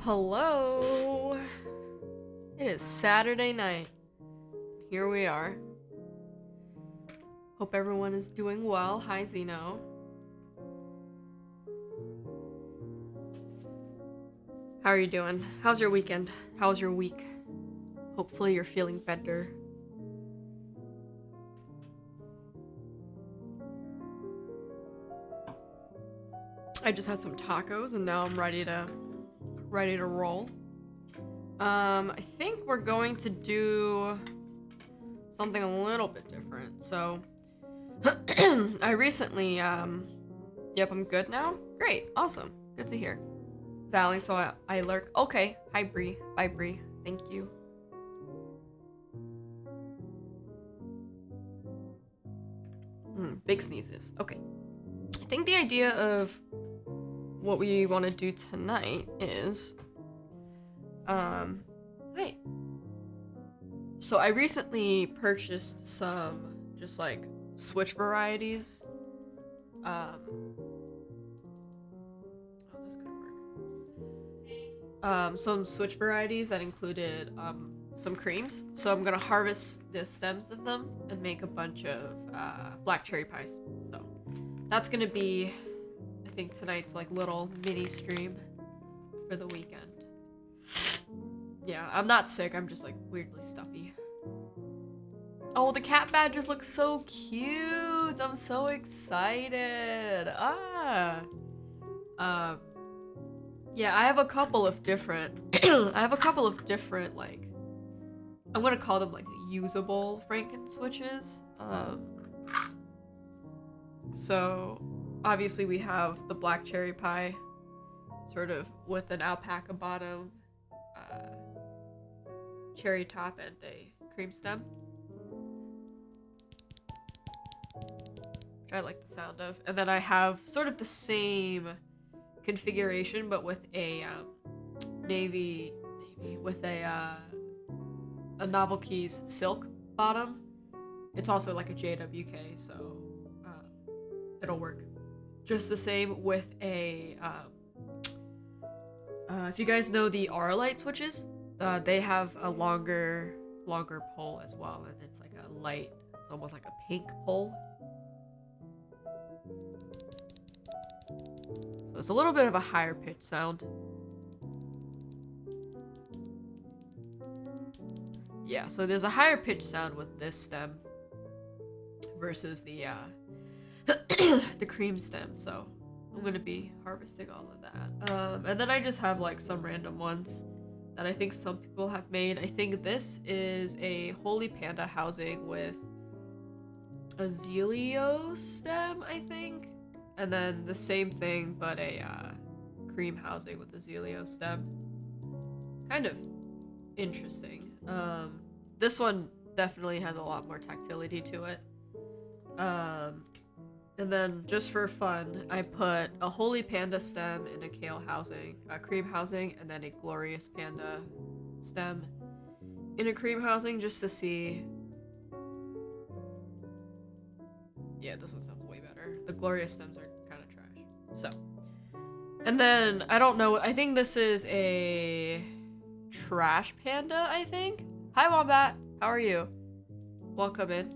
Hello. It is Saturday night. Here we are. Hope everyone is doing well. Hi, Zeno. How are you doing? How's your weekend? How's your week? Hopefully you're feeling better. I just had some tacos and now I'm ready to roll. I think we're going to do something a little bit different. So I recently yep, I'm good now. Great. Awesome. Good to hear. Valley, so I lurk. Okay. Hi, Bree. Bye, Bree. Thank you. Big sneezes. Okay. I think the idea of what we want to do tonight is hi. So I recently purchased some just like Switch varieties. Oh, this could work. Some Switch varieties that included some creams. So I'm gonna harvest the stems of them and make a bunch of black cherry pies. So that's gonna be, I think, tonight's like little mini stream for the weekend. Yeah, I'm not sick, I'm just like weirdly stuffy. Oh, the cat badges look so cute! I'm so excited! Yeah, I have a couple of different like, I'm gonna call them like usable Franken switches. So obviously we have the black cherry pie, sort of with an alpaca bottom, cherry top, and a cream stem, which I like the sound of. And then I have sort of the same configuration, but with a navy with a Novel Keys silk bottom. It's also like a JWK, so it'll work just the same with a if you guys know the Auralite switches, they have a longer pole as well, and it's like a light, it's almost like a pink pole. So it's a little bit of a higher pitch sound. Yeah, so there's a higher pitch sound with this stem versus the the cream stem, so I'm gonna be harvesting all of that. And then I just have like some random ones that I think some people have made. I think this is a Holy Panda housing with a Zelio stem, I think. And then the same thing, but a cream housing with a Zelio stem. Kind of interesting. This one definitely has a lot more tactility to it. And then just for fun, I put a Holy Panda stem in a kale housing, a cream housing, and then a Glorious Panda stem in a cream housing just to see. Yeah, this one sounds way better. The Glorious stems are kind of trash. So, and then I don't know. I think this is a Trash Panda, I think. Hi, Wombat. How are you? Welcome in.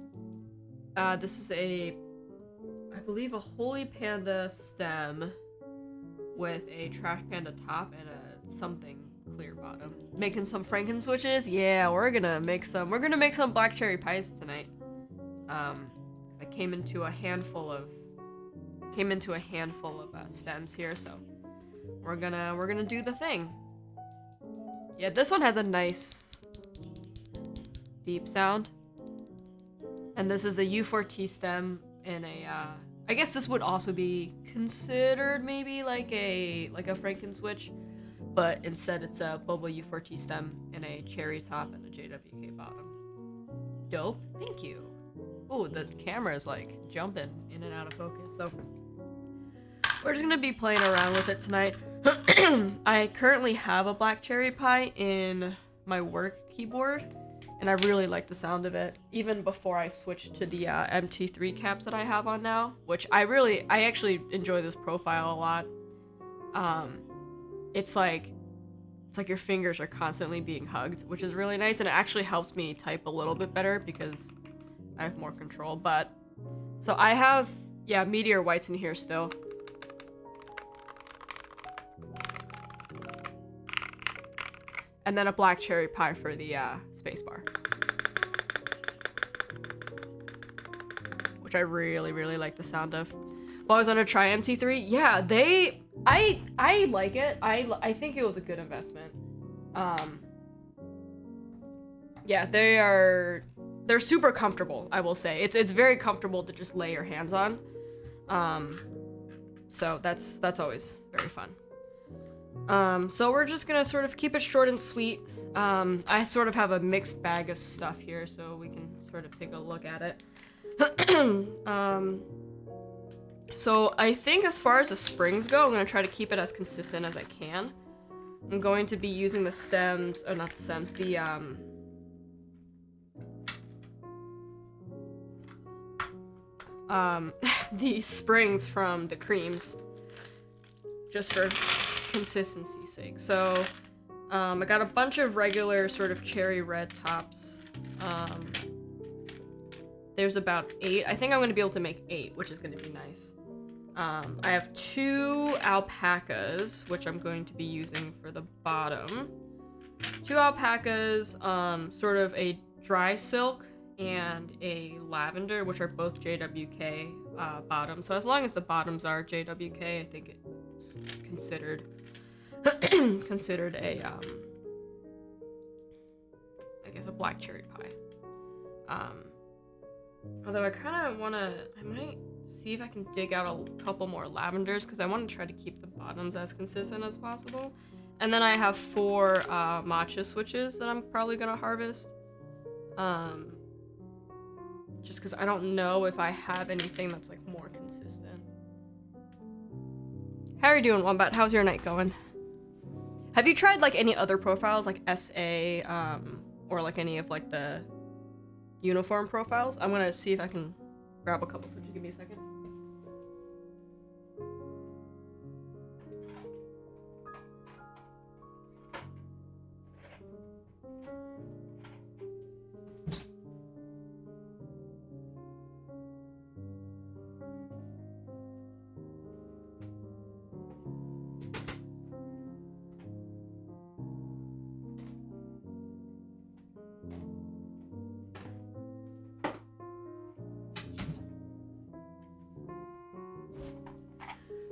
This is a, I believe, a Holy Panda stem with a Trash Panda top and a something clear bottom. Making some Franken switches. Yeah, we're gonna make some black cherry pies tonight. I came into a handful of stems here, so we're gonna do the thing. Yeah, this one has a nice deep sound. And this is the U4T stem in a I guess this would also be considered maybe like a Franken switch, but instead it's a Boba U4T stem in a cherry top and a JWK bottom. Dope. Thank you. Oh, the camera is like jumping in and out of focus. So we're just gonna be playing around with it tonight. I currently have a black cherry pie in my work keyboard, and I really like the sound of it, even before I switched to the MT3 caps that I have on now, which I actually enjoy this profile a lot. It's like It's like your fingers are constantly being hugged, which is really nice, and it actually helps me type a little bit better because I have more control. But so I have, yeah, Meteor Whites in here still. And then a black cherry pie for the spacebar, which I really, really like the sound of. Well, I was gonna try MT3. Yeah, I like it. I think it was a good investment. Yeah, they're super comfortable, I will say. It's very comfortable to just lay your hands on. So that's always very fun. So we're just gonna sort of keep it short and sweet. I sort of have a mixed bag of stuff here, so we can sort of take a look at it. So I think as far as the springs go, I'm gonna try to keep it as consistent as I can. I'm going to be using the stems, or not the stems, the springs from the creams, just for consistency's sake. So, I got a bunch of regular sort of cherry red tops. There's about 8. I think I'm gonna be able to make 8, which is gonna be nice. I have 2 alpacas, which I'm going to be using for the bottom. 2 alpacas, sort of a dry silk and a lavender, which are both JWK bottoms. So as long as the bottoms are JWK, I think it's considered considered a I guess a black cherry pie. Although I kind of want to, I might see if I can dig out a couple more lavenders, because I want to try to keep the bottoms as consistent as possible. And then I have 4 matcha switches that I'm probably going to harvest. Just because I don't know if I have anything that's like more consistent. How are you doing, Wombat? How's your night going? Have you tried like any other profiles like SA or like any of like the uniform profiles? I'm gonna see if I can grab a couple switches. Give me a second.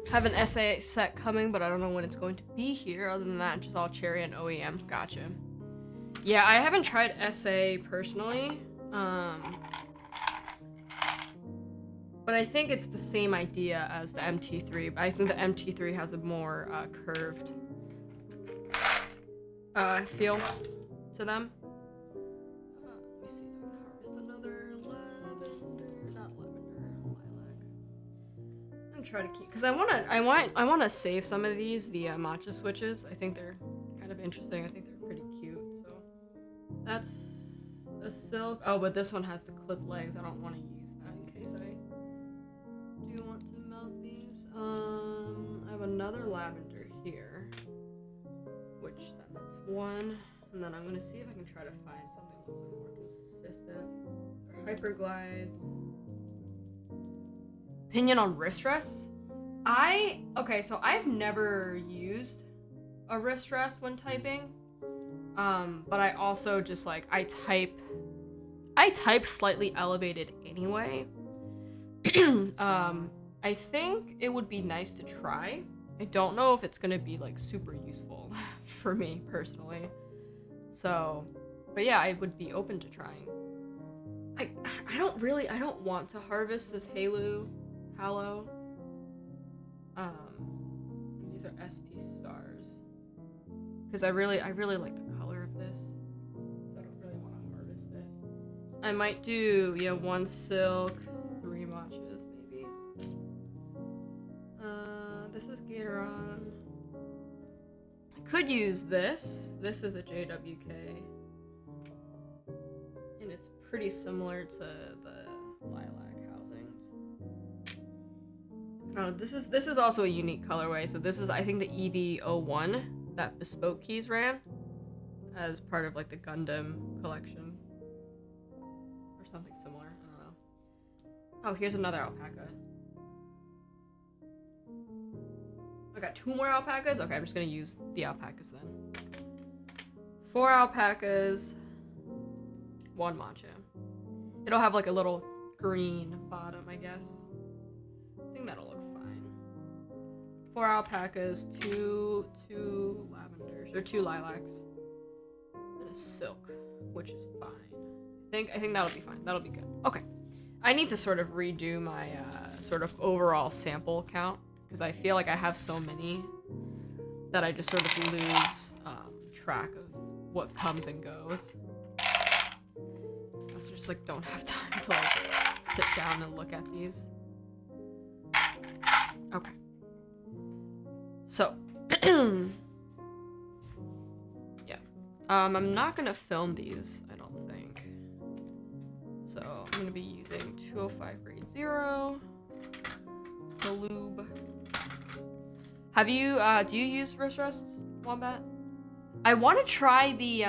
Have an SA set coming, but I don't know when it's going to be here. Other than that, just all cherry and OEM. Gotcha. Yeah, I haven't tried SA personally. But I think it's the same idea as the MT3. I think the MT3 has a more curved feel to them. Let me see if I can harvest another lavender. Not lavender, lilac. I'm gonna try to keep, because I wanna save some of these, the matcha switches. I think they're kind of interesting. I think they're pretty cute. So that's a silk. Oh, but this one has the clip legs. I don't want to use that in case I do want to melt these. I have another lavender here, which that's 1, and then I'm gonna see if I can try to find something a little bit more consistent. Hyperglides. Opinion on wrist rests? Okay, so I've never used a wrist rest when typing. But I also just like, I type slightly elevated anyway. I think it would be nice to try. I don't know if it's gonna be like super useful for me personally. So, but yeah, I would be open to trying. I don't want to harvest this Halo. These are SP stars. Because I really like the color of this. So I don't really want to harvest it. I might do, 1 silk, 3 matchas, maybe. This is Gatoron. I could use this. This is a JWK. And it's pretty similar to the lilac housings. I don't know, this is also a unique colorway. So this is, I think, the EV01, that Bespoke Keys ran as part of like the Gundam collection or something similar. I don't know. Oh, here's another alpaca. I got 2 more alpacas. Okay, I'm just gonna use the alpacas then. 4 alpacas, 1 Machamp. It'll have like a little green bottom, I guess. I think that'll look fine. 4 alpacas, 2 lavenders, or 2 lilacs, and a silk, which is fine. I think that'll be fine. That'll be good. Okay. I need to sort of redo my sort of overall sample count because I feel like I have so many that I just sort of lose track of what comes and goes. I also just like don't have time to like sit down and look at these. Okay. So, yeah. I'm not gonna film these, I don't think. So I'm gonna be using 205 grade 0. The lube. Have you do you use wrist rests, Wombat? I want to try the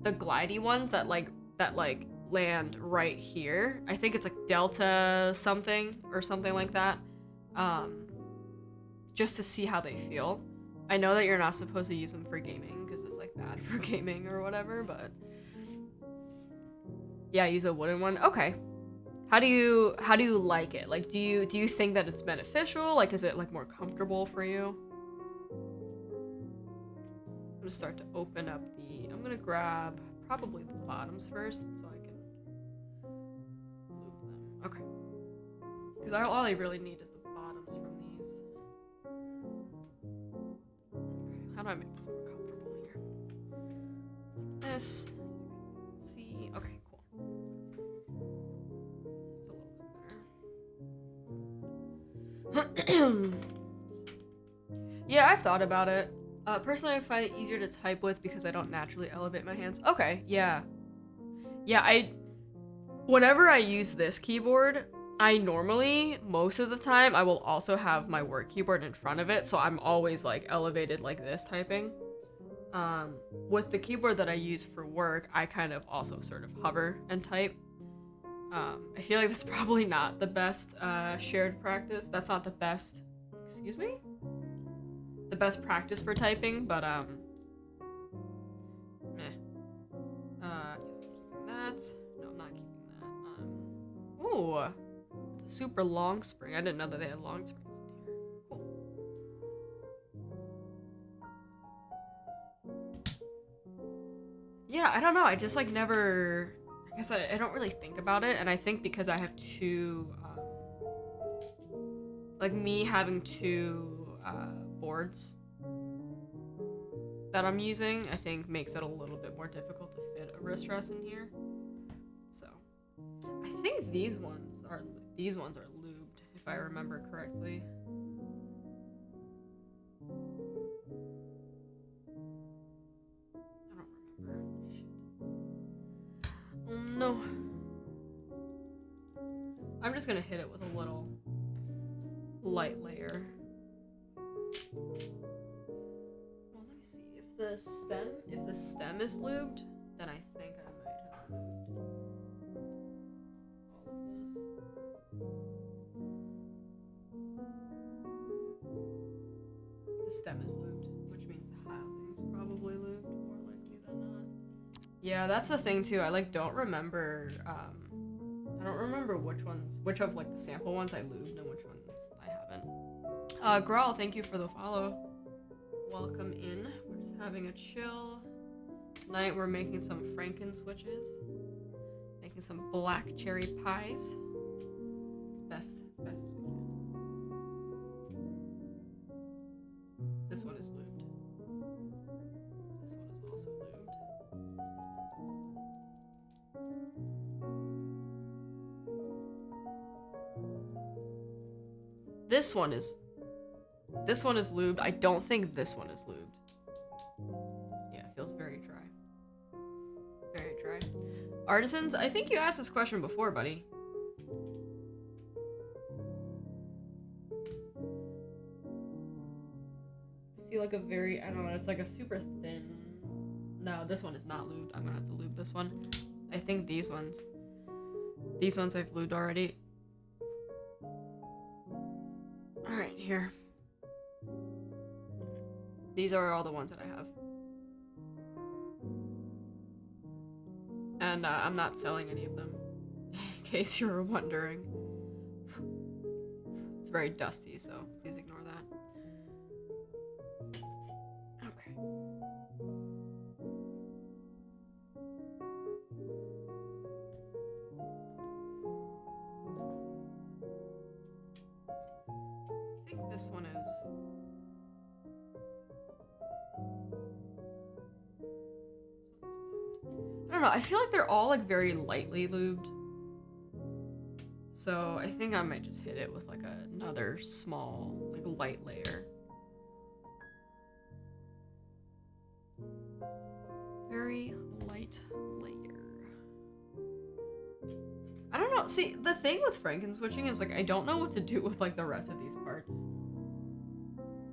glidey ones that land right here. I think it's like Delta something or something like that. Just to see how they feel. I know that you're not supposed to use them for gaming because it's like bad for gaming or whatever, but yeah, use a wooden one. Okay. How do you like it? Like, do you think that it's beneficial? Like, is it like more comfortable for you? I'm gonna start to open up I'm gonna grab probably the bottoms first so I can loop them. Okay. Because all I really need is the bottoms from these. Okay, how do I make this more comfortable here? This. See. Okay, cool. It's a little bit better. Yeah, I've thought about it. Personally, I find it easier to type with because I don't naturally elevate my hands. Okay, yeah. Yeah, whenever I use this keyboard, I normally, most of the time, I will also have my work keyboard in front of it, so I'm always, like, elevated like this typing. With the keyboard that I use for work, I kind of also sort of hover and type. I feel like that's probably not the best, shared practice. That's not the best, excuse me? The best practice for typing, but meh. Yes, I'm keeping that. No, I'm not keeping that. Ooh, it's a super long spring. I didn't know that they had long springs in here. Cool. Yeah, I don't know. I just like never. I guess I don't really think about it, and I think because I have 2, like me having 2 boards that I'm using, I think makes it a little bit more difficult to fit a wrist rest in here. So, I think these ones are lubed, if I remember correctly. I don't remember. Shit. Oh no. I'm just gonna hit it with a little light layer. Well, let me see. If the stem is lubed, then I think I might have lubed all of this. The stem is lubed, which means the housing's probably lubed, more likely than not. Yeah, that's the thing too. I like don't remember I don't remember which of like the sample ones I lubed and which ones I haven't. Grawl, thank you for the follow. Welcome in. We're just having a chill night. We're making some Franken switches. Making some black cherry pies. As best as we can. This one is lubed. This one is also lubed. This one is lubed. I don't think this one is lubed. Yeah, it feels very dry. Very dry. Artisans, I think you asked this question before, buddy. I feel like a very, I don't know, it's like a super thin. No, this one is not lubed. I'm gonna have to lube this one. I think these ones I've lubed already. Alright, here. These are all the ones that I have. And I'm not selling any of them, in case you were wondering. It's very dusty, so please ignore that. Okay. I think this one is... I don't know, I feel like they're all like very lightly lubed. So I think I might just hit it with like another small, like light layer. Very light layer. I don't know, see, the thing with Frankenswitching is like, I don't know what to do with like the rest of these parts.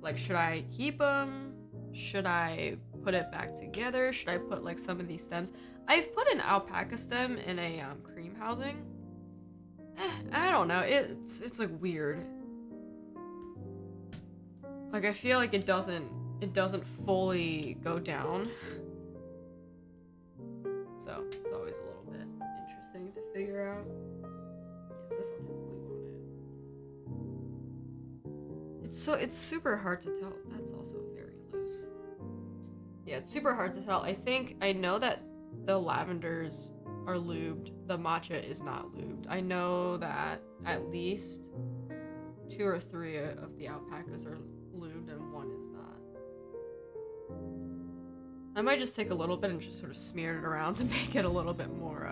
Like, should I keep them? Should I put it back together? Should I put like some of these stems? I've put an alpaca stem in a cream housing. I don't know. It's like weird. Like I feel like it doesn't fully go down. So it's always a little bit interesting to figure out. Yeah, this one has lube on it. It's super hard to tell. That's also very loose. Yeah, it's super hard to tell. I know that the lavenders are lubed. The matcha is not lubed. I know that at least 2 or 3 of the alpacas are lubed and 1 is not. I might just take a little bit and just sort of smear it around to make it a little bit more,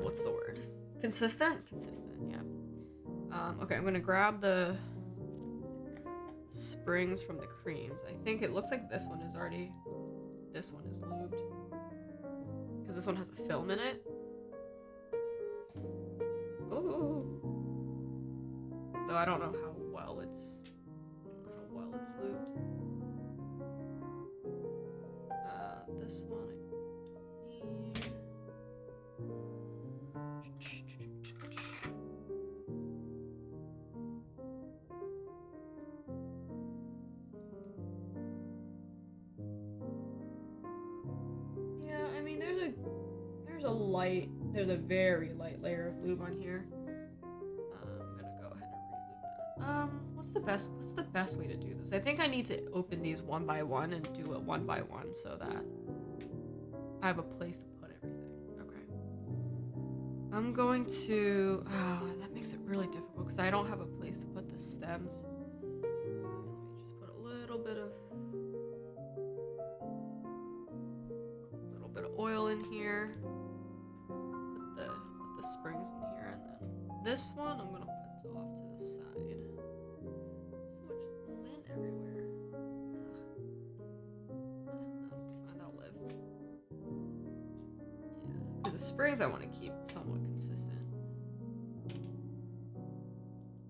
what's the word? Consistent? Consistent, yeah. Okay, I'm gonna grab the springs from the creams. I think it looks like this one is lubed. Because this one has a film in it. Ooh. Though I don't know how well it's lubed. This one I don't need. Yeah, I mean there's a very light layer of lube on here. I'm gonna go ahead and re-lube that. What's the best way to do this? I think I need to open these one by one and do it one by one so that I have a place to put everything. Okay. I'm going to... Oh, that makes it really difficult because I don't have a place to put the stems. Let me just put a little bit of oil in here. Put the springs in here, and then this one I'm gonna put off to the side. So much lint everywhere. That'll be fine. That'll live. Yeah, because the springs I want to keep somewhat consistent.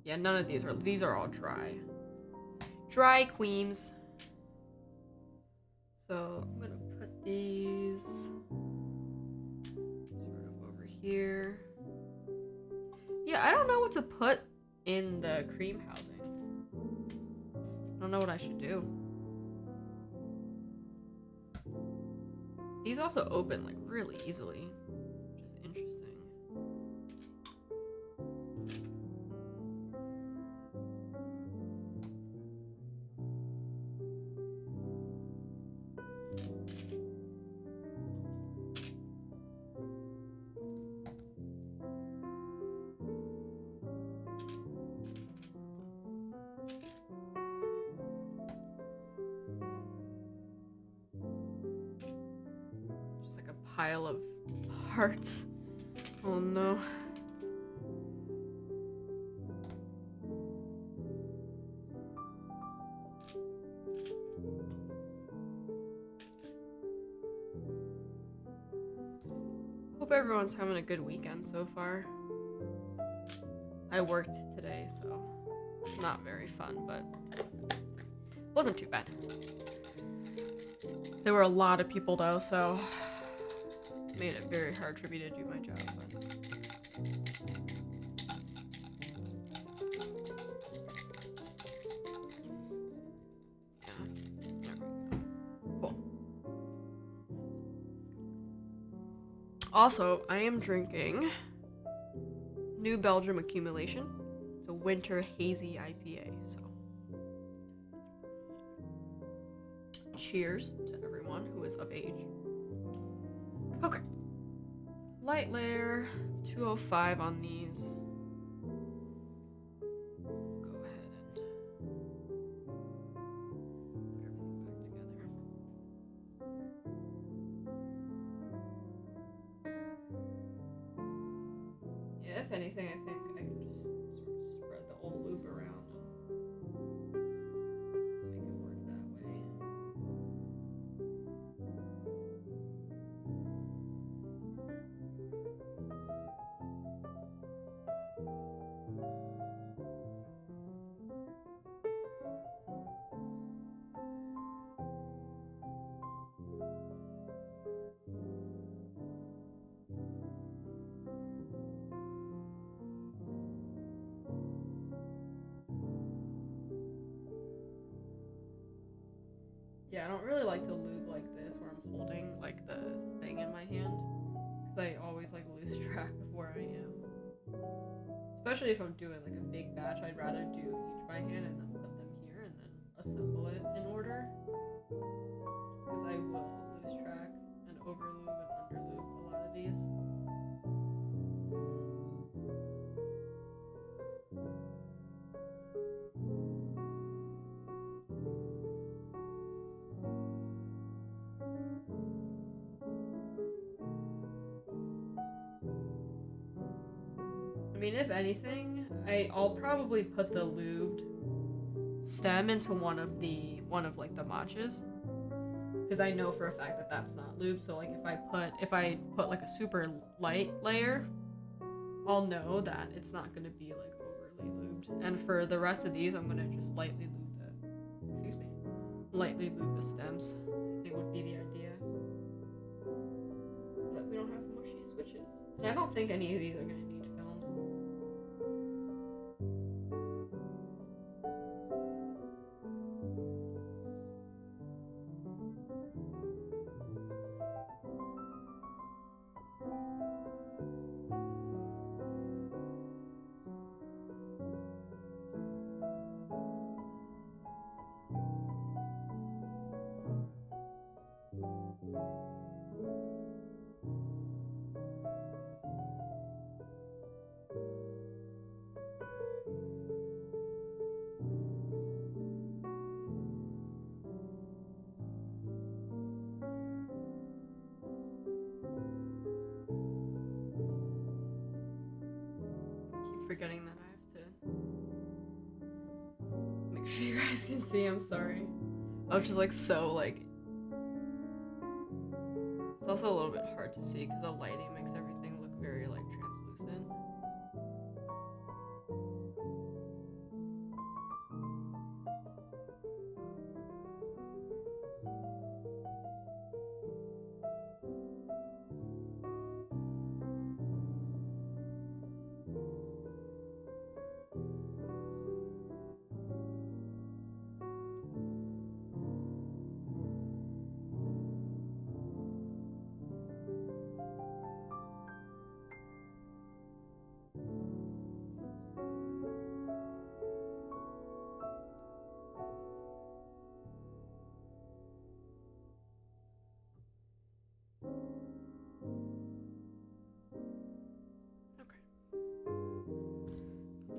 Yeah, none of these are all dry. Dry queens. So I'm gonna put these sort of over here. Yeah, I don't know what to put in the cream housings. I don't know what I should do. These also open like really easily, which is interesting. Pile of parts. Oh no. Hope everyone's having a good weekend so far. I worked today, so Not very fun, but wasn't too bad. There were a lot of people though, so made it very hard for me to do my job. But... yeah, there we go. Cool. Also, I am drinking New Belgium Accumulation. It's a winter hazy IPA, so cheers to everyone who is of age. Okay. Light layer, 205 on these. We'll go ahead and put everything back together. Yeah, if anything, I think I can just sort of spread the old lube around and make it work that way. Yeah, I don't really like to lube like this where I'm holding like the thing in my hand because I always like lose track of where I am. Especially if I'm doing like a big batch, I'd rather do each by hand and then put them here and then assemble it in order. Just because I will lose track and overlube and underlube a lot of these. I mean, if anything, I'll probably put the lubed stem into one of the matchas because I know for a fact that that's not lubed. So like if I put like a super light layer, I'll know that it's not gonna be like overly lubed. And for the rest of these, I'm gonna just lightly lube the stems. I think would be the idea, so that we don't have mushy switches. And I don't think any of these are gonna need films. Forgetting that I have to make sure you guys can see. I'm sorry. I was just like so like. It's also a little bit hard to see because the lighting makes everything look very like translucent.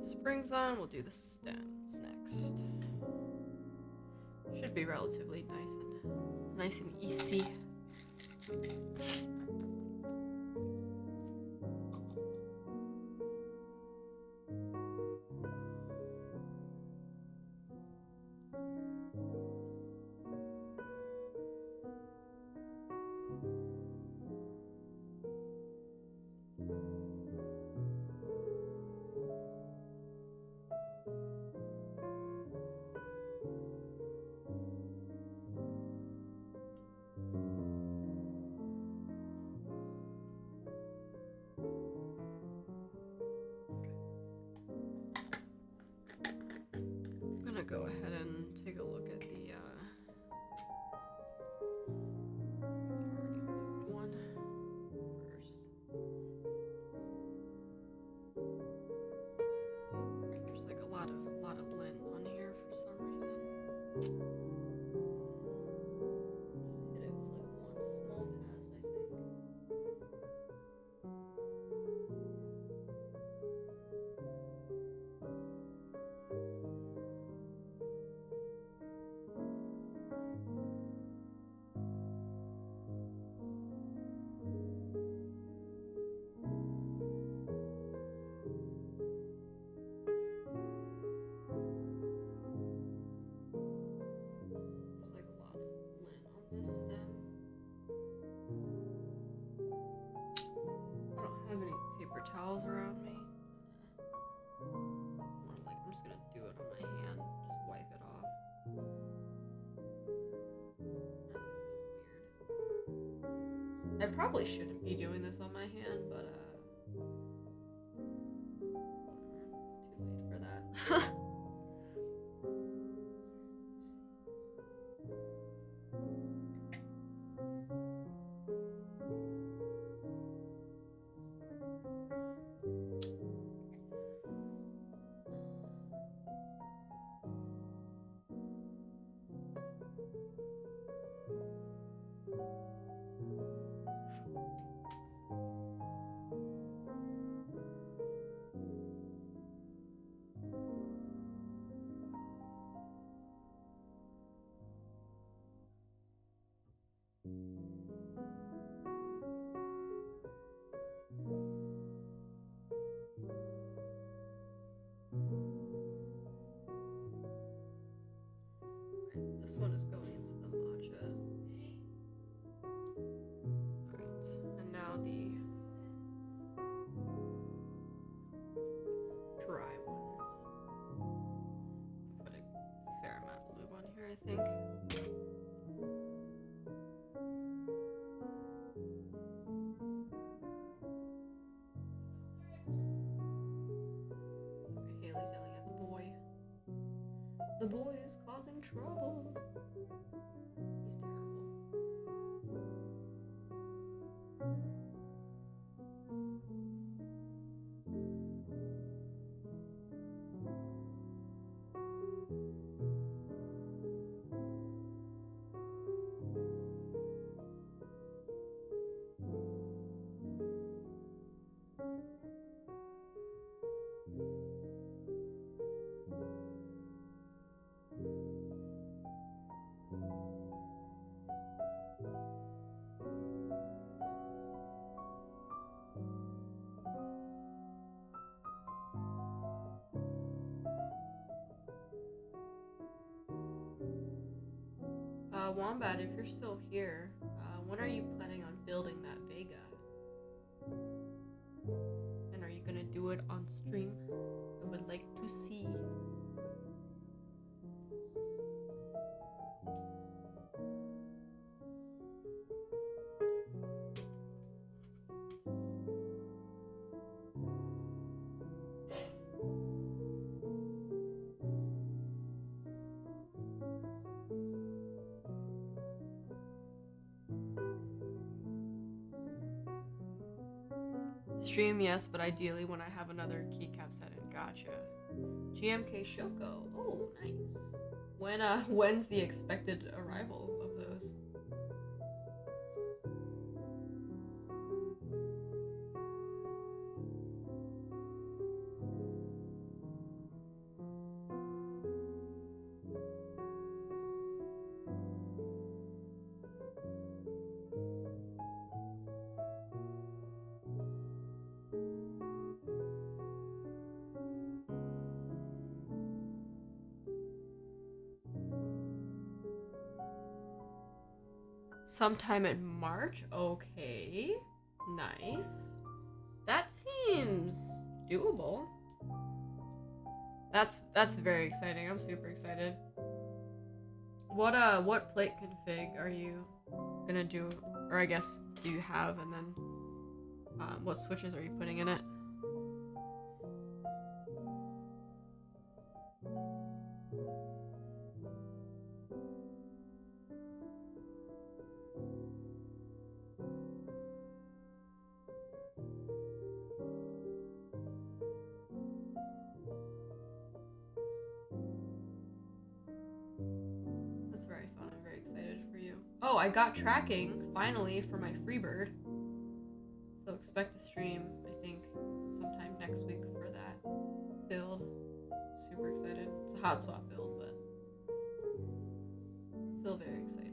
Springs on, we'll do the stems next. Should be relatively nice and easy. hit it with like one small pass, I think. There's like a lot of lint on this stem. I don't have any paper towels around me. More like I'm just gonna do it on my hand, just wipe it off. That feels weird. I probably shouldn't be doing this on my hand, but whatever. It's too late for that. This one is going into the matcha. Alright, and now the dry ones. Put a fair amount of lube on here, I think. Sorry, Haley's yelling at the boy. The boy is causing trouble. He's terrible. Wombat, if you're still here, when are you planning on building that Vega? And are you gonna do it on stream? I would like to see. Stream, yes, but ideally when I have another keycap set in. Gotcha. GMK Shoko. Oh, nice. When's the expected arrival of those? Sometime in March? Okay. Nice. That seems doable. That's very exciting. I'm super excited. What plate config are you gonna do? Or I guess do you have, and then what switches are you putting in it? Oh, I got tracking finally for my Freebird. So expect to stream, I think, sometime next week for that build. Super excited. It's a hot swap build, but still very exciting.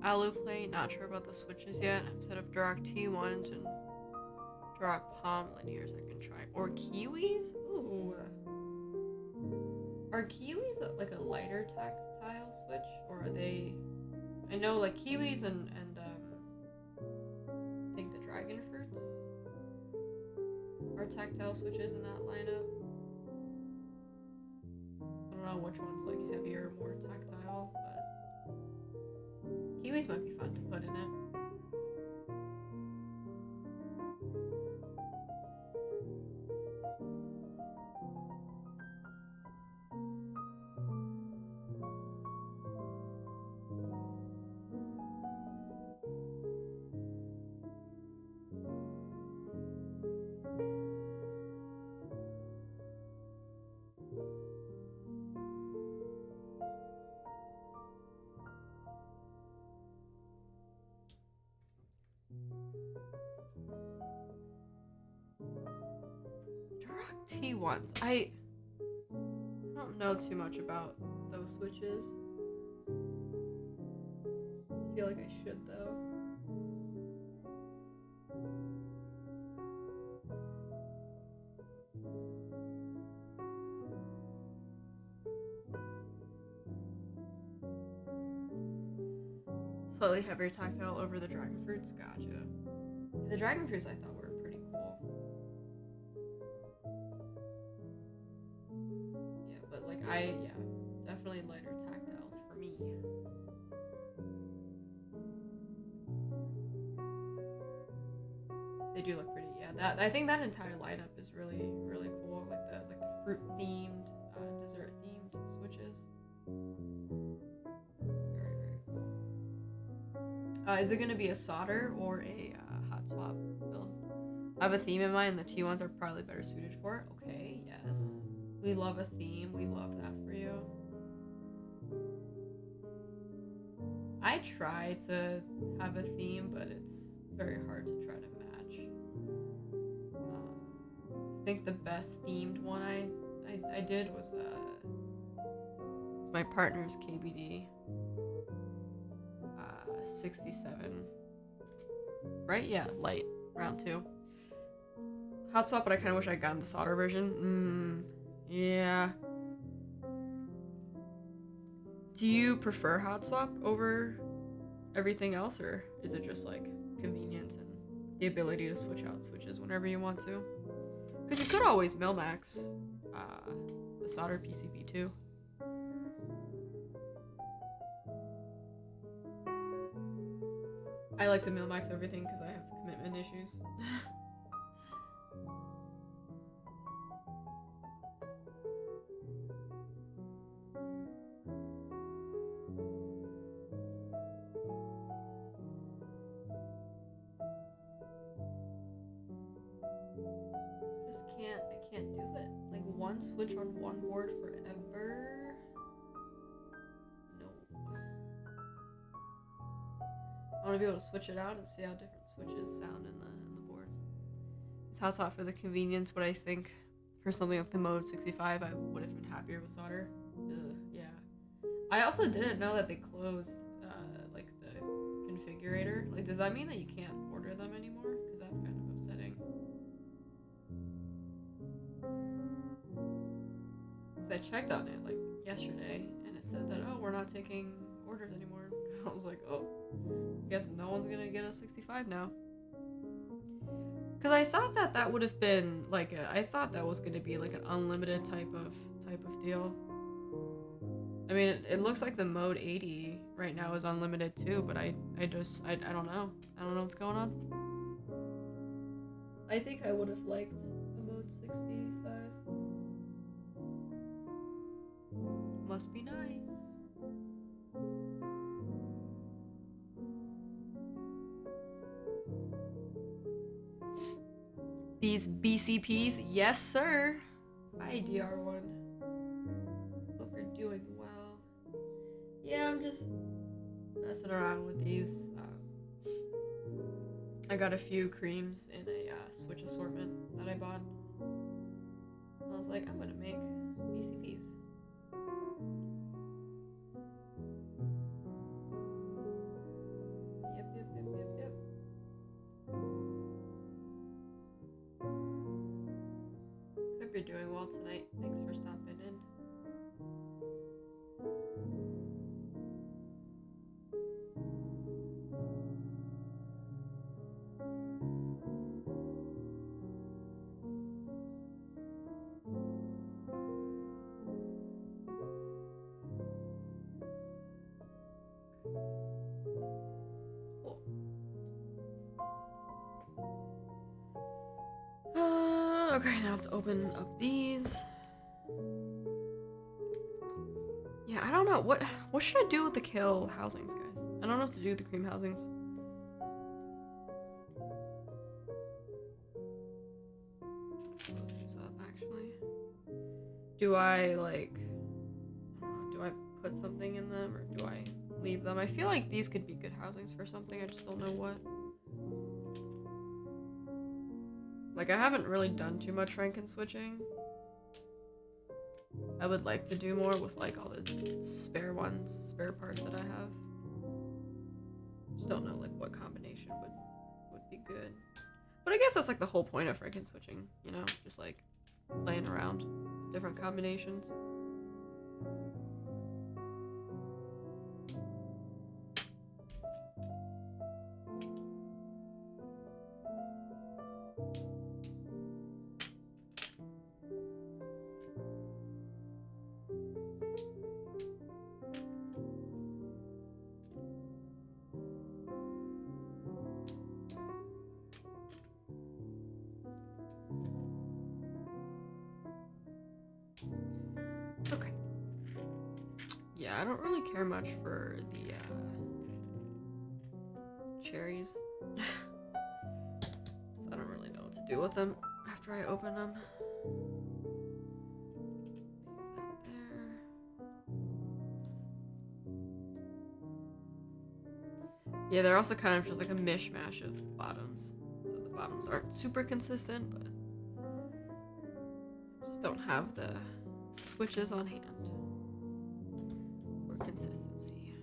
Aluplay, not sure about the switches yet. Instead of Duroc T1s and Duroc Palm linears, I can try. Or Kiwis? Ooh. Are Kiwis like a lighter tactile switch? Or are they... I know like Kiwis and I think the Dragon Fruits are tactile switches in that lineup. I don't know which one's like heavier, more tactile, but Kiwis might be fun to put in it. Duroc T1s. I don't know too much about those switches. I feel like I should though. Slightly heavier tactile over the Dragon Fruits. Gotcha. The Dragon Fruits I thought were pretty cool. Yeah, but like definitely lighter tactiles for me. They do look pretty. Yeah, I think that entire lineup is really really cool. Like the fruit themed, dessert themed switches. Very very cool. Is it gonna be a solder or a hot swap build? I have a theme in mind. The T1s are probably better suited for it. Okay, yes. We love a theme. We love that for you. I try to have a theme, but it's very hard to try to match. I think the best themed one I did was my partner's KBD 67. Right? Yeah, light round 2. Hot swap, but I kind of wish I'd gotten the solder version. Yeah. Do you prefer hot swap over everything else, or is it just like convenience and the ability to switch out switches whenever you want to? Because you could always Milmax the solder PCB too. I like to Milmax everything because I have commitment issues. I can't do it. Like one switch on one board forever. No. I want to be able to switch it out and see how different switches sound in the boards. It's hot swap for the convenience, but I think for something like the Mode 65, I would have been happier with solder. Yeah. I also didn't know that they closed like the configurator. Like, does that mean that you can't order them anymore? Because that's kind of upsetting. I checked on it like yesterday and it said that, oh, we're not taking orders anymore. I was like, oh, I guess no one's gonna get a 65 now. Because I thought that that would have been like I thought that was gonna be like an unlimited type of deal. I mean, it looks like the mode 80 right now is unlimited too, but I don't know. I don't know what's going on. I think I would have liked a mode 65. Must be nice. These BCPs, yes sir. Hi DR1. Hope you're doing well. Yeah, I'm just messing around with these. I got a few creams in a Switch assortment that I bought. I was like, I'm gonna make BCPs. Yep. Hope you're doing well tonight. Thanks for stopping in. Okay, now I have to open up these. Yeah, I don't know. What should I do with the kill housings, guys? I don't know what to do with the cream housings. Close these up, actually. Do I, like... I don't know, do I put something in them, or do I leave them? I feel like these could be good housings for something, I just don't know what. Like, I haven't really done too much Rankin switching. I would like to do more with, like, all the spare parts that I have. Just don't know, like, what combination would be good. But I guess that's, like, the whole point of Rankin switching, you know? Just, like, playing around with different combinations. Okay. Yeah, I don't really care much for the cherries. So I don't really know what to do with them after I open them. Leave that there. Yeah, they're also kind of just like a mishmash of bottoms. So the bottoms aren't super consistent, but just don't have the switches on hand for consistency.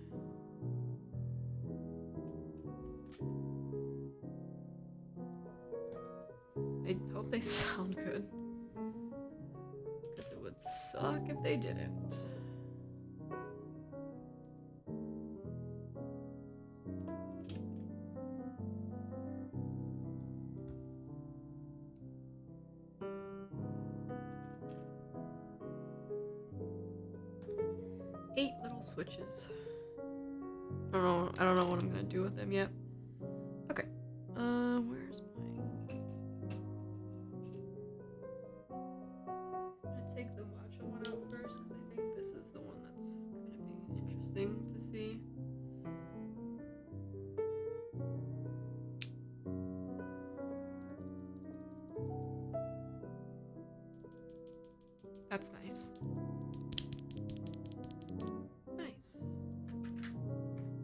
I hope they sound good, because it would suck if they didn't. Eight little switches. I don't know what I'm gonna do with them yet. Okay. Where's my... I'm gonna take the matcha one out first, because I think this is the one that's gonna be interesting to see. That's nice. Nice.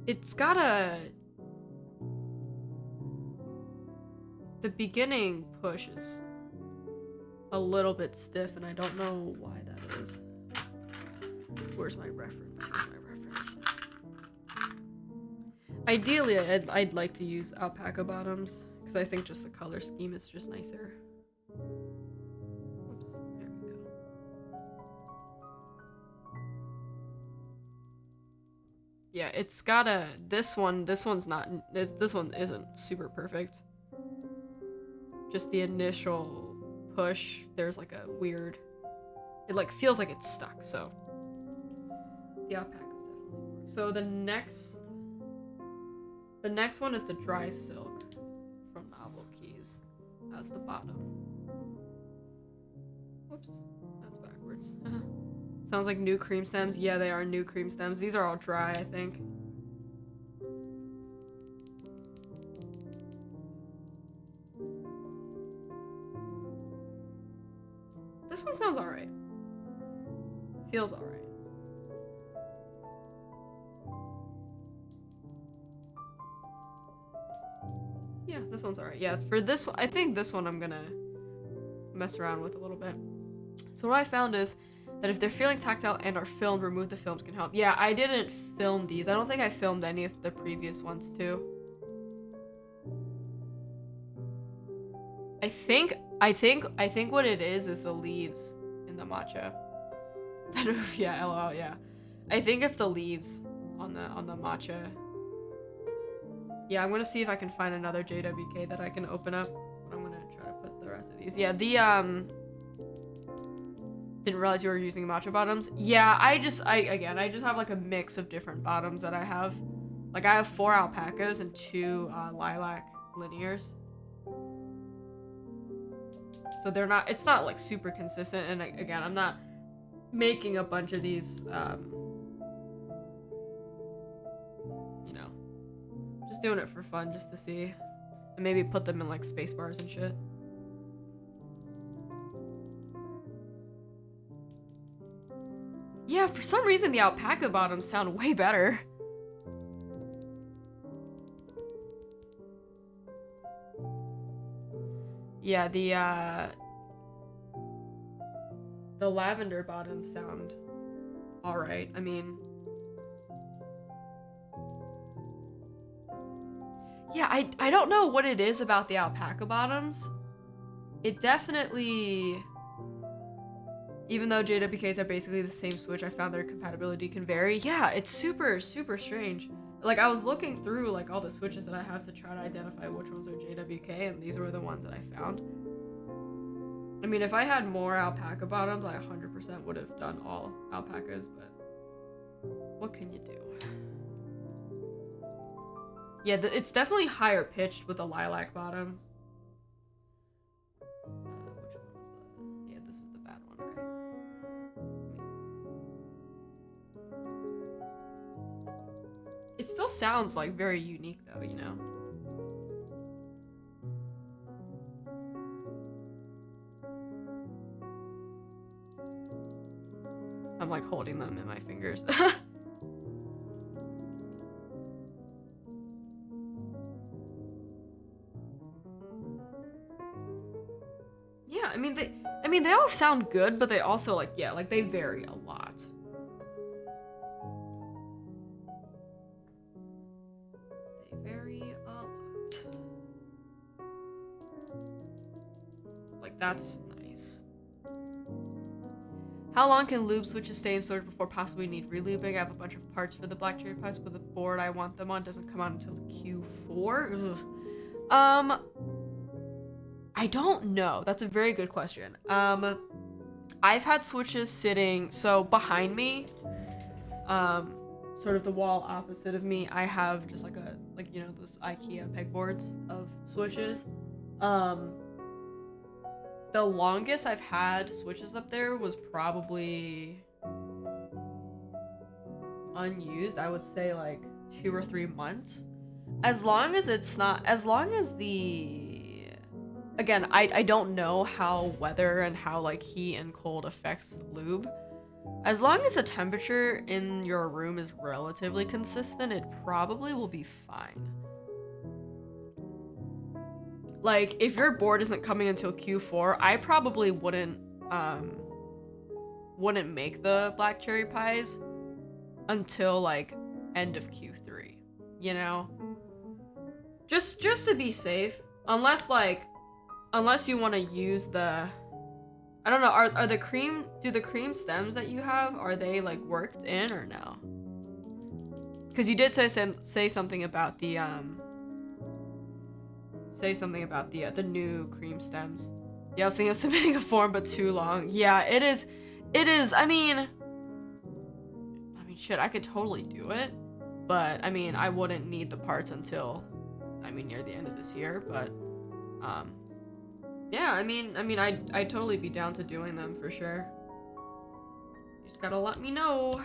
It's got a... The beginning push is a little bit stiff, and I don't know why that is. Where's my reference? Here's my reference. Ideally, I'd like to use alpaca bottoms, because I think just the color scheme is just nicer. Oops, there we go. Yeah, it's got a, this one's not, this one isn't super perfect. Just the initial push, there's like a weird, it like feels like it's stuck, so. The alpacas definitely work. So the next one is the dry silk from Novel Keys as the bottom. Whoops, that's backwards. Sounds like new cream stems. Yeah, they are new cream stems. These are all dry, I think. This one sounds alright. Feels alright. Yeah, this one's alright. Yeah, for this, I think this one I'm gonna mess around with a little bit. So what I found is that if they're feeling tactile and are filmed, remove the films can help. Yeah, I didn't film these. I don't think I filmed any of the previous ones too. I think what it is the leaves in the matcha. Yeah, lol, yeah. I think it's the leaves on the matcha. Yeah, I'm gonna see if I can find another JWK that I can open up. But I'm gonna try to put the rest of these. Yeah, the didn't realize you were using matcha bottoms. Yeah, I just have like a mix of different bottoms that I have. Like I have 4 alpacas and 2 lilac linears. So they're not, it's not like super consistent, and again, I'm not making a bunch of these, you know, just doing it for fun, just to see, and maybe put them in like space bars and shit. Yeah, for some reason the alpaca bottoms sound way better. Yeah, the lavender bottoms sound alright. I mean, yeah, I don't know what it is about the alpaca bottoms. It definitely, even though JWKs are basically the same switch, I found their compatibility can vary. Yeah, it's super, super strange. Like, I was looking through, like, all the switches that I have to try to identify which ones are JWK, and these were the ones that I found. I mean, if I had more alpaca bottoms, I 100% would have done all alpacas, but what can you do? Yeah, it's definitely higher pitched with a lilac bottom. Which one was that? Yeah, this is the bad one. Okay. It still sounds like very unique though, you know? I'm like holding them in my fingers. Yeah, I mean they all sound good, but they also like, yeah, like they vary a lot. They vary a lot. Like that's nice. How long can lube switches stay in storage before possibly need relubing? I have a bunch of parts for the black cherry pies, but the board I want them on doesn't come out until Q4. Ugh. I don't know. That's a very good question. I've had switches sitting, so behind me, sort of the wall opposite of me, I have just like you know, those IKEA pegboards of switches. The longest I've had switches up there was probably unused. I would say like 2 or 3 months. As long as it's not, as long as the, again, I don't know how weather and how like heat and cold affects lube. As long as the temperature in your room is relatively consistent, it probably will be fine. Like, if your board isn't coming until Q4, I probably wouldn't make the black cherry pies until like end of Q3, you know? Just to be safe. Unless you want to use the, I don't know, are the cream, do the cream stems that you have, are they like worked in or no? Because you did say something about the the new cream stems. Yeah, I was thinking of submitting a form, but too long. Yeah, it is. It is. I mean, shit, I could totally do it, but I mean, I wouldn't need the parts until, I mean, near the end of this year. But, yeah, I mean, I'd totally be down to doing them for sure. You just gotta let me know.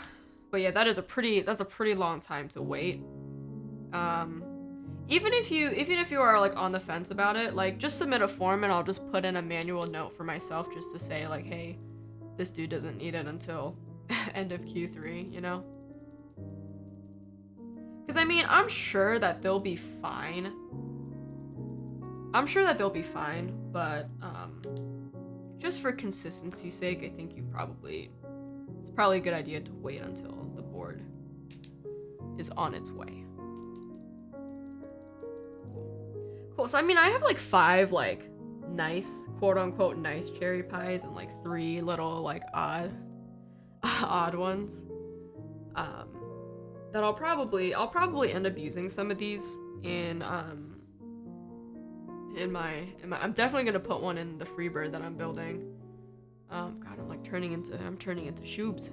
But yeah, that's a pretty long time to wait. Even if you are like on the fence about it, like just submit a form and I'll just put in a manual note for myself just to say like, hey, this dude doesn't need it until end of Q3, you know? Because I mean, I'm sure that they'll be fine. But just for consistency's sake, I think it's probably a good idea to wait until the board is on its way. Cool. So I mean, I have like 5 like nice, quote unquote nice cherry pies and like 3 little like odd ones. That I'll probably end up using some of these in my I'm definitely gonna put one in the Freebird that I'm building. God, I'm turning into Shoobs.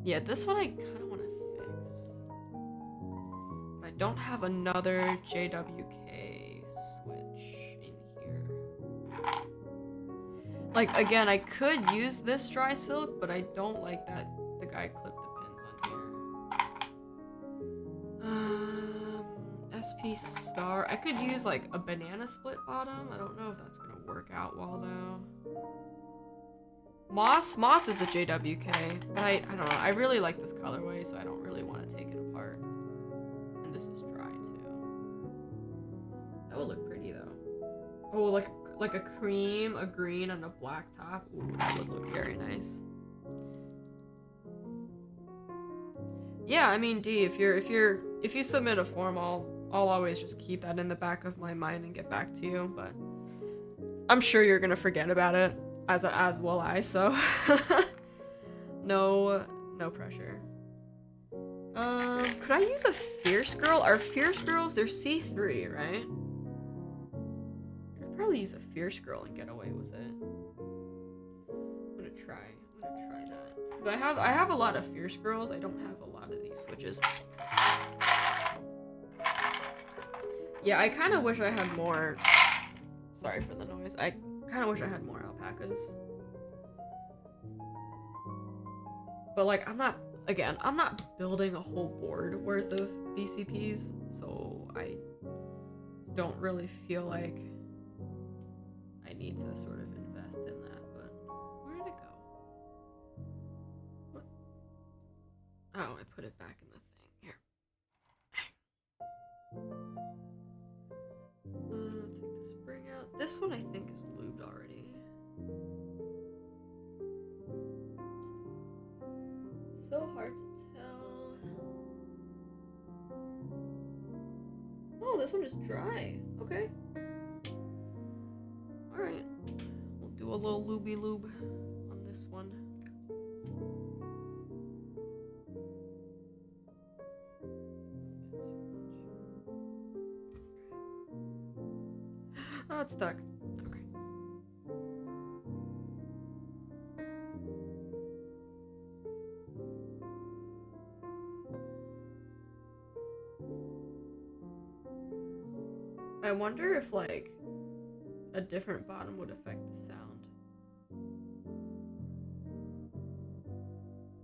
Yeah, this one I kind of want to fix. I don't have another JWK switch in here. Like, again, I could use this dry silk, but I don't like that the guy clipped the pins on here. SP Star. I could use, like, a banana split bottom. I don't know if that's gonna work out well, though. Moss is a JWK, but I don't know. I really like this colorway, so I don't really want to take it apart. And this is dry, too. That would look pretty, though. Oh, like a cream, a green, and a black top. Ooh, that would look very nice. Yeah, I mean, D, if you submit a form, I'll always just keep that in the back of my mind and get back to you, but I'm sure you're gonna forget about it, as will I, so no pressure. Could I use a Fierce Girl? Are Fierce Girls, they're C3, right? I could probably use a Fierce Girl and get away with it. I'm gonna try that. Because I have a lot of Fierce Girls, I don't have a lot of these switches. Yeah, I kind of wish I had more. Sorry for the noise. I kind of wish I had more alpacas. But like, I'm not building a whole board worth of BCPs, so I don't really feel like I need to sort of invest in that. But where did it go? What? Oh, I put it back in the thing. Here. Take the spring out. This one I think is lubed already. It's so hard to tell. Oh, this one is dry. Okay. Alright. We'll do a little looby lube on this one. Oh, it's stuck. Okay. I wonder if, like, a different bottom would affect the sound.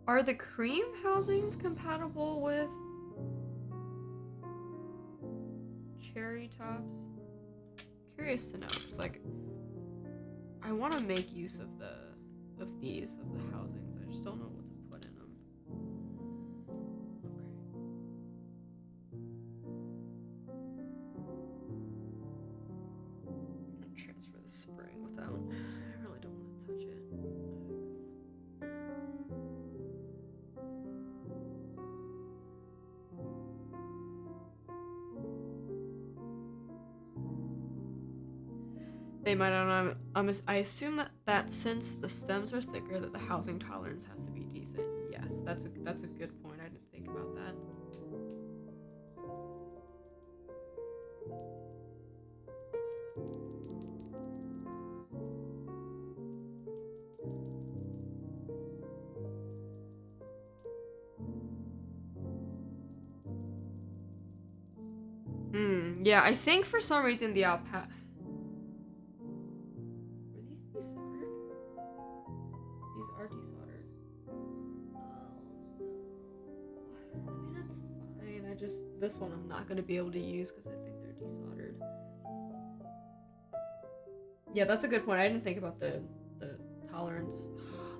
Are the cream housings compatible with cherry tops? Curious to know. It's like, I want to make use of the housings. I just don't know what to put in them. Okay. I'm gonna transfer the spring without. I really don't want to touch it. They might not. I assume that since the stems are thicker, that the housing tolerance has to be decent. Yes, that's a good point. I didn't think about that. Yeah, I think for some reason the alpaca... Were these desoldered? These are desoldered. I mean, that's fine. This one I'm not going to be able to use because I think they're desoldered. Yeah, that's a good point. I didn't think about the tolerance.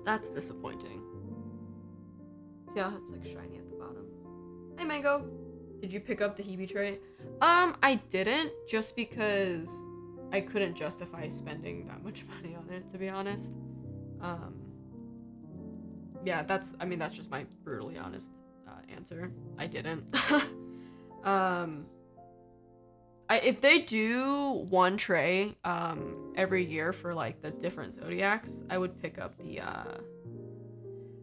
That's disappointing. See how it's like shiny at the bottom. Hey, Mango. Did you pick up the Hebe tray? I didn't, just because I couldn't justify spending that much money on it, to be honest. Yeah, that's just my brutally honest answer. I didn't. If they do one tray every year for like the different zodiacs, I would pick up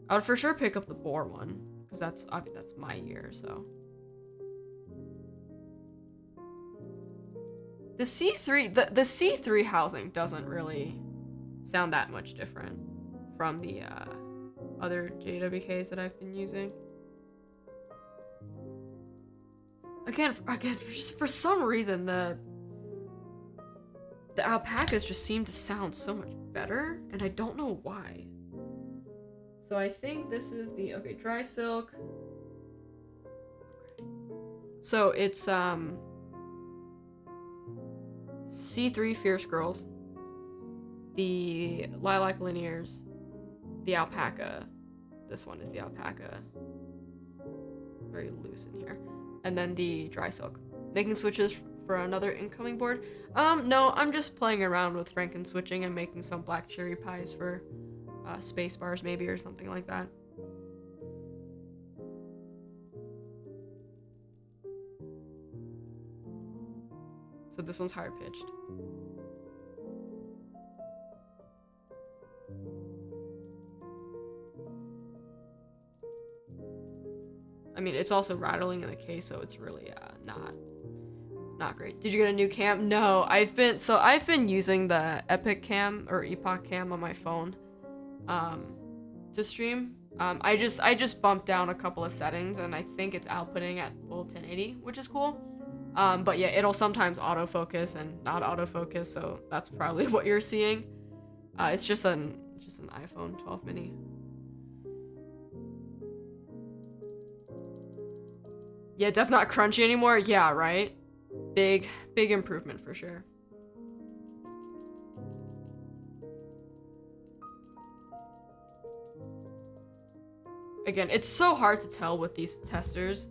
I would for sure pick up the boar one, because that's my year. So the C3 the C3 housing doesn't really sound that much different from the other JWKs that I've been using. Again, for some reason, the alpacas just seem to sound so much better, and I don't know why. So I think this is the, okay, dry silk. Okay. So it's, C3 Fierce Girls, the Lilac Linears, the alpaca. This one is the alpaca. Very loose in here. And then the dry silk. Making switches for another incoming board? No, I'm just playing around with Franken switching and making some black cherry pies for space bars maybe, or something like that. So this one's higher pitched. I mean, it's also rattling in the case, so it's really not great. Did you get a new cam? No, I've been using the Epic Cam or Epoch Cam on my phone to stream. I just bumped down a couple of settings, and I think it's outputting at full 1080, which is cool. But yeah, it'll sometimes autofocus and not autofocus, so that's probably what you're seeing. It's just an iPhone 12 mini. Yeah, Def not crunchy anymore. Yeah, right? Big improvement for sure. Again, it's so hard to tell with these testers.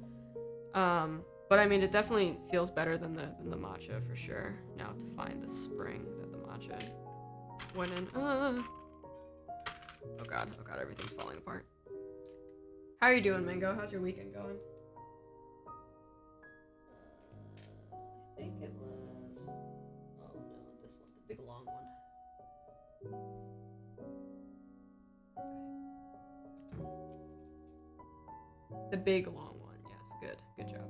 But I mean, it definitely feels better than the matcha for sure. Now to find the spring that the matcha went in. Oh god, everything's falling apart. How are you doing, Mango? How's your weekend going? I think it was... Oh no, this one, the big long one. The big long one, yes, good job.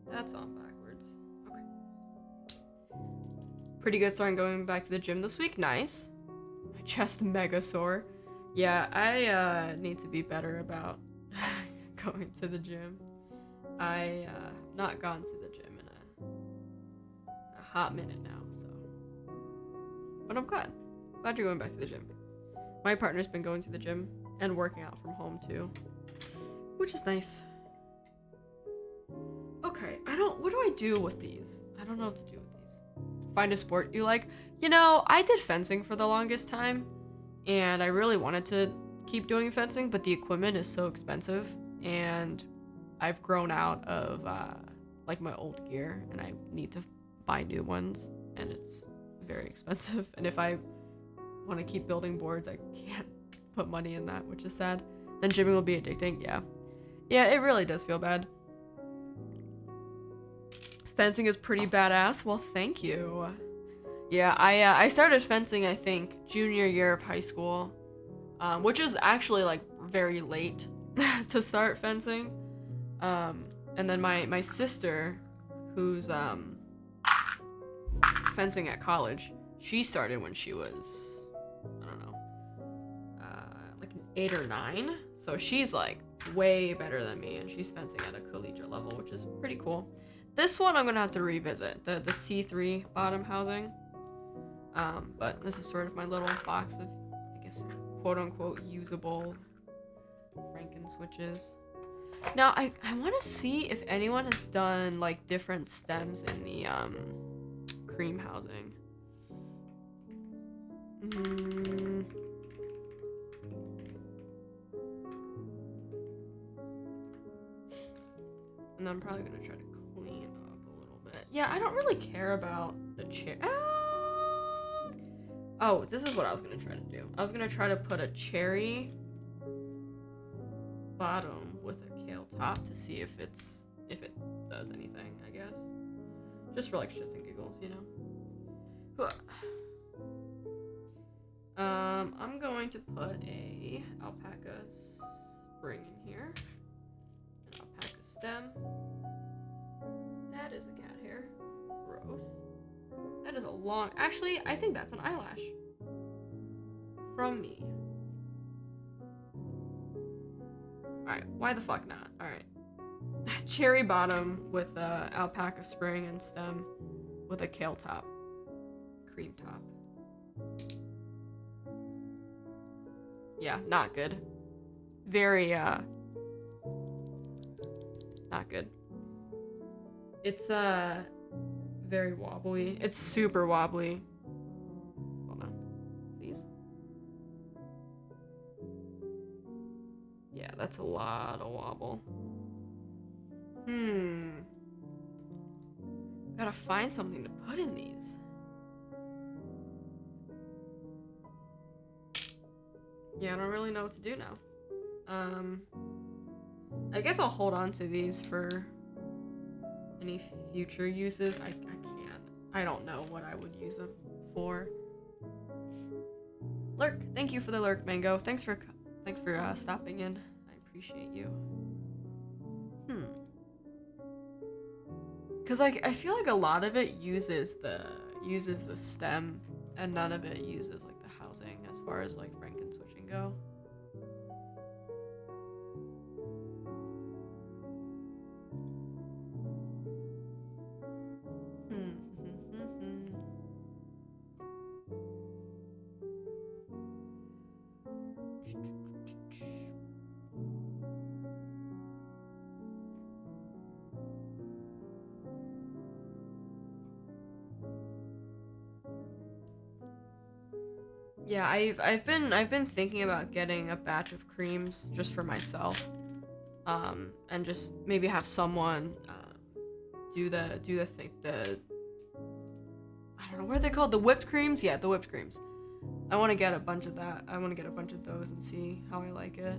That's on backwards. Okay. Pretty good starting going back to the gym this week, nice. My chest mega sore. Yeah, I need to be better about going to the gym. I not gone to the gym in a hot minute now, so. But I'm glad you're going back to the gym. My partner's been going to the gym and working out from home too, which is nice. Okay, what do I do with these? I don't know what to do with these. Find a sport you like. You know, I did fencing for the longest time, and I really wanted to keep doing fencing, but the equipment is so expensive, and I've grown out of like my old gear, and I need to buy new ones, and it's very expensive. And if I want to keep building boards, I can't put money in that, which is sad. Then gymming will be addicting. Yeah, it really does feel bad. Fencing is pretty badass. Well, thank you. Yeah, I started fencing, I think, junior year of high school, which is actually like very late to start fencing. And then my sister, who's fencing at college, she started when she was, I don't know, like 8 or 9. So she's like way better than me, and she's fencing at a collegiate level, which is pretty cool. this one I'm gonna have to revisit, the C3 bottom housing. But this is sort of my little box of, I guess, quote-unquote usable Franken switches. Now, I want to see if anyone has done, like, different stems in the, cream housing. And then I'm probably gonna try to clean up a little bit. Yeah, I don't really care about the chair. Oh, this is what I was gonna try to do. I was gonna try to put a cherry bottom with a kale top to see if it does anything, I guess. Just for like shits and giggles, you know. I'm going to put a alpaca spring in here. An alpaca stem. That is a cat hair. Gross. That is a long... Actually, I think that's an eyelash. From me. Alright, why the fuck not? Alright. Cherry bottom with a alpaca spring and stem with a kale top. Cream top. Yeah, not good. Very, not good. It's, very wobbly. It's super wobbly. Hold on. Please. Yeah, that's a lot of wobble. Gotta find something to put in these. Yeah, I don't really know what to do now. I guess I'll hold on to these for any future uses. I can't. I don't know what I would use them for. Lurk, thank you for the lurk, Mango. Thanks for stopping in. I appreciate you. Cause I feel like a lot of it uses the stem, and none of it uses like the housing as far as like Franken switching go. Yeah, I've been thinking about getting a batch of creams just for myself, and just maybe have someone do the thing, I don't know what are they called, the whipped creams. Yeah, the whipped creams. I want to get a bunch of that. I want to get a bunch of those and see how I like it.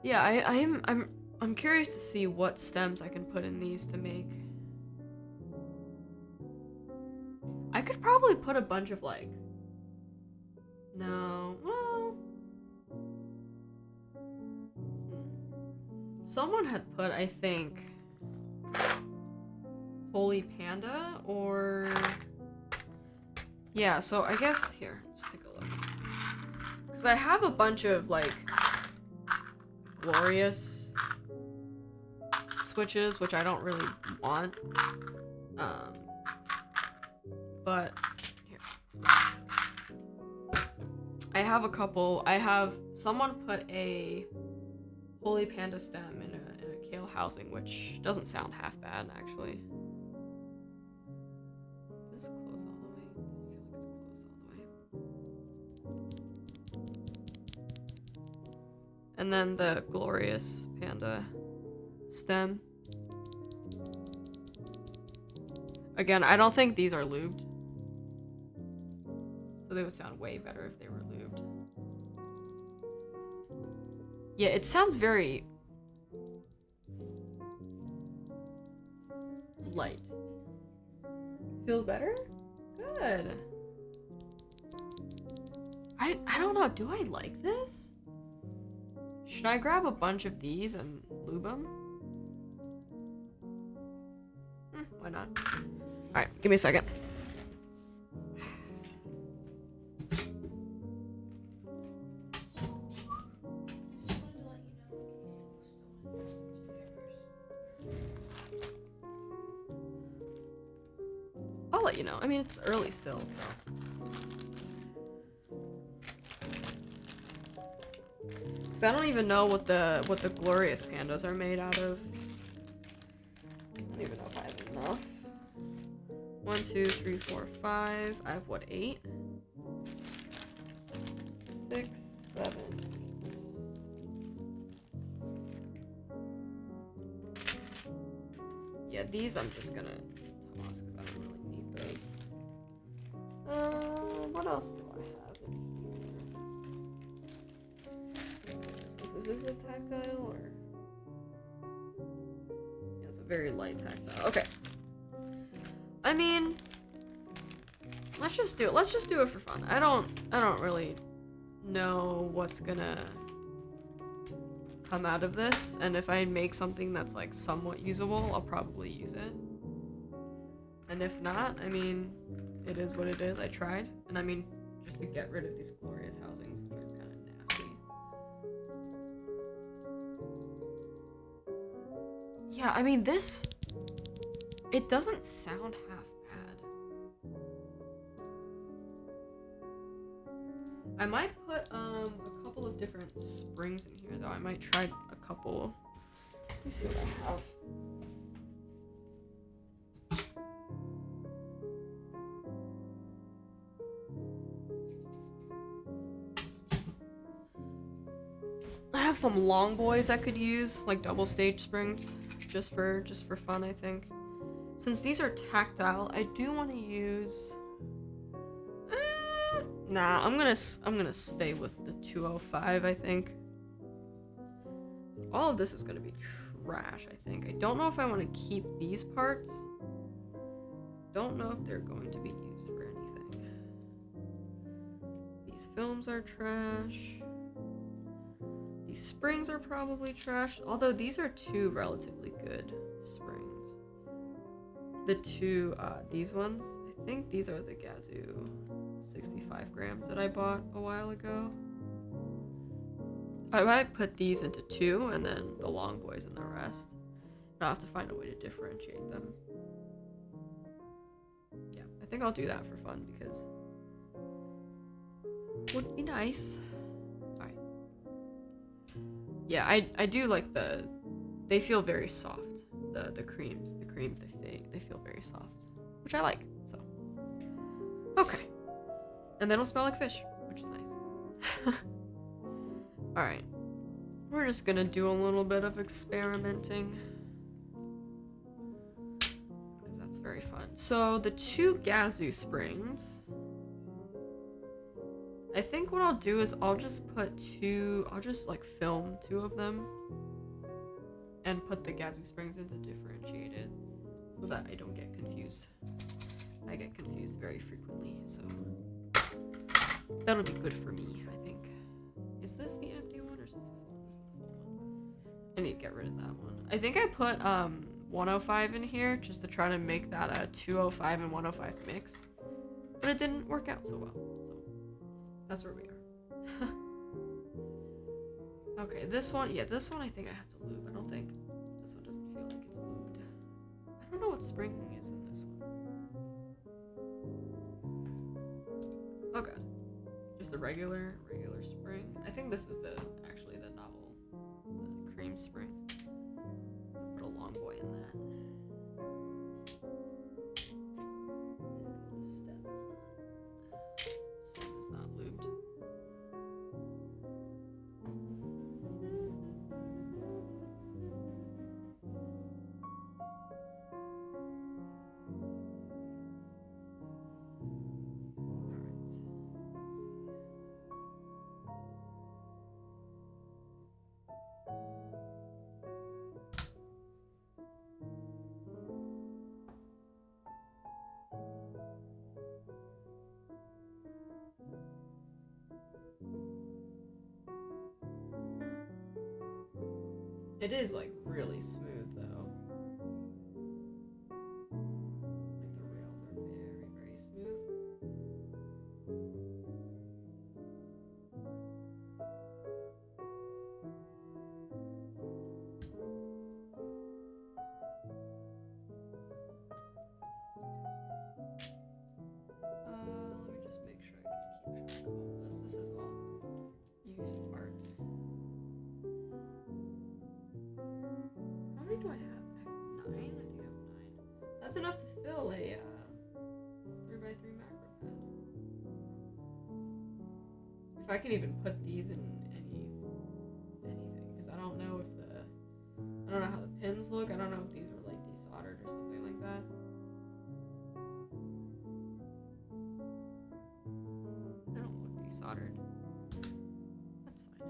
Yeah, I'm curious to see what stems I can put in these to make. I could probably put a bunch of like... No, well... Someone had put, I think, Holy Panda, or... Yeah, so I guess, here, let's take a look. Because I have a bunch of, like, glorious switches, which I don't really want. But, here. I have a couple. I have someone put a Holy Panda stem in a kale housing, which doesn't sound half bad, actually. Is this closed all the way? I feel like it's closed all the way. And then the glorious panda stem. Again, I don't think these are lubed. So they would sound way better if they were lubed. Yeah, it sounds very light. Feels better? Good. I don't know, do I like this? Should I grab a bunch of these and lube them? Why not? Alright, give me a second. I'll let you know. I mean, it's early still, so. I don't even know what the glorious pandas are made out of. I don't even know if I have enough. 1, 2, 3, 4, 5. I have what, 8? 6, 7. Yeah, these I'm just gonna toss because I don't really need those. What else do I have in here? Is this tactile or? Yeah, it's a very light tactile. Okay. I mean, let's just do it. Let's just do it for fun. I don't really know what's gonna come out of this, and if I make something that's like somewhat usable, I'll probably use it. And if not, I mean, it is what it is. I tried, and I mean, just to get rid of these glorious housings, which are kind of nasty. Yeah, I mean, this, it doesn't sound half bad. I might put a couple of different springs in here, though. I might try a couple. Let me see what I have. I have some long boys I could use, like double stage springs, just for fun, I think. Since these are tactile, I do want to use. Nah, I'm gonna stay with the 205, I think. So all of this is gonna be trash, I think. I don't know if I want to keep these parts. Don't know if they're going to be used for anything. These films are trash. These springs are probably trash, although these are two relatively good springs. The two, these ones, I think these are the Gazoo 65 grams that I bought a while ago. I might put these into 2 and then the long boys in the rest. I'll have to find a way to differentiate them. Yeah, I think I'll do that for fun because it would be nice. Alright. Yeah, I do like they feel very soft. The creams, they feel very soft, which I like, so. Okay. And they don't smell like fish, which is nice. Alright. We're just gonna do a little bit of experimenting. Because that's very fun. So, the 2 Gazoo springs. I think what I'll do is I'll just like film 2 of them. And put the Gazoo springs into differentiated. So that I don't get confused. I get confused very frequently, so. That'll be good for me, I think. Is this the empty one or is this the full one? This is the full one. I need to get rid of that one. I think I put 105 in here just to try to make that a 205 and 105 mix. But it didn't work out so well. So that's where we are. Okay, this one, yeah, this one I think I have to lube. I don't think this one doesn't feel like it's lubed. I don't know what spring is in this one. Oh god. Just a regular spring. I think this is actually the novel, the cream spring. Put a long boy in that. Because the stem is not lubed. It is like really smooth though. Like the rail enough to fill a 3x3 macro pad. If I can even put these in anything, because I don't know how the pins look. I don't know if these are like desoldered or something like that. They don't look desoldered. That's fine.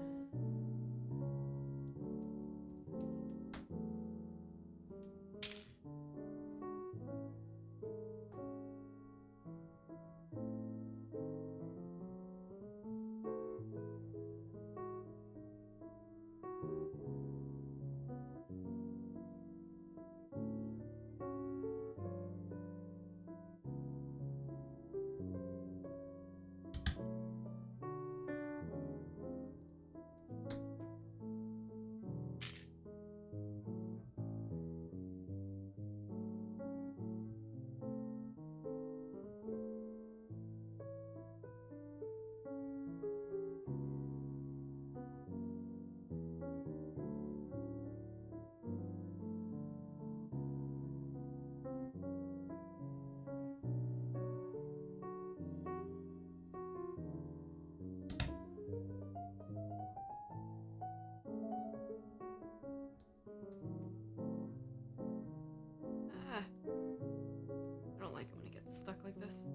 I don't like it when it gets stuck like this.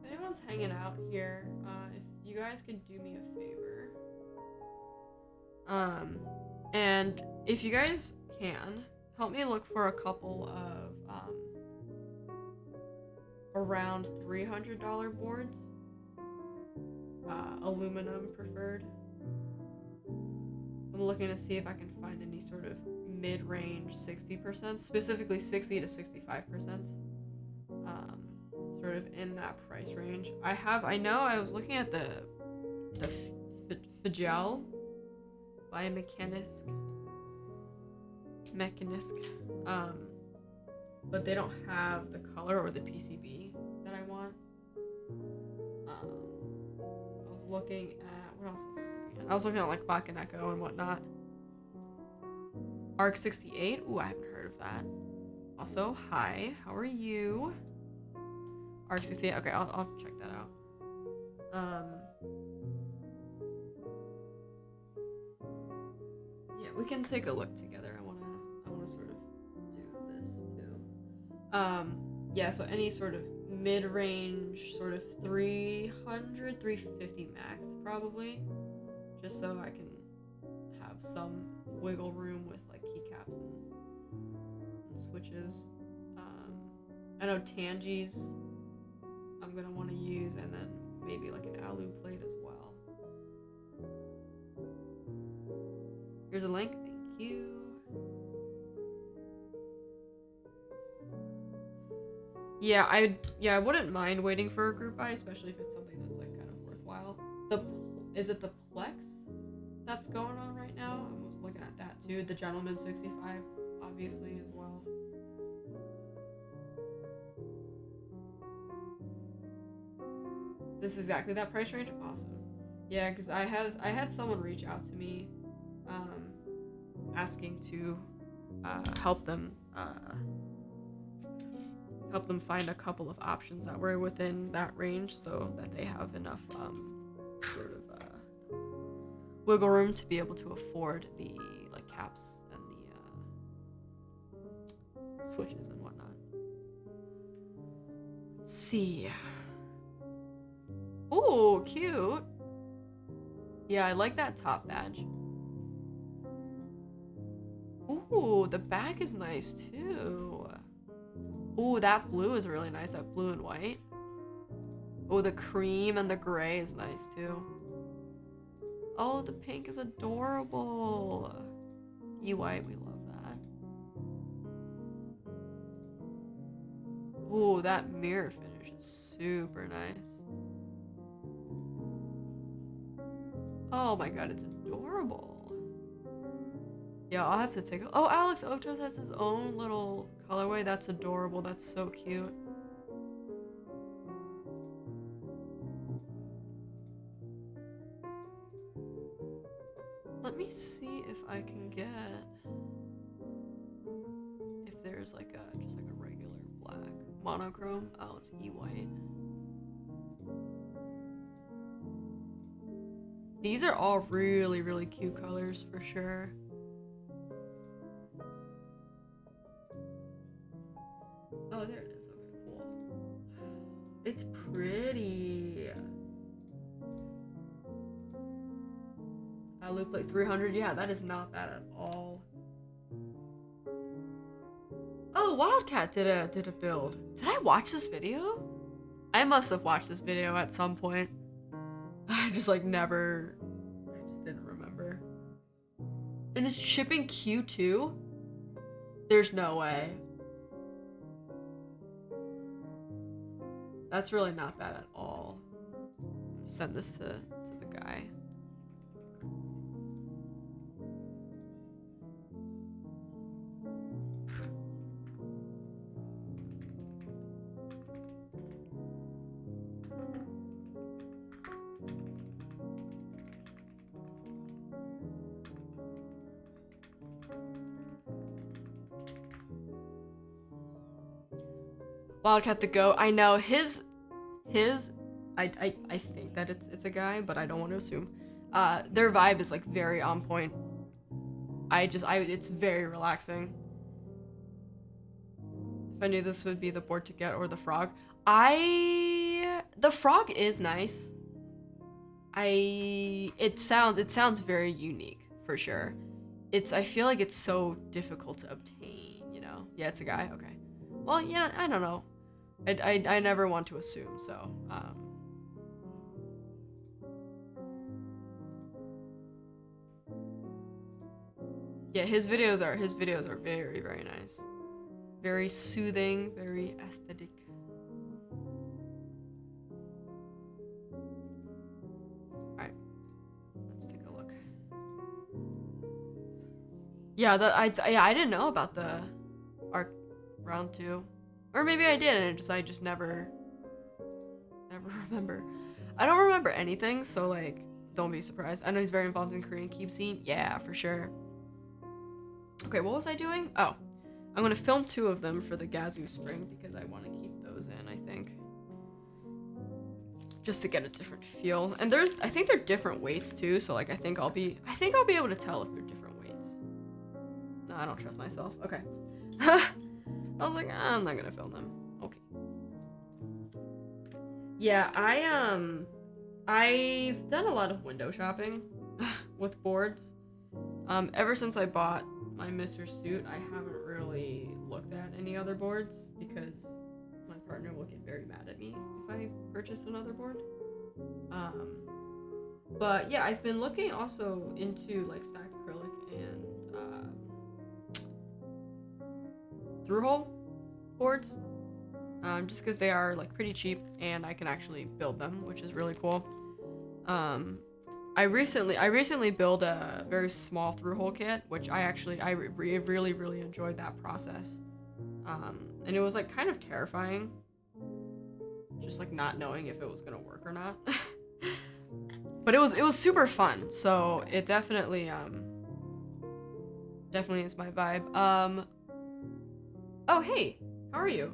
If anyone's hanging out here, if you guys could do me a favor, and if you guys can, help me look for a couple of around $300 boards, aluminum preferred. I'm looking to see if I can find any sort of mid-range 60%, specifically 60 to 65%, sort of in that price range. I know I was looking at the Fagel by Mechanisk, but they don't have the color or the PCB that I want. I was looking at, what else was I looking at? I was looking at like Bakaneko and whatnot. Arc 68, ooh, I haven't heard of that. Also, hi, how are you? Arc 68, okay, I'll check that out. Yeah, we can take a look together. I wanna sort of do this too. Yeah, so any sort of mid-range, sort of 300, 350 max probably, just so I can have some wiggle room with like keycaps and switches. I know Tangi's I'm gonna want to use, and then maybe like an alu plate as well. Here's a link, thank you. Yeah, I wouldn't mind waiting for a group buy, especially if it's something that's like kind of worthwhile. Is it the Plex that's going on right now? I was looking at that too. The Gentleman 65, obviously, as well. This is exactly that price range? Awesome. Yeah, because I had someone reach out to me asking to help them find a couple of options that were within that range so that they have enough sort of wiggle room to be able to afford the like caps and the switches and whatnot. Let's see. Ooh, cute. Yeah, I like that top badge. Ooh, the back is nice too. Ooh, that blue is really nice, that blue and white. Oh, the cream and the gray is nice too. Oh, the pink is adorable. E-white, we love that. Oh, that mirror finish is super nice. Oh my god, it's adorable. Yeah, I'll have to take a... Oh, Alex Ochos has his own little colorway. That's adorable. That's so cute. Let me see if I can get... If there's like a... Just like a regular black monochrome. Oh, it's E-white. These are all really, really cute colors for sure. Oh, there it is. Okay, cool. It's pretty. I loop like 300. Yeah, that is not bad at all. Oh, Wildcat did a build. Did I watch this video? I must have watched this video at some point. I just like never. I just didn't remember. And it's shipping Q2? There's no way. That's really not bad at all. Send this to the guy. Wildcat the Goat. I know his I think that it's a guy, but I don't want to assume. Their vibe is like very on point. It's very relaxing. If I knew this would be the board to get or the frog. The frog is nice. It sounds very unique for sure. I feel like it's so difficult to obtain, you know? Yeah, it's a guy. Okay. Well, yeah, I don't know. I never want to assume, so yeah, his videos are very, very nice. Very soothing, very aesthetic. Alright. Let's take a look. Yeah, I didn't know about the Arc round 2. Or maybe I did and I just never remember. I don't remember anything, so like don't be surprised. I know he's very involved in Korean keep scene. Yeah, for sure. Okay, what was I doing? Oh, I'm gonna film 2 of them for the Gazoo Spring because I want to keep those in, I think. Just to get a different feel. And I think they're different weights too, so like I think I'll be able to tell if they're different weights. No, I don't trust myself. Okay. I was like, I'm not gonna film them. Okay. Yeah, I've done a lot of window shopping with boards. Ever since I bought my Mr. Suit, I haven't really looked at any other boards because my partner will get very mad at me if I purchase another board. But yeah, I've been looking also into like stacked acrylic and through-hole boards, just because they are like pretty cheap and I can actually build them, which is really cool. I recently built a very small through-hole kit, which I really enjoyed that process. And it was like kind of terrifying, just like not knowing if it was gonna work or not. But it was super fun, so it definitely is my vibe. Oh hey, how are you?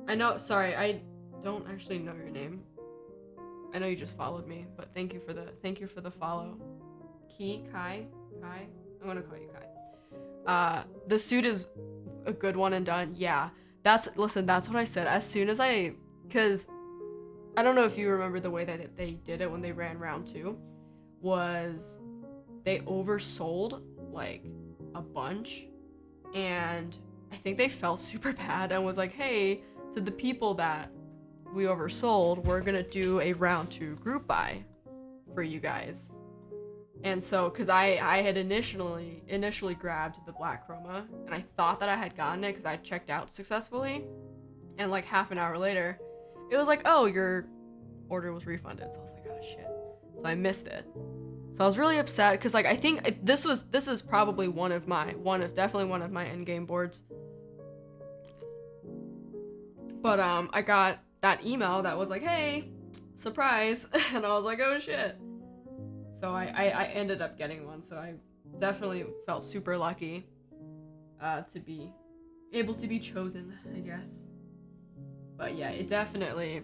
I know, sorry, I don't actually know your name. I know you just followed me, but thank you for the follow. Kai? I'm gonna call you Kai. The suit is a good one and done. Yeah, that's what I said. As soon as cause I don't know if you remember the way that they did it when they ran round 2, was they oversold like a bunch, and I think they felt super bad and was like, hey, to the people that we oversold, we're gonna do a round 2 group buy for you guys. And so, because I had initially grabbed the black chroma, and I thought that I had gotten it because I checked out successfully, and like half an hour later, it was like, oh, your order was refunded. So I was like, oh shit. So I missed it. So I was really upset because like I think this is probably definitely one of my end game boards. But I got that email that was like, hey, surprise, and I was like, oh shit. So I ended up getting one, so I definitely felt super lucky to be able to be chosen, I guess. But yeah, it definitely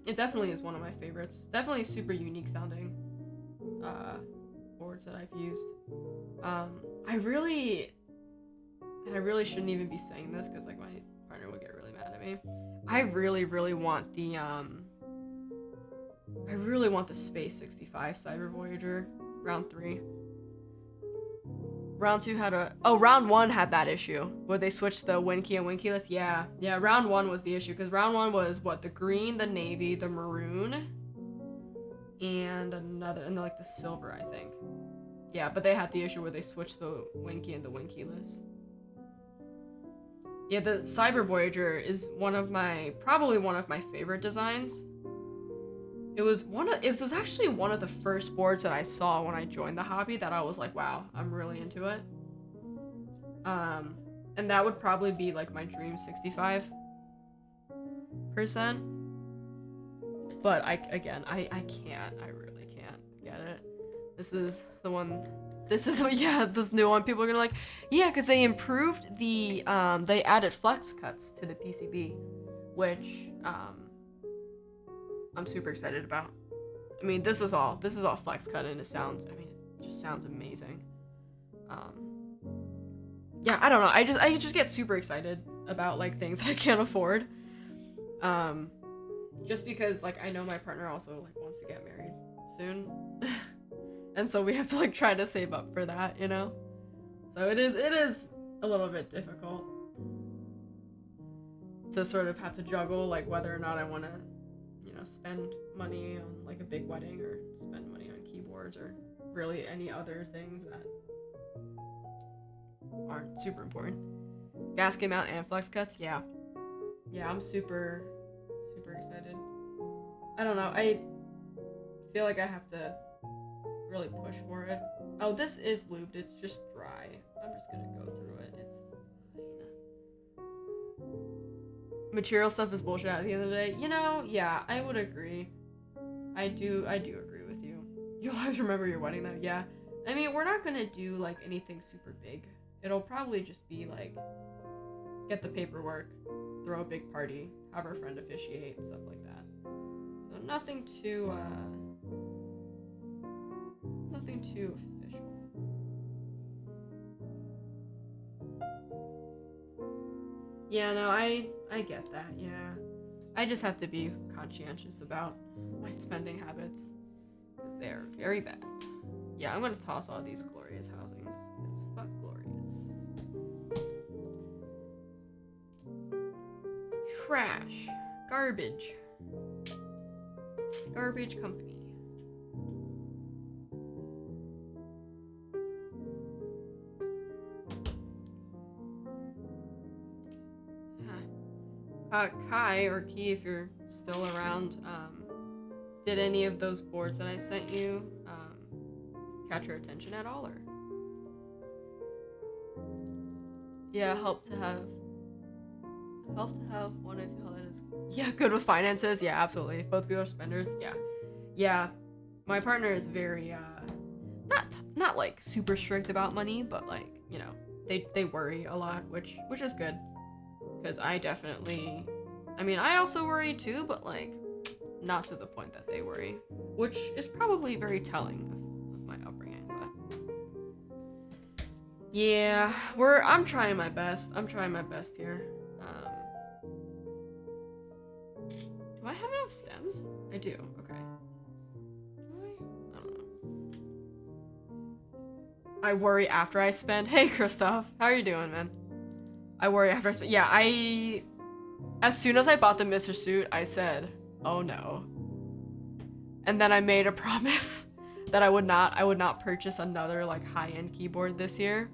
is one of my favorites. Definitely super unique sounding boards that I've used. I really shouldn't even be saying this because like my partner would get really mad at me. I really want the Space 65 Cyber Voyager round 3. Round 2 had round 1 had that issue where they switched the win key and win keyless. Yeah, round 1 was the issue because round 1 was what, the green, the navy, the maroon, and like the silver, I think. Yeah, but they had the issue where they switched the win key and the win keyless. Yeah, the Cyber Voyager is probably one of my favorite designs. It was actually one of the first boards that I saw when I joined the hobby that I was like, wow, I'm really into it. And that would probably be like my dream 65%. But I really can't get it. This is the one. This new one. People are gonna like, yeah, because they improved they added flex cuts to the PCB, which I'm super excited about. I mean, this is all flex cut, and it just sounds amazing. Yeah, I don't know. I just get super excited about like things I can't afford. Just because like I know my partner also like wants to get married soon. And so we have to like try to save up for that, you know? So it is a little bit difficult to sort of have to juggle like whether or not I want to, you know, spend money on like a big wedding or spend money on keyboards or really any other things that aren't super important. Gasket mount and flex cuts, yeah, I'm super excited. I don't know, I feel like I have to really push for it. Oh, this is lubed, it's just dry. I'm just gonna go through it, it's fine. Material stuff is bullshit at the end of the day. You know, yeah, I would agree. I do agree with you. You'll always remember your wedding though, yeah. I mean, we're not gonna do like anything super big. It'll probably just be like, get the paperwork, throw a big party, have our friend officiate, stuff like that. So nothing too official. Yeah, no, I get that, yeah. I just have to be conscientious about my spending habits, because they're very bad. Yeah, I'm gonna toss all these glorious housings, because fuck glorious. Trash. Garbage. Garbage company. Kai, or Key, if you're still around, did any of those boards that I sent you catch your attention at all, or? Yeah, help to have one if you that is. Yeah, good with finances. Yeah, absolutely. If both people are spenders. Yeah. My partner is very not like super strict about money, but like, you know, they worry a lot, which is good. Because I also worry too, but like not to the point that they worry, which is probably very telling of my upbringing. But yeah, I'm trying my best. Here. Do I have enough stems? I do. Okay. Do I? I don't know. I worry after I spend. Hey, Christoph, how are you doing, man? I worry after I spend. Yeah, As soon as I bought the Mr. Suit, I said, "Oh no." And then I made a promise that I would not purchase another like high-end keyboard this year.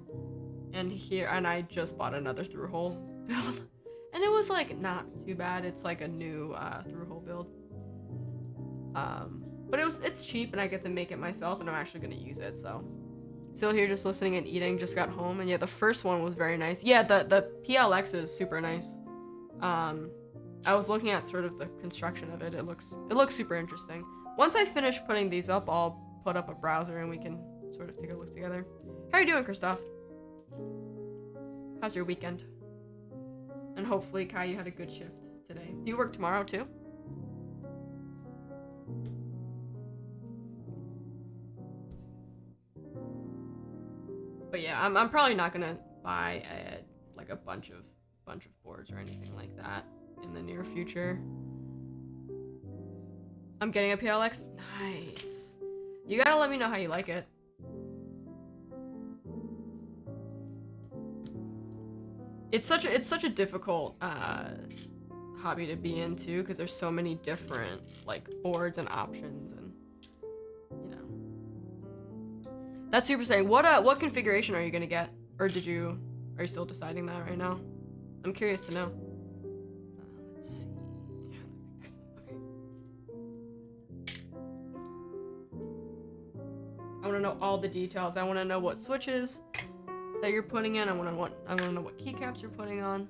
And I just bought another through-hole build. And it was like not too bad. It's like a new through-hole build. But it's cheap and I get to make it myself and I'm actually gonna use it, so. Still here just listening and eating, just got home, and yeah, the first one was very nice. Yeah, the PLX is super nice. I was looking at sort of the construction of it. It looks super interesting. Once I finish putting these up, I'll put up a browser and we can sort of take a look together. How are you doing, Christoph? How's your weekend? And hopefully, Kai, you had a good shift today. Do you work tomorrow too? But yeah, I'm probably not gonna buy like a bunch of boards or anything like that in the near future. I'm getting a PLX. Nice. You gotta let me know how you like it. It's such a difficult hobby to be into because there's so many different like boards and options, and you know. That's super exciting. What configuration are you gonna get, or are you still deciding that right now? I'm curious to know. Let's see. Okay. I want to know all the details. I want to know what switches that you're putting in. I want to know what keycaps you're putting on.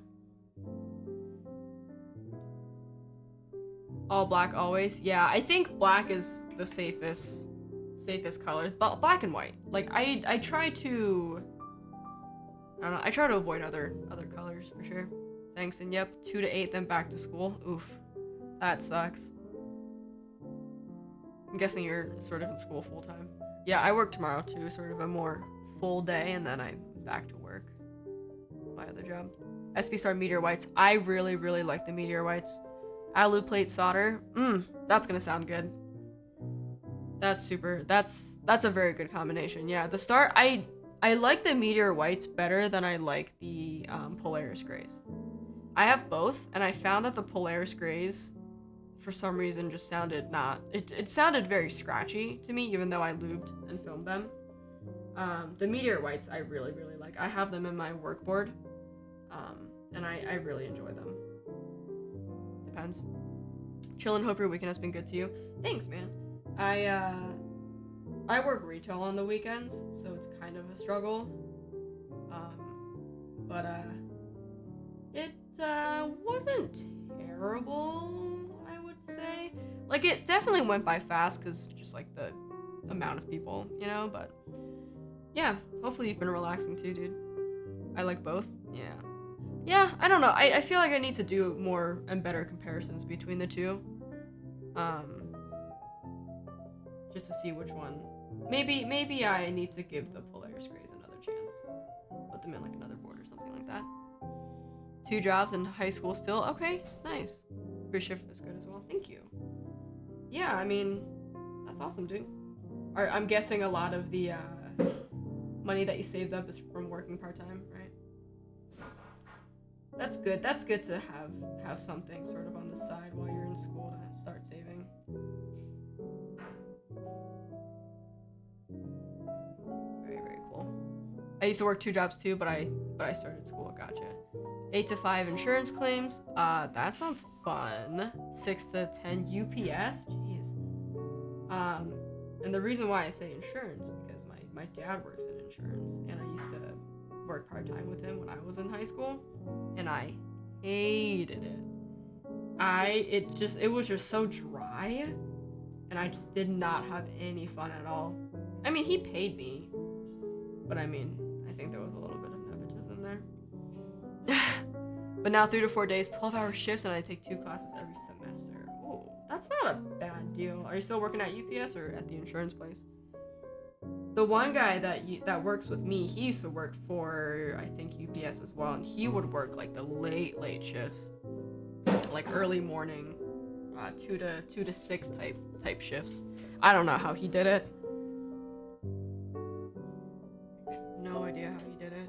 All black always. Yeah, I think black is the safest color. But black and white. Like I try to I don't know. I try to avoid other colors for sure. Thanks. And yep, 2 to 8, then back to school. Oof, that sucks. I'm guessing you're sort of in school full time. Yeah, I work tomorrow too, sort of a more full day, and then I'm back to work. My other job. SP Star Meteor Whites. I really like the Meteor Whites. Alu plate solder. That's gonna sound good. That's super. That's a very good combination. Yeah, the Star. I like the Meteor Whites better than I like the Polaris Grays. I have both, and I found that the Polaris Grays, for some reason, just sounded not... It sounded very scratchy to me, even though I lubed and filmed them. The Meteor Whites I really like. I have them in my work board, and I really enjoy them. Depends. Chill and hope your weekend has been good to you. Thanks, man. I work retail on the weekends, so it's kind of a struggle. But it wasn't terrible, I would say. Like, it definitely went by fast because just like the amount of people, you know. But yeah, hopefully you've been relaxing too, dude. I like both. Yeah, I don't know. I feel like I need to do more and better comparisons between the two. Just to see which one. Maybe I need to give the Polaris Grays another chance. Put them in like another board or something like that. 2 jobs in high school still. Okay, nice. Your shift is good as well. Thank you. Yeah, I mean, that's awesome, dude. I'm guessing a lot of the money that you saved up is from working part-time, right? That's good. That's good to have something sort of on the side while you're in school to start saving. Very cool. I used to work 2 jobs too, but I started school. Gotcha. 8 to 5 insurance claims. That sounds fun. 6 to 10 UPS. Jeez. And the reason why I say insurance because my dad works in insurance, and I used to work part-time with him when I was in high school, and I hated it. It was just so dry, and I just did not have any fun at all. I mean, he paid me, but I mean, I think there was a little bit of nepotism there. But now 3 to 4 days, 12-hour shifts, and I take 2 classes every semester. Ooh, that's not a bad deal. Are you still working at UPS or at the insurance place? The one guy that works with me, he used to work for, I think, UPS as well, and he would work like the late shifts, like early morning, 2 to 6 type shifts. I don't know how he did it. No idea how he did it.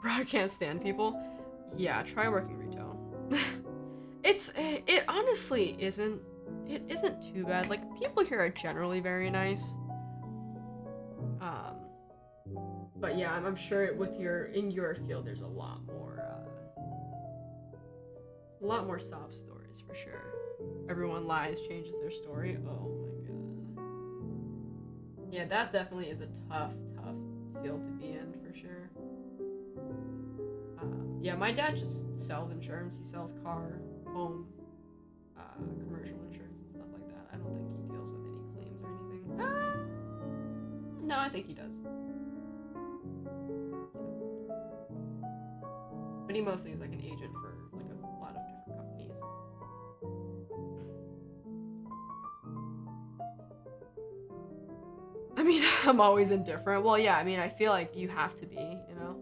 abroad can't stand people. Yeah, try working retail. It honestly isn't too bad. Like people here are generally very nice. Um, but yeah, I'm sure with in your field, there's a lot more sob stories for sure. Everyone lies, changes their story. Oh my god. Yeah, that definitely is a tough field to be in for sure. Yeah, my dad just sells insurance. He sells car, home, commercial insurance and stuff like that. I don't think he deals with any claims or anything. No, I think he does. But he mostly is like an agent for like a lot of different companies. I mean, I'm always indifferent. Well, yeah, I mean, I feel like you have to be, you know?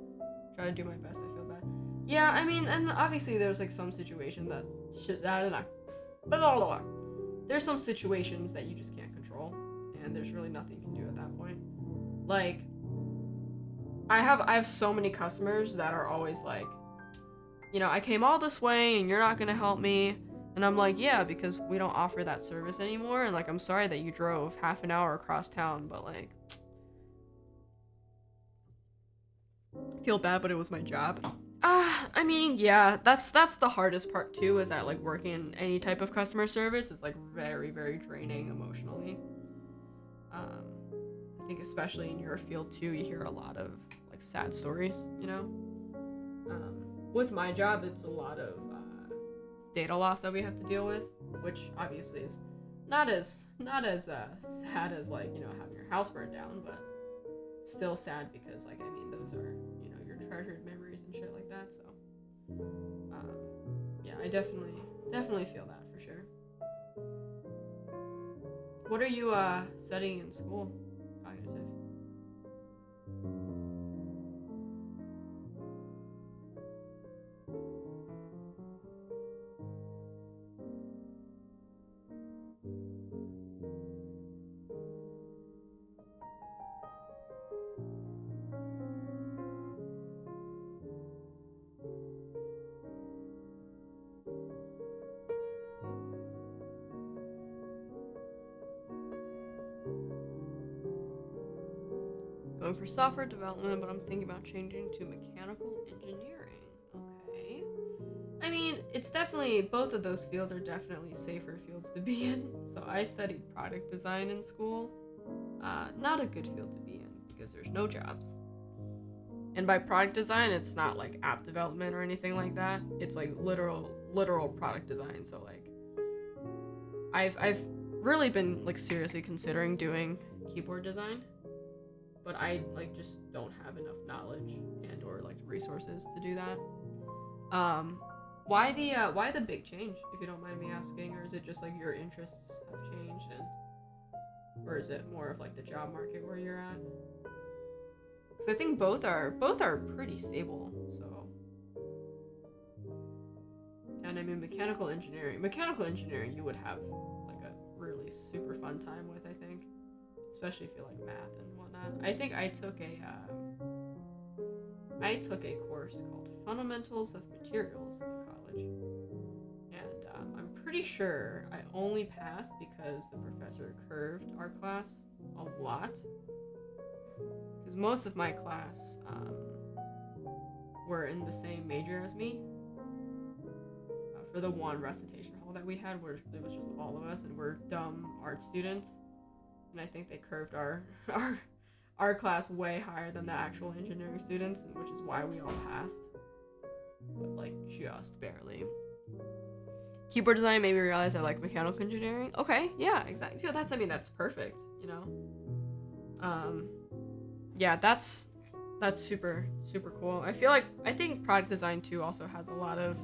Try to do my best, I feel bad. Yeah, I mean, and obviously there's like some situation that shit's out of that. Blah, blah, blah. There's some situations that you just can't control, and there's really nothing you can do at that point. Like, I have so many customers that are always like, you know, I came all this way and you're not gonna help me. And I'm like, yeah, because we don't offer that service anymore. And like, I'm sorry that you drove half an hour across town, but like, I feel bad, but it was my job. I mean, yeah, that's the hardest part too, is that like working in any type of customer service is like very draining emotionally. Um, I think especially in your field too, you hear a lot of like sad stories, you know? With my job, it's a lot of data loss that we have to deal with, which obviously is not as sad as like, you know, having your house burned down, but still sad because like, I mean, those are, you know, your treasured memories and shit like that. So yeah, I definitely feel that for sure. What are you studying in school? Cognitive. Going for software development, but I'm thinking about changing to mechanical engineering. Okay. I mean, it's definitely, both of those fields are definitely safer fields to be in. So I studied product design in school. Not a good field to be in because there's no jobs. And by product design, it's not like app development or anything like that. It's like literal product design. So like, I've really been like seriously considering doing keyboard design, but I like just don't have enough knowledge and or like resources to do that. Um, why the big change, if you don't mind me asking, or is it just like your interests have changed, and or is it more of like the job market where you're at? Because I think both are pretty stable. So, and I mean mechanical engineering, you would have like a really super fun time with. I think, especially if you like math and whatnot. I think I took a course called Fundamentals of Materials in college, and I'm pretty sure I only passed because the professor curved our class a lot. Because most of my class were in the same major as me. For the one recitation hall that we had, where it was just all of us, and we're dumb art students, and I think they curved our class way higher than the actual engineering students, and which is why we all passed, but like just barely. Keyboard design made me realize I like mechanical engineering. Okay, yeah, exactly. Yeah, that's perfect. You know, yeah, that's super cool. I think product design too also has a lot of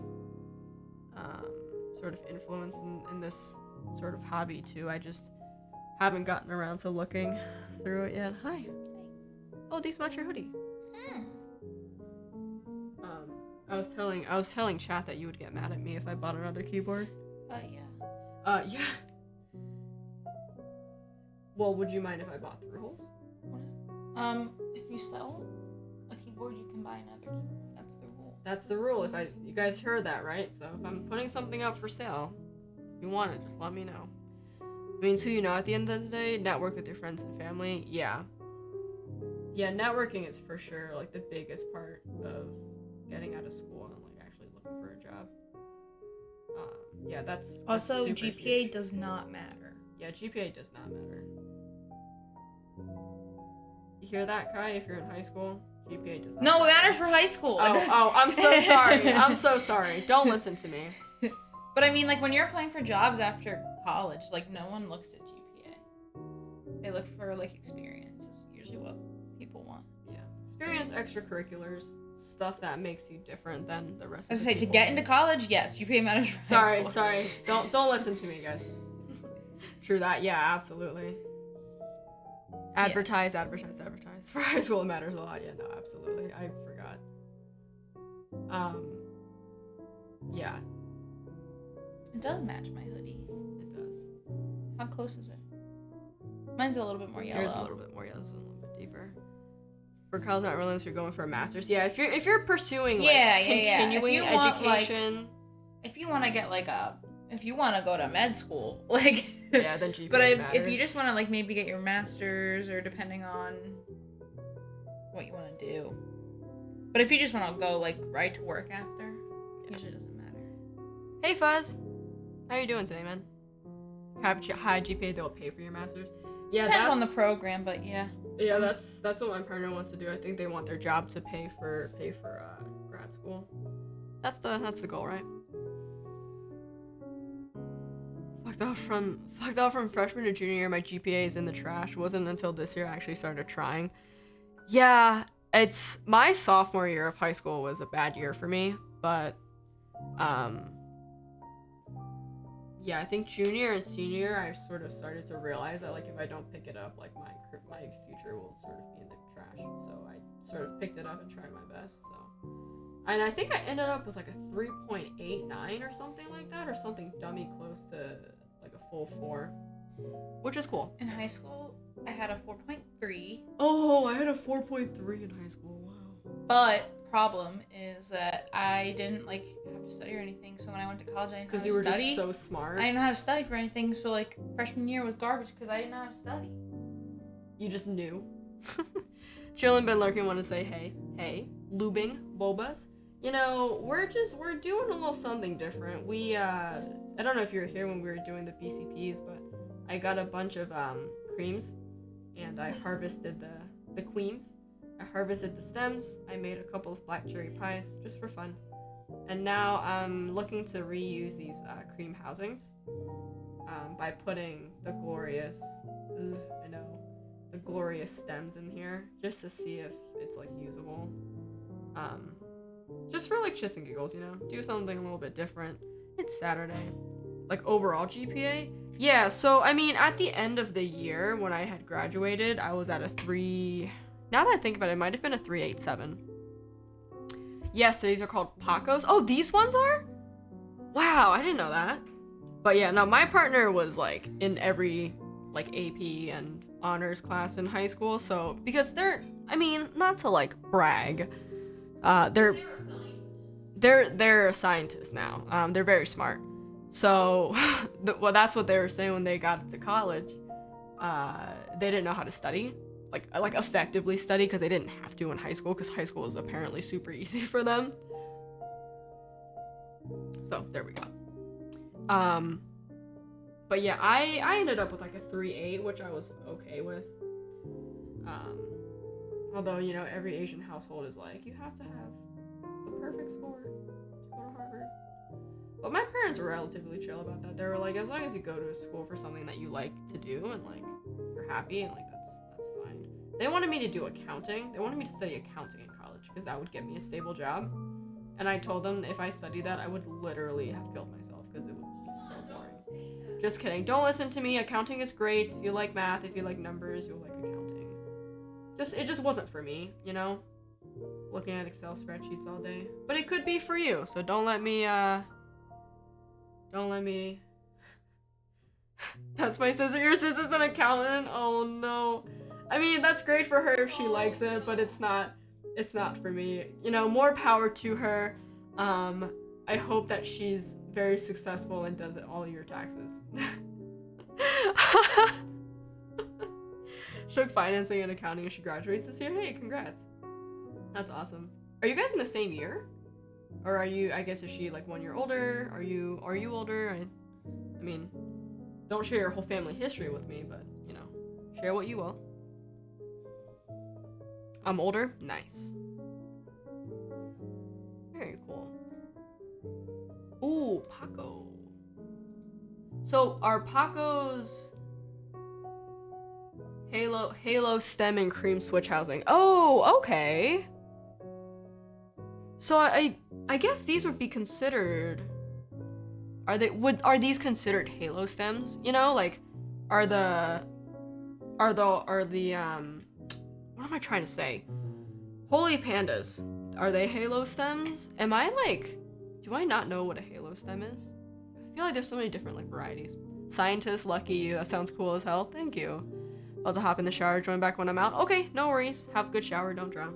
um, sort of influence in this sort of hobby too. I just haven't gotten around to looking through it yet. Hi. Oh, these match your hoodie. Hmm. I was telling chat that you would get mad at me if I bought another keyboard. Yeah. Yeah. Well, would you mind if I bought through holes? What is it? If you sell a keyboard, you can buy another keyboard. That's the rule. You guys heard that, right? So if I'm putting something up for sale, if you want it, just let me know. It means who you know at the end of the day, network with your friends and family. Yeah. Yeah, networking is for sure like the biggest part of getting out of school and like actually looking for a job. Yeah, that's also super GPA huge. does not matter. Yeah, GPA does not matter. You hear that, Kai? If you're in high school, GPA does not No, matter. it matters for high school. I'm so sorry. I'm so sorry. Don't listen to me. But I mean, like, when you're applying for jobs after college, like, no one looks at GPA. They look for, like, experience is usually what people want. Yeah. Experience, extracurriculars, stuff that makes you different than the rest As of I the say, to people. get into college, yes, GPA matters for high school. Sorry. Don't listen to me, guys. True that. Yeah, absolutely. Advertise. For high school, it matters a lot. Yeah, no, absolutely. I forgot. Yeah, It does match my hoodie. it does. How close is it? Mine's a little bit more yellow. Yours a little bit more. Yeah, this one's a little bit deeper. For college, not really unless you're going for a master's. Yeah, if you're pursuing like continuing If you want, education. if you want to get like if you want to go to med school, like Yeah, then GPA But if matters. you just want to like maybe get your master's or depending on what you want to do. But if you just want to go like right to work after, usually doesn't matter. Hey Fuzz, how are you doing today, man? Have high GPA, they'll pay for your master's. Yeah, Depends on the program, but yeah. Yeah, that's what my partner wants to do. I think they want their job to pay for grad school. That's the goal, right? Fucked out from freshman to junior year. My GPA is in the trash. It wasn't until this year I actually started trying. Yeah, it's my sophomore year of high school was a bad year for me, but yeah, I think junior and senior year I sort of started to realize that like if I don't pick it up, like my future will sort of be in the trash. So I sort of picked it up and tried my best. So, and I think I ended up with like a 3.89 or something like that, or something dummy close to like a full 4, which is cool. In high school, I had a 4.3. Oh, I had a 4.3 in high school. Wow. But problem is that I didn't like have to study or anything. So when I went to college, I didn't know how to study. Because you were just so smart. I didn't know how to study for anything. So like freshman year was garbage because I didn't know how to study. You just knew. Chillin' been lurking, want to say hey, lubing, bulbas. You know, we're doing a little something different. We I don't know if you were here when we were doing the BCPs, but I got a bunch of creams, and I harvested the queens. I harvested the stems. I made a couple of black cherry pies just for fun, and now I'm looking to reuse these cream housings by putting the glorious stems in here just to see if it's like usable. Just for like shits and giggles, you know, do something a little bit different. It's Saturday. Like overall GPA, yeah. So I mean, at the end of the year when I had graduated, I was at a 3. Now that I think about it, it might have been a 3.87. Yes, these are called Pacos. Oh, these ones are? Wow, I didn't know that. But yeah, no, my partner was like in every like AP and honors class in high school. So because they're, I mean, not to like brag, they're scientists now. They're very smart. So, well, that's what they were saying when they got to college. They didn't know how to study, like effectively study, because they didn't have to in high school, because high school is apparently super easy for them. So there we go. But yeah, I ended up with like a 3.8, which I was okay with. Although, you know, every Asian household is like, you have to have the perfect score to go to Harvard. But my parents were relatively chill about that. They were like, as long as you go to a school for something that you like to do and like you're happy and like that's fine. They wanted me to do accounting. They wanted me to study accounting in college because that would get me a stable job. And I told them if I studied that, I would literally have killed myself because it would be so boring. Just kidding. Don't listen to me. Accounting is great. If you like math, if you like numbers, you'll like accounting. It just wasn't for me, you know? Looking at Excel spreadsheets all day. But it could be for you, so don't let me That's my sister. Your sister's an accountant? Oh no. I mean, that's great for her if she likes it, but it's not it's not for me. You know, more power to her. I hope that she's very successful and does all your taxes. She took financing and accounting and she graduates this year. Hey, congrats. That's awesome. Are you guys in the same year? Or are you, I guess, is she like 1 year older? Are you older? I mean, don't share your whole family history with me, but, you know, share what you will. I'm older? Nice. Very cool. Ooh, Paco. So are Paco's Halo stem and cream switch housing? Oh, okay. So I guess these would be considered. Are these considered Halo stems? You know, like, are the what am I trying to say? Holy pandas, are they Halo stems? Am I like, do I not know what a Halo stem is? I feel like there's so many different like varieties. Scientist, lucky, that sounds cool as hell. Thank you. I'll have to hop in the shower, join back when I'm out. Okay, no worries. Have a good shower, don't drown.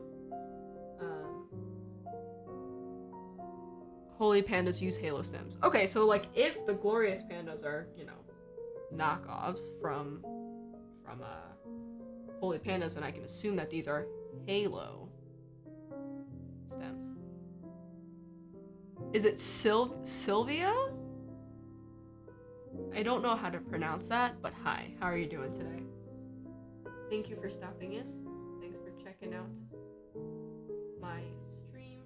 Holy pandas use Halo stems. Okay, so like if the glorious pandas are, you know, knockoffs from Holy pandas, then I can assume that these are Halo stems. Is it Sylvia? I don't know how to pronounce that, but hi, how are you doing today? Thank you for stopping in. Thanks for checking out my stream.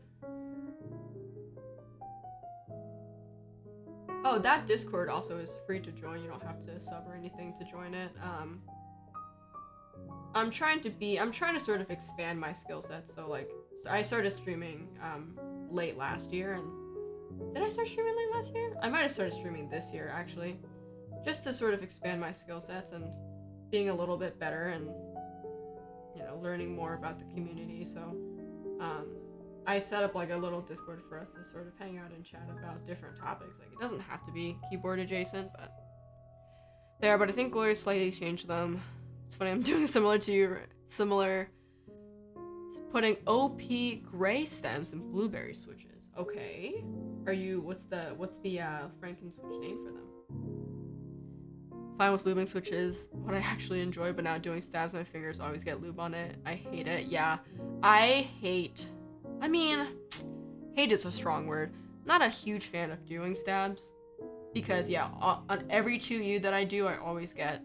Oh, that Discord also is free to join. You don't have to sub or anything to join it. I'm trying to sort of expand my skill sets. So like, I started streaming late last year, and did I start streaming late last year? I might have started streaming this year actually, just to sort of expand my skill sets and being a little bit better and, you know, learning more about the community. So I set up like a little Discord for us to sort of hang out and chat about different topics. Like, it doesn't have to be keyboard adjacent, but there. But I think Gloria slightly changed them. It's funny, I'm doing similar to you, putting OP gray stems and blueberry switches. Okay, are you? What's the Franken switch name for them? Fine with lubing switches. What I actually enjoy, but now doing stabs, my fingers always get lube on it. I hate it. Yeah, hate is a strong word. Not a huge fan of doing stabs, because yeah, on every 2U that I do, I always get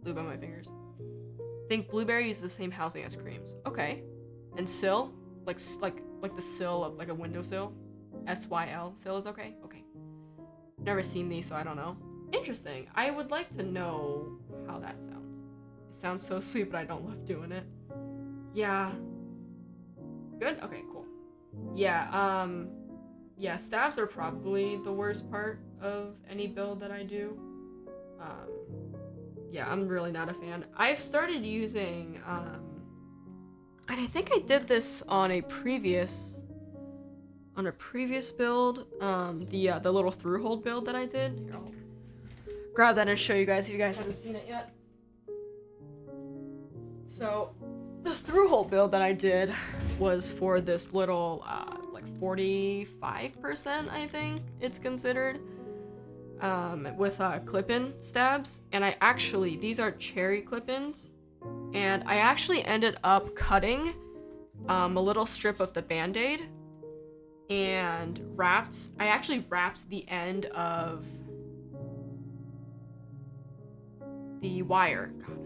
lube on my fingers. I think blueberry is the same housing as creams. Okay, and sill, like the sill of like a windowsill, SYL sill is okay. Okay, never seen these, so I don't know. Interesting. I would like to know how that sounds. It sounds so sweet, but I don't love doing it. Yeah. Good? Okay, cool. Yeah, yeah, stabs are probably the worst part of any build that I do. Yeah, I'm really not a fan. I've started using, and I think I did this on a previous build, the little through-hold build that I did. Here, I'll grab that and show you guys if you guys haven't seen it yet. So, the through-hole build that I did was for this little, like 45%, I think it's considered, with clip-in stabs. And these are cherry clip-ins, and I actually ended up cutting a little strip of the Band-Aid and I actually wrapped the end of the wire. God,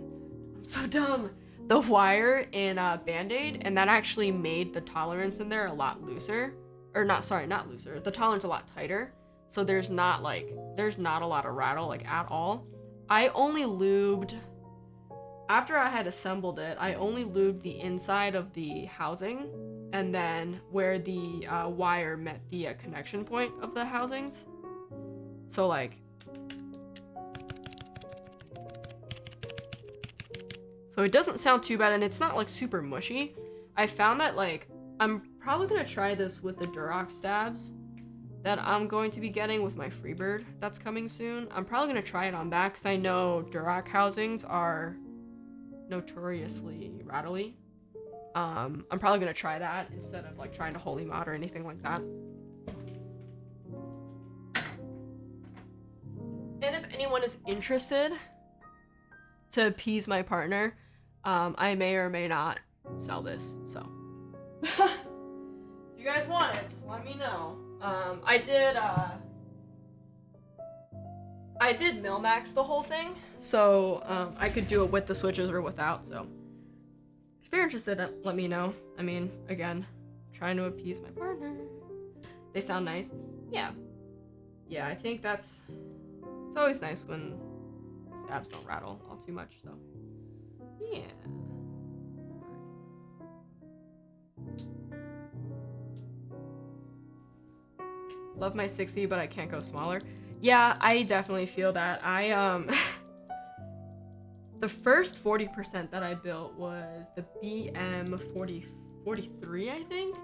I'm so dumb. The wire in Band-Aid, and that actually made the tolerance in there a lot looser. Or not looser. The tolerance a lot tighter. So there's not a lot of rattle, like, at all. I only lubed, after I had assembled it, I only lubed the inside of the housing, and then where the wire met the connection point of the housings. So, like, so it doesn't sound too bad, and it's not like super mushy. I found that, like, I'm probably gonna try this with the Durock stabs that I'm going to be getting with my Freebird that's coming soon. I'm probably gonna try it on that because I know Durock housings are notoriously rattly. I'm probably gonna try that instead of like trying to holy mod or anything like that. And if anyone is interested to appease my partner, I may or may not sell this, so. If you guys want it, just let me know. I did Mil-Max the whole thing, so I could do it with the switches or without, so. If you're interested, let me know. I mean, again, trying to appease my partner. They sound nice. Yeah. Yeah, I think it's always nice when stabs don't rattle all too much, so. Yeah. Love my 60, but I can't go smaller. Yeah, I definitely feel that. The first 40% that I built was the BM43, I think,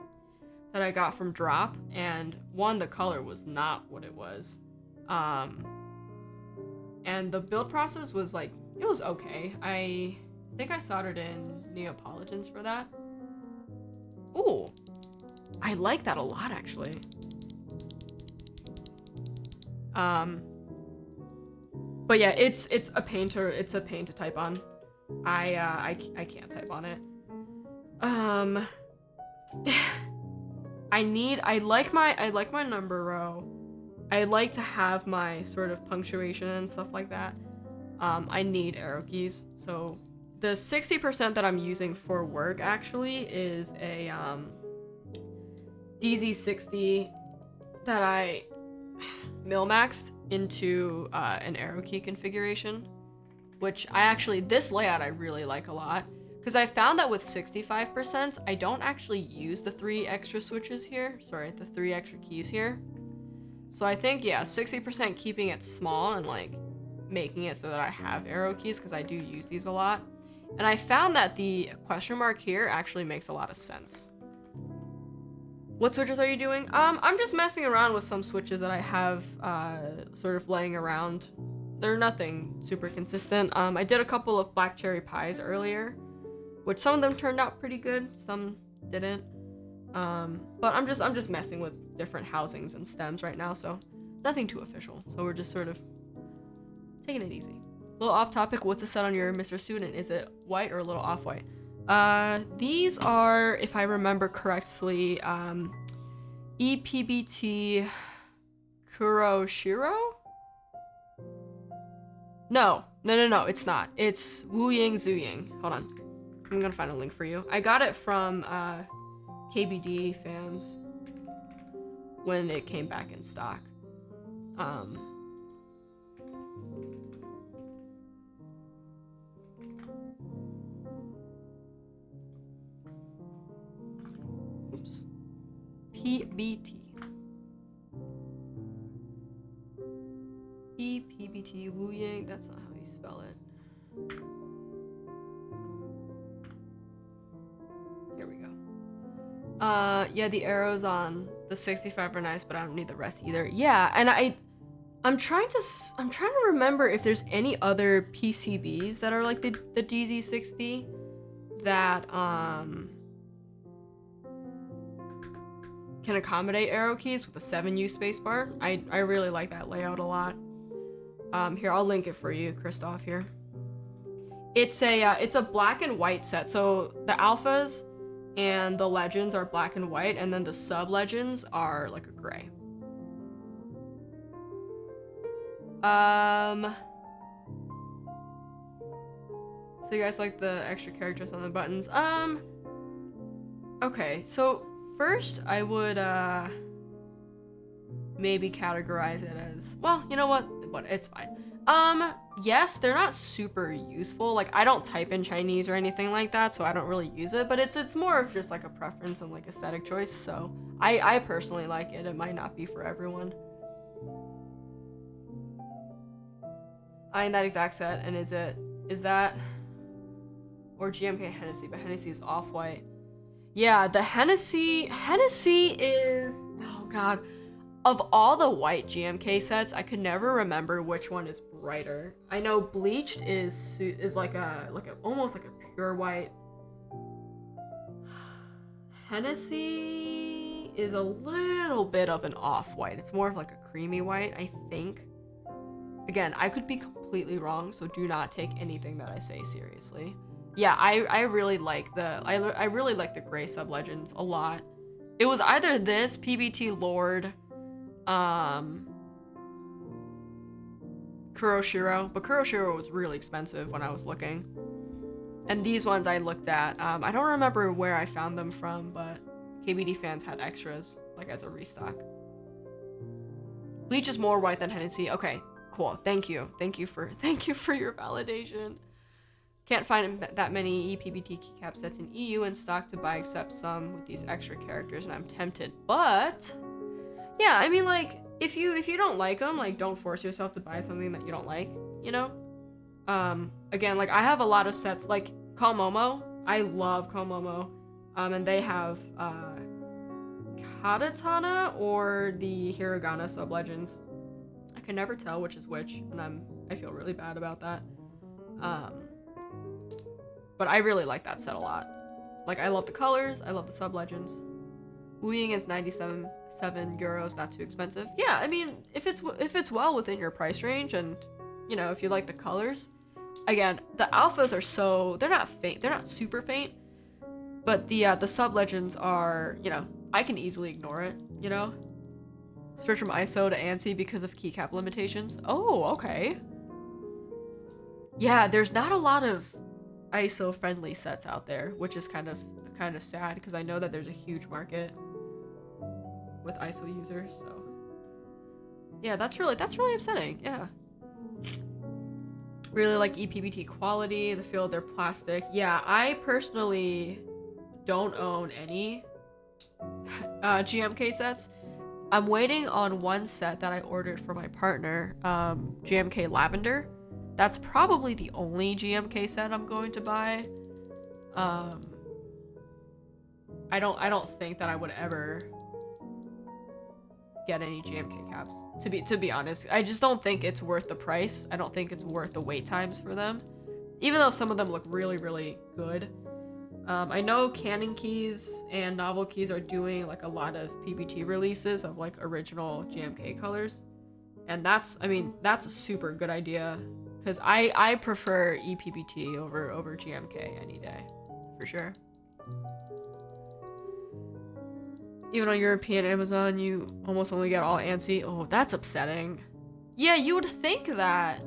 that I got from Drop, and the color was not what it was. And the build process was like, it was okay. I think I soldered in Neapolitans for that. Ooh, I like that a lot, actually. But yeah, it's a paint to type on. I can't type on it. I like my number row. I like to have my sort of punctuation and stuff like that. I need arrow keys. So the 60% that I'm using for work actually is a DZ60 that I Mil-Maxed into an arrow key configuration, which this layout I really like a lot, because I found that with 65% I don't actually use the 3 extra switches here, the 3 extra keys here. So I think, yeah, 60% keeping it small and like making it so that I have arrow keys, because I do use these a lot. And I found that the question mark here actually makes a lot of sense. What switches are you doing? I'm just messing around with some switches that I have sort of laying around. They're nothing super consistent. I did a couple of black cherry pies earlier, which some of them turned out pretty good, some didn't. But I'm just messing with different housings and stems right now, so nothing too official. So we're just sort of taking it easy. A little off topic, what's the set on your Mr. Student? Is it white or a little off-white? These are, if I remember correctly, EPBT Kuroshiro? No, it's not. It's Wu Ying Zhu Ying. Hold on. I'm gonna find a link for you. I got it from, KBD fans when it came back in stock. Oops. PBT. EPBT Wu Ying. That's not how you spell it. Here we go. Yeah, the arrows on the 65 are nice, but I don't need the rest either. Yeah, and I'm trying to remember if there's any other PCBs that are like the DZ60 that can accommodate arrow keys with a 7U spacebar. I really like that layout a lot. Here, I'll link it for you, Christoph, here. It's a black and white set. So the alphas and the legends are black and white, and then the sub legends are like a gray. So you guys like the extra characters on the buttons? Okay, so first I would maybe categorize it as, well, you know what? It's fine. Yes, they're not super useful. Like, I don't type in Chinese or anything like that, so I don't really use it, but it's more of just like a preference and like aesthetic choice. So I personally like it. It might not be for everyone. I in that exact set, and is that or GMK Hennessy, but Hennessy is off-white. Yeah, the Hennessy is, oh god, of all the white GMK sets, I could never remember which one is brighter. I know Bleached is like a almost like a pure white. Hennessy is a little bit of an off-white. It's more of like a creamy white, I think. Again, I could be completely wrong, so do not take anything that I say seriously. Yeah, I really like I really like the gray sub-legends a lot. It was either this, PBT Lord, Kuroshiro, but Kuroshiro was really expensive when I was looking. And these ones I looked at, I don't remember where I found them from, but KBD fans had extras, like as a restock. Bleach is more white than Hennessy. Okay, cool. Thank you for your validation. Can't find that many EPBT keycap sets in EU in stock to buy, except some with these extra characters, and I'm tempted. But yeah, I mean, like, if you don't like them, like, don't force yourself to buy something that you don't like, you know? Again, like, I have a lot of sets, like, Komomo. I love Komomo. And they have, Katatana or the Hiragana sub-legends. I can never tell which is which, and I feel really bad about that. But I really like that set a lot. Like, I love the colors, I love the sub-legends. Wooying is 97 euros, not too expensive. Yeah, I mean, if it's well within your price range, and, you know, if you like the colors. Again, the alphas are they're not faint, they're not super faint, but the sub-legends are, you know, I can easily ignore it, you know? Switch from ISO to ANSI because of keycap limitations. Oh, okay. Yeah, there's not a lot of ISO-friendly sets out there, which is kind of sad, because I know that there's a huge market with ISO users, so yeah, that's really upsetting. Yeah, really like EPBT quality, the feel of their plastic. Yeah, I personally don't own any GMK sets. I'm waiting on one set that I ordered for my partner, GMK Lavender. That's probably the only GMK set I'm going to buy. I don't think that I would ever get any GMK caps. To be honest, I just don't think it's worth the price. I don't think it's worth the wait times for them, even though some of them look really, really good. I know Canon Keys and Novel Keys are doing like a lot of PBT releases of like original GMK colors, and that's a super good idea, because I prefer EPBT over GMK any day, for sure. Even on European Amazon, you almost only get all ANSI. Oh, that's upsetting. Yeah, you would think that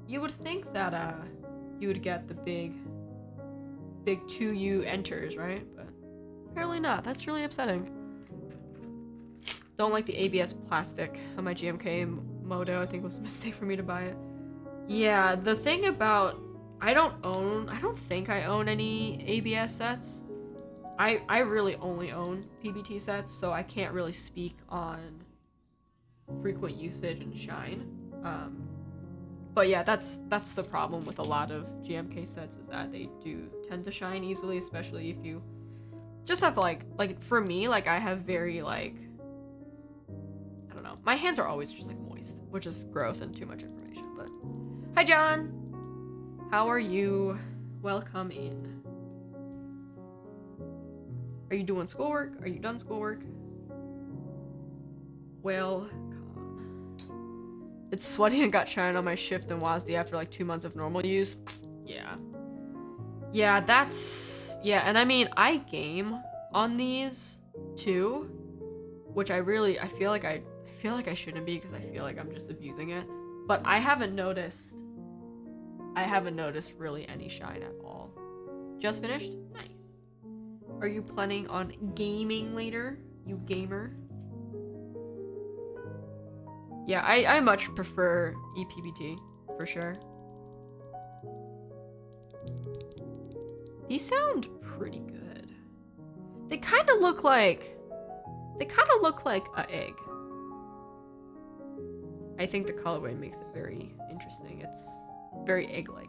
you would get the big 2U enters, right? But apparently not. That's really upsetting. Don't like the ABS plastic on my GMK Moto. I think it was a mistake for me to buy it. Yeah, the thing about I don't think I own any ABS sets. I really only own PBT sets, so I can't really speak on frequent usage and shine. But yeah, that's the problem with a lot of GMK sets, is that they do tend to shine easily, especially if you just have like for me, like I have very like, I don't know, my hands are always just like moist, which is gross and too much information. But hi John, how are you? Welcome in. Are you doing schoolwork? Are you done schoolwork? Welcome. It's sweaty and got shine on my shift in WASD after like 2 months of normal use. Yeah. Yeah, and I mean, I game on these too, which I feel like I shouldn't be, because I feel like I'm just abusing it. But I haven't noticed really any shine at all. Just finished? Nice. Are you planning on gaming later, you gamer? Yeah, I much prefer EPBT, for sure. These sound pretty good. They kind of look like an egg. I think the colorway makes it very interesting. It's very egg-like.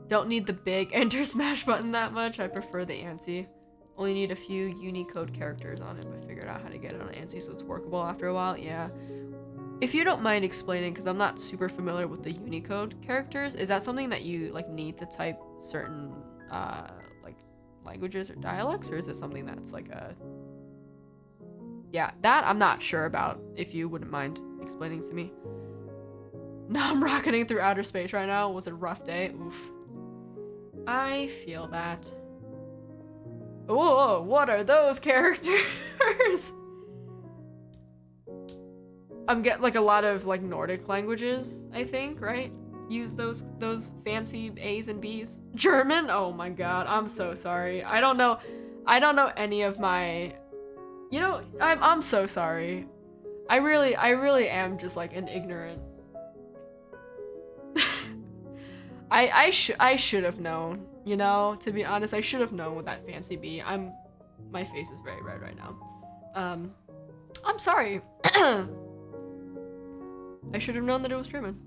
Don't need the big enter smash button that much. I prefer the ANSI. Only need a few Unicode characters on it, but figured out how to get it on ANSI so it's workable after a while. Yeah. If you don't mind explaining, because I'm not super familiar with the Unicode characters, is that something that you like need to type certain like languages or dialects, or is it something that's like a... Yeah, that I'm not sure about, if you wouldn't mind explaining to me. Now I'm rocketing through outer space right now. It was a rough day. Oof. I feel that. Oh, what are those characters? I'm getting like a lot of like Nordic languages, I think, right? Use those fancy A's and B's. German? Oh my god, I'm so sorry. I don't know any of my... You know, I'm so sorry. I really am just like an ignorant. I should have known, you know, to be honest. I should have known with that fancy B. My face is very red right now. I'm sorry. I should have known that it was German.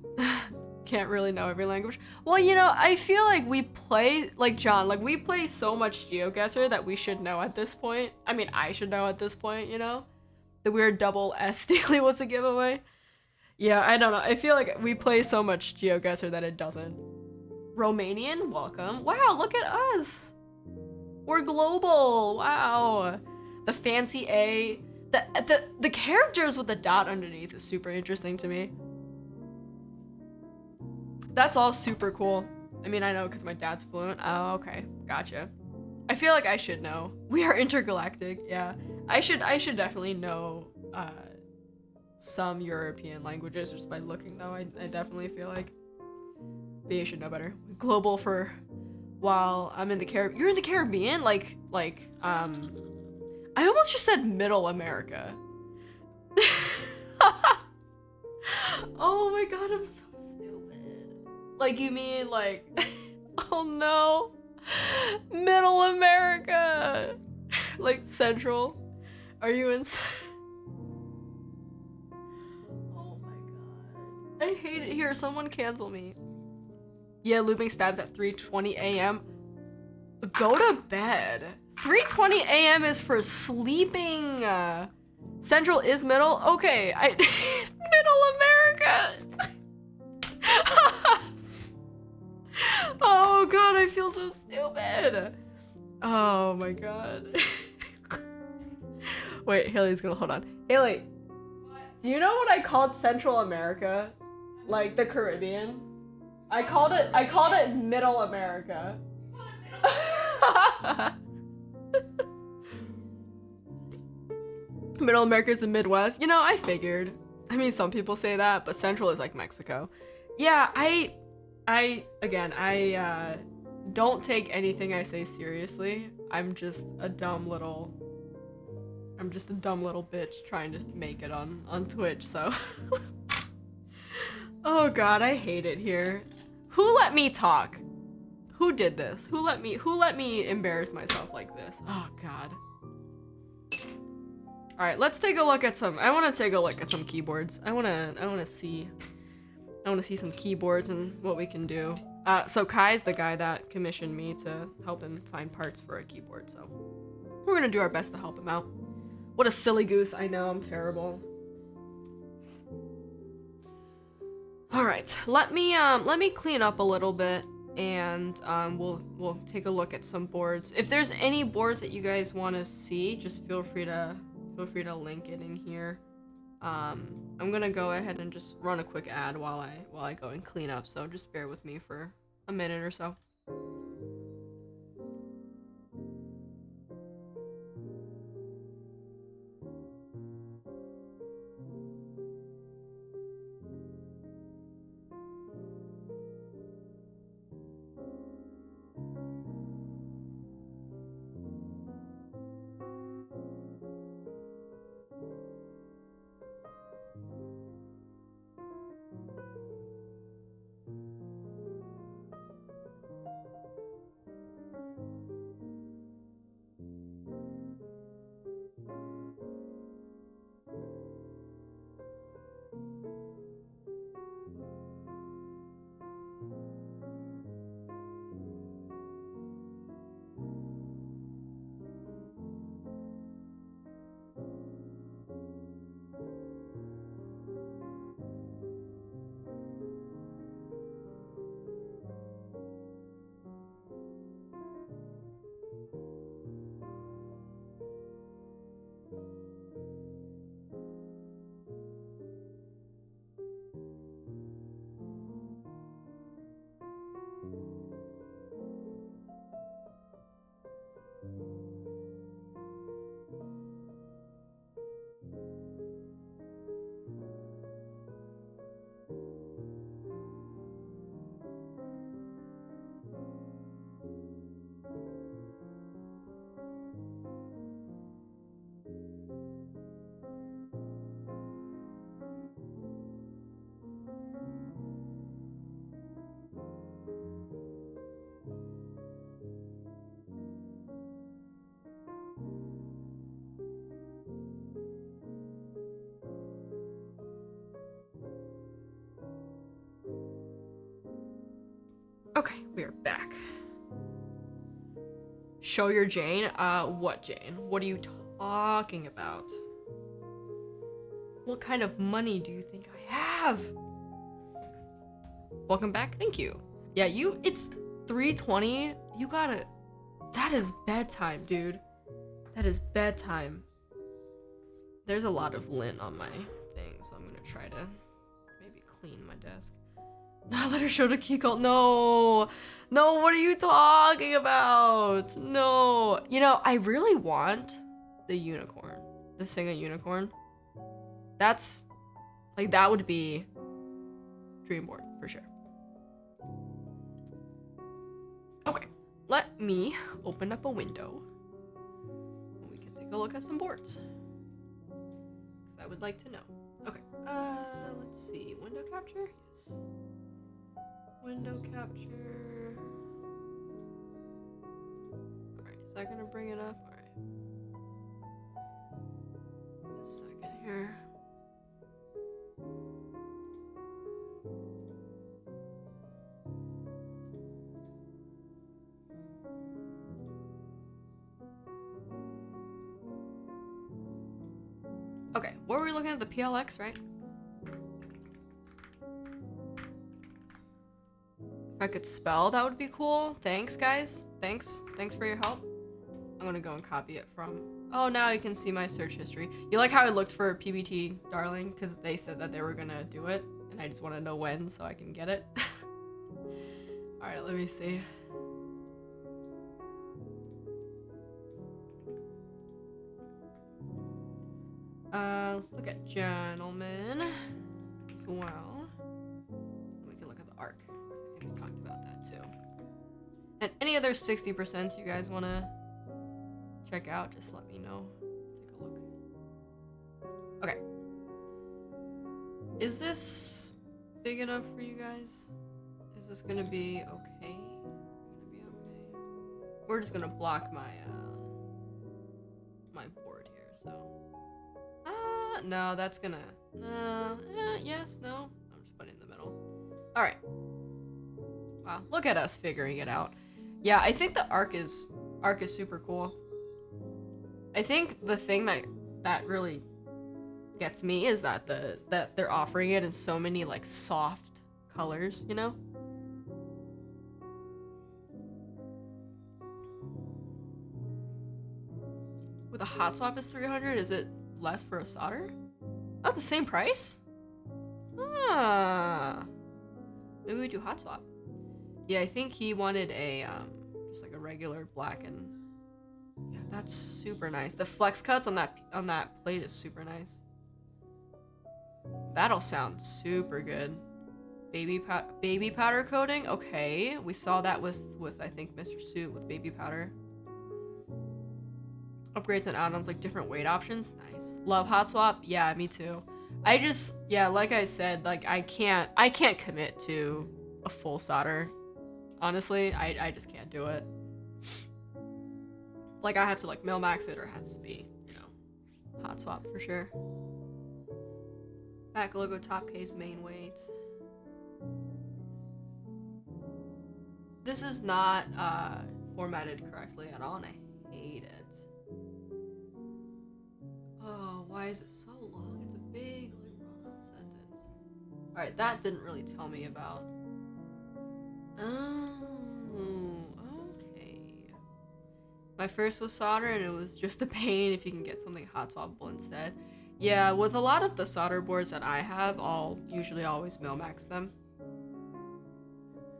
Can't really know every language. Well, you know, I feel like we play, like John, like we play so much GeoGuessr that we should know at this point. I mean, I should know at this point, you know? The weird double S Steely was a giveaway. Yeah, I don't know. I feel like we play so much GeoGuessr that it doesn't. Romanian, welcome. Wow, look at us. We're global. Wow. The fancy A. The characters with the dot underneath is super interesting to me. That's all super cool. I mean, I know because my dad's fluent. Oh, okay. Gotcha. I feel like I should know. We are intergalactic. Yeah. I should definitely know some European languages just by looking, though. I definitely feel like. But you should know better. Global for while I'm in the Caribbean. You're in the Caribbean? Like, I almost just said Middle America. Oh my god, I'm so stupid. Like, you mean, like, oh no. Middle America. Like, Central. Are you in... Oh my god. I hate it here. Someone cancel me. Yeah, looping stabs at 3:20 a.m. Go to bed. 3:20 a.m. is for sleeping. Central is middle? Okay, Middle America! Oh god, I feel so stupid. Oh my god. Wait, Haley's gonna... Hold on. Haley, what? Do you know what I called Central America? Like the Caribbean? I called it Middle America. Middle America is the Midwest. You know, I figured. I mean, some people say that, but Central is like Mexico. Yeah, I don't take anything I say seriously. I'm just a dumb little bitch trying to make it on Twitch, so. Oh god, I hate it here. Who let me talk? Who did this? Who let me embarrass myself like this? Oh god. All right, let's take a look at some. I want to take a look at some keyboards. I want to see some keyboards and what we can do. So Kai's the guy that commissioned me to help him find parts for a keyboard. So we're gonna do our best to help him out. What a silly goose! I know, I'm terrible. All right, let me clean up a little bit, and we'll take a look at some boards. If there's any boards that you guys want to see, just feel free to link it in here. I'm gonna go ahead and just run a quick ad while I go and clean up. So just bear with me for a minute or so. Okay, we are back. Show your Jane? What Jane? What are you talking about? What kind of money do you think I have? Welcome back, thank you. Yeah, it's 3:20. You gotta, that is bedtime, dude. That is bedtime. There's a lot of lint on my thing, so I'm gonna try to maybe clean my desk. Let her show the key cult. No, what are you talking about? No, I really want the unicorn, the Singa unicorn. That's like, that would be dream board for sure. Okay, let me open up a window. We can take a look at some boards, because I would like to know. Okay, let's see. Window capture? Yes. Window capture. Alright, is that gonna bring it up? Alright. A second here. Okay, what were we looking at? The PLX, right? If I could spell, that would be cool. Thanks, guys. Thanks for your help. I'm gonna go and copy it from... Oh, now you can see my search history. You like how I looked for PBT Darling? Because they said that they were gonna do it, and I just want to know when so I can get it. Alright, let me see. Let's look at Gentleman as well. We can look at the arc, because I think we talked about that too. And any other 60% you guys want to check out, just let me know. Take a look. Okay. Is this big enough for you guys? Is this gonna be okay? We're just gonna block my my board here, so. No, that's gonna, yes, no. I'm just putting it in the middle. All right. Wow, look at us figuring it out. Yeah, I think the arc is super cool. I think the thing that really gets me is that that they're offering it in so many like soft colors, With a hot swap is 300, is it less for a solder? Not the same price? Ah. Maybe we do hot swap. Yeah, I think he wanted a just like a regular black, and yeah, that's super nice. The flex cuts on that plate is super nice. That'll sound super good. Baby powder coating? Okay, we saw that with I think Mr. Suit with baby powder. Upgrades and add-ons, like different weight options. Nice. Love hot swap. Yeah, me too. I just, yeah, like I said, like I can't commit to a full solder. Honestly, I just can't do it. Like I have to like mil max it, or it has to be, hot swap for sure. Back logo, top case, main weight. This is not formatted correctly at all, and I hate it. Oh, why is it so long? It's a big, like, run-on sentence. Alright, that didn't really tell me about... Oh, okay. My first was solder, and it was just a pain if you can get something hot swappable instead. Yeah, with a lot of the solder boards that I have, I'll usually always mil-max them.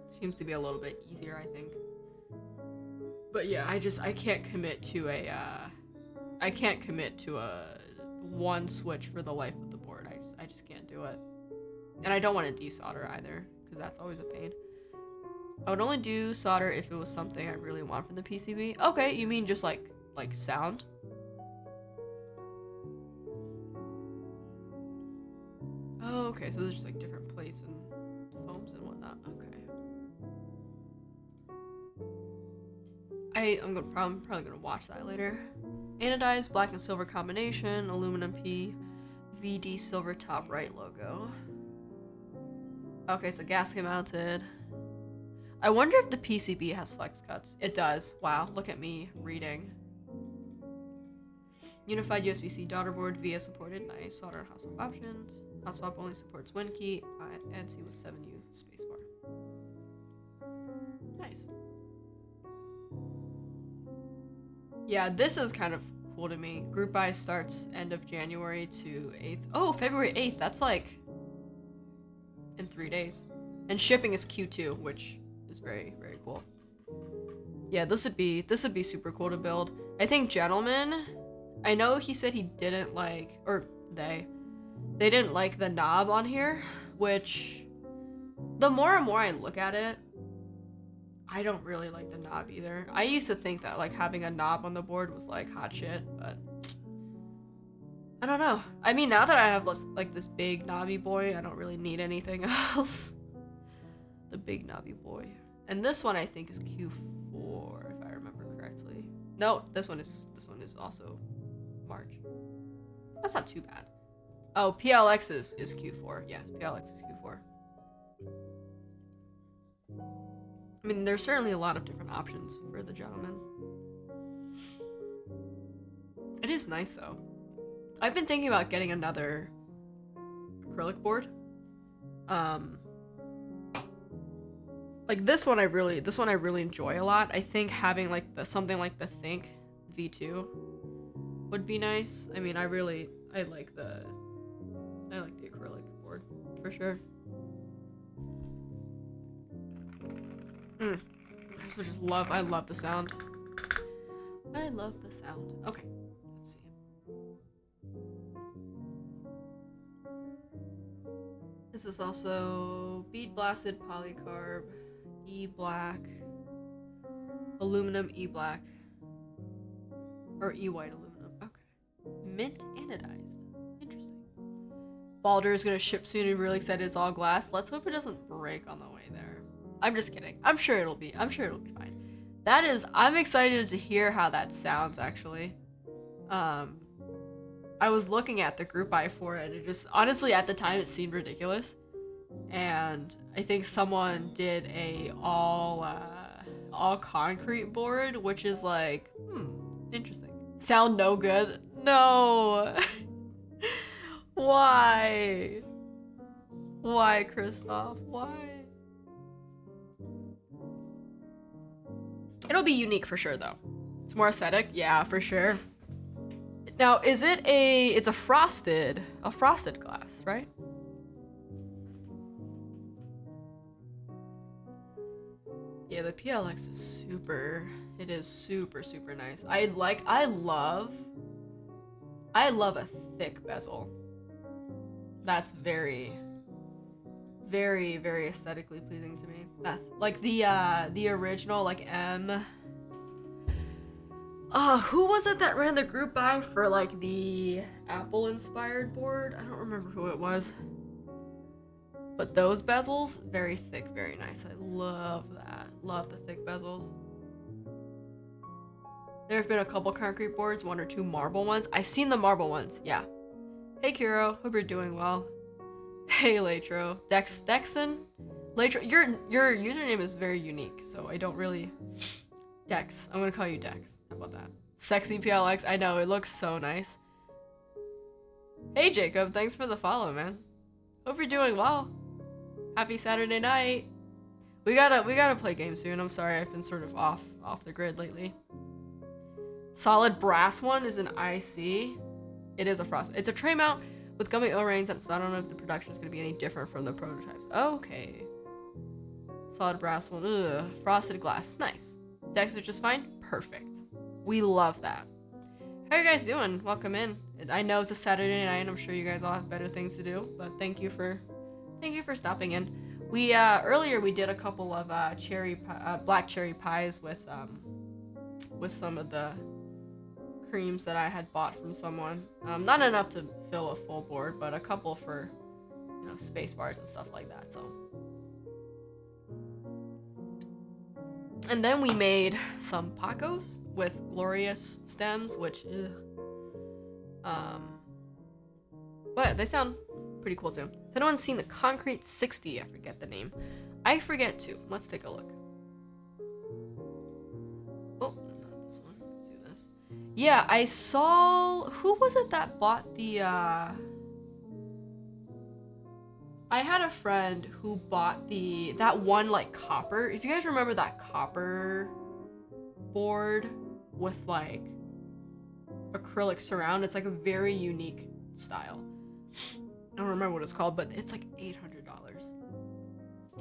Seems to be a little bit easier, I think. But yeah, I can't commit to a, one switch for the life of the board. I just can't do it. And I don't want to desolder either, because that's always a pain. I would only do solder if it was something I really want from the PCB. Okay, you mean just like sound? Oh, okay, so there's just like different plates and foams and whatnot. Okay. I'm probably gonna watch that later. Anodized black and silver combination, aluminum P, VD silver top right logo. Okay, so gasket mounted. I wonder if the PCB has flex cuts. It does. Wow, look at me reading. Unified USB-C daughter board VIA supported. Nice. Solder and hot swap options. Hot swap only supports WinKey. ANSI with 7U spacebar. Nice. Yeah, this is kind of cool to me. Group buy starts end of January to 8th. Oh, February 8th. That's like in 3 days. And shipping is Q2, which is very, very cool. Yeah, this would be super cool to build. I think Gentleman, I know he said he didn't like, or they didn't like the knob on here, which the more and more I look at it, I don't really like the knob either. I used to think that like having a knob on the board was like hot shit, but I don't know. I mean, now that I have like this big knobby boy, I don't really need anything else. The big knobby boy. And this one I think is Q4 if I remember correctly. No, this one is also March. That's not too bad. Oh, PLX is Q4. Yes, PLX is Q4. I mean, there's certainly a lot of different options for the Gentleman. It is nice though. I've been thinking about getting another acrylic board. Like this one I really enjoy a lot. I think having like something like the Think V2 would be nice. I mean, I like the acrylic board for sure. I love the sound. I love the sound. Okay, let's see. This is also bead blasted polycarb, E-black, aluminum E-black, or E-white aluminum. Okay. Mint anodized. Interesting. Baldur is gonna ship soon. I'm really excited. It's all glass. Let's hope it doesn't break on the way there. I'm just kidding. I'm sure it'll be fine. I'm excited to hear how that sounds actually. I was looking at the group buy for it and it just, honestly at the time it seemed ridiculous. And I think someone did a all concrete board, which is like, interesting. Sound no good? No. Why? Why, Christoph? Why? It'll be unique for sure though. It's more aesthetic, yeah, for sure. Now, it's a frosted glass, right? Yeah, the PLX is super nice. I love a thick bezel. That's very aesthetically pleasing to me. That's like the original like M. Who was it that ran the group buy for like the Apple inspired board? I don't remember who it was. But those bezels, very thick, very nice. I love that. Love the thick bezels. There have been a couple concrete boards, 1 or 2 marble ones. I've seen the marble ones, yeah. Hey Kiro, hope you're doing well. Hey Latro. Dexon? Latro, your username is very unique, so I don't really... Dex. I'm gonna call you Dex. How about that? Sexy PLX. I know, it looks so nice. Hey Jacob, thanks for the follow, man. Hope you're doing well. Happy Saturday night. We gotta play games soon. I'm sorry, I've been sort of off the grid lately. Solid brass one is an IC. It is a frost. It's a tray mount with gummy O-rings, so I don't know if the production is gonna be any different from the prototypes. Okay. Solid brass one. Ugh. Frosted glass. Nice. Decks are just fine. Perfect. We love that. How are you guys doing? Welcome in. I know it's a Saturday night. I'm sure you guys all have better things to do, but thank you for stopping in. We earlier we did a couple of black cherry pies with some of the creams that I had bought from someone. Not enough to fill a full board, but a couple for space bars and stuff like that. So. And then we made some Pacos with glorious stems, which, but they sound pretty cool too. Has anyone seen the Concrete 60? I forget the name. I forget too. Let's take a look. Yeah, I saw... Who was it that bought the, I had a friend who bought that one, like, copper... If you guys remember that copper board with, like, acrylic surround, it's, like, a very unique style. I don't remember what it's called, but it's, like, $800.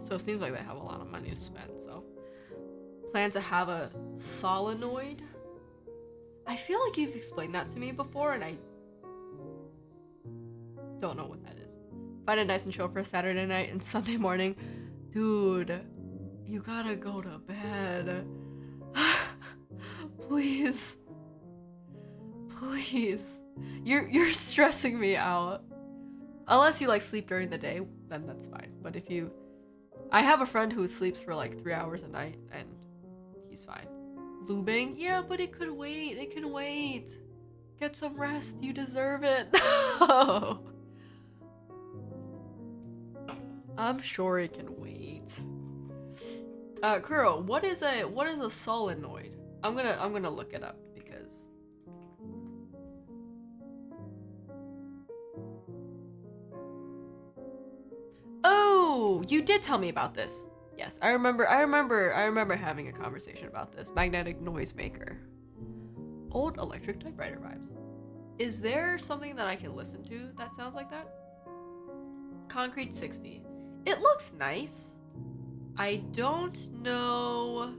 So it seems like they have a lot of money to spend, so... Plan to have a solenoid? I feel like you've explained that to me before, and I don't know what that is. Find a nice and chill for a Saturday night and Sunday morning. Dude, you gotta go to bed. Please. Please. You're stressing me out. Unless you like sleep during the day, then that's fine. But if you... I have a friend who sleeps for like 3 hours a night, and he's fine. Lubing? Yeah, but it could wait. It can wait. Get some rest. You deserve it. No. I'm sure it can wait. Kuro, what is a solenoid? I'm gonna look it up because... Oh, you did tell me about this. Yes, I remember having a conversation about this. Magnetic noise maker. Old electric typewriter vibes. Is there something that I can listen to that sounds like that? Concrete 60. It looks nice. I don't know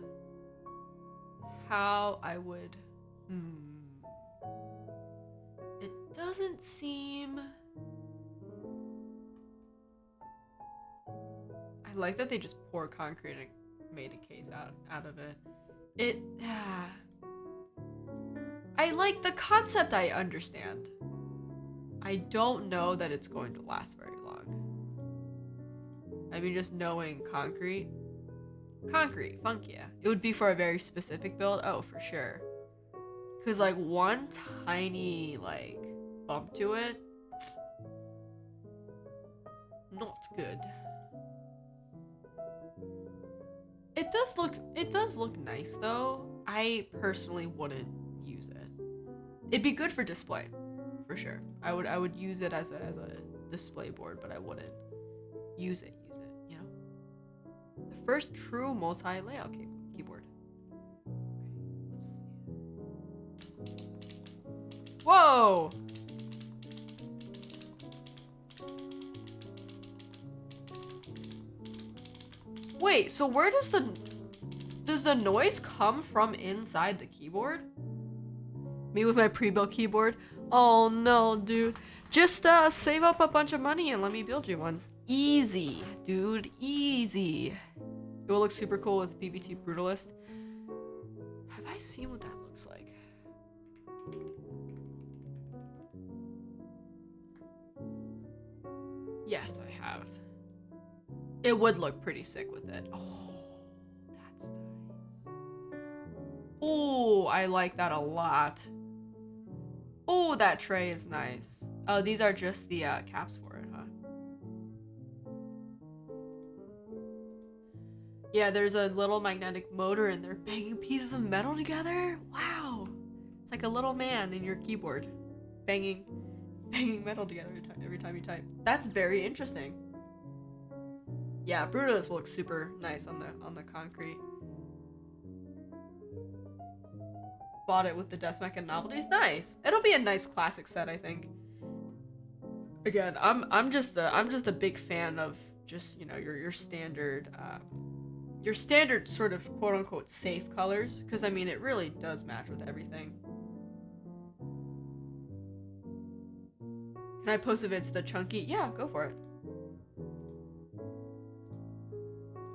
how I would... It doesn't seem... I like that they just pour concrete and made a case out of it. I like the concept, I understand. I don't know that it's going to last very long. I mean, just knowing concrete, funk yeah. It would be for a very specific build, oh, for sure. Cause like one tiny like bump to it, not good. It does look nice though. I personally wouldn't use it. It'd be good for display, for sure. I would use it as a display board, but I wouldn't use it, you know? The first true multi-layout keyboard. Okay, let's see. Whoa! Wait, so where does the noise come from inside the keyboard? Me with my pre-built keyboard? Oh no, dude. Just save up a bunch of money and let me build you one. Easy, dude, easy. It will look super cool with BBT Brutalist. Have I seen what that looks like? Yes, I have. It would look pretty sick with it. Oh, that's nice. Oh, I like that a lot. Oh, that tray is nice. Oh, these are just the caps for it, huh? Yeah, there's a little magnetic motor and they're banging pieces of metal together. Wow. It's like a little man in your keyboard banging metal together every time you type. That's very interesting. Yeah, Brutalist will look super nice on the concrete. Bought it with the Desmec and Novelties. Nice. It'll be a nice classic set, I think. Again, I'm just a big fan of just, you know, your standard sort of quote unquote safe colors, because I mean it really does match with everything. Can I post if it's the chunky? Yeah, go for it.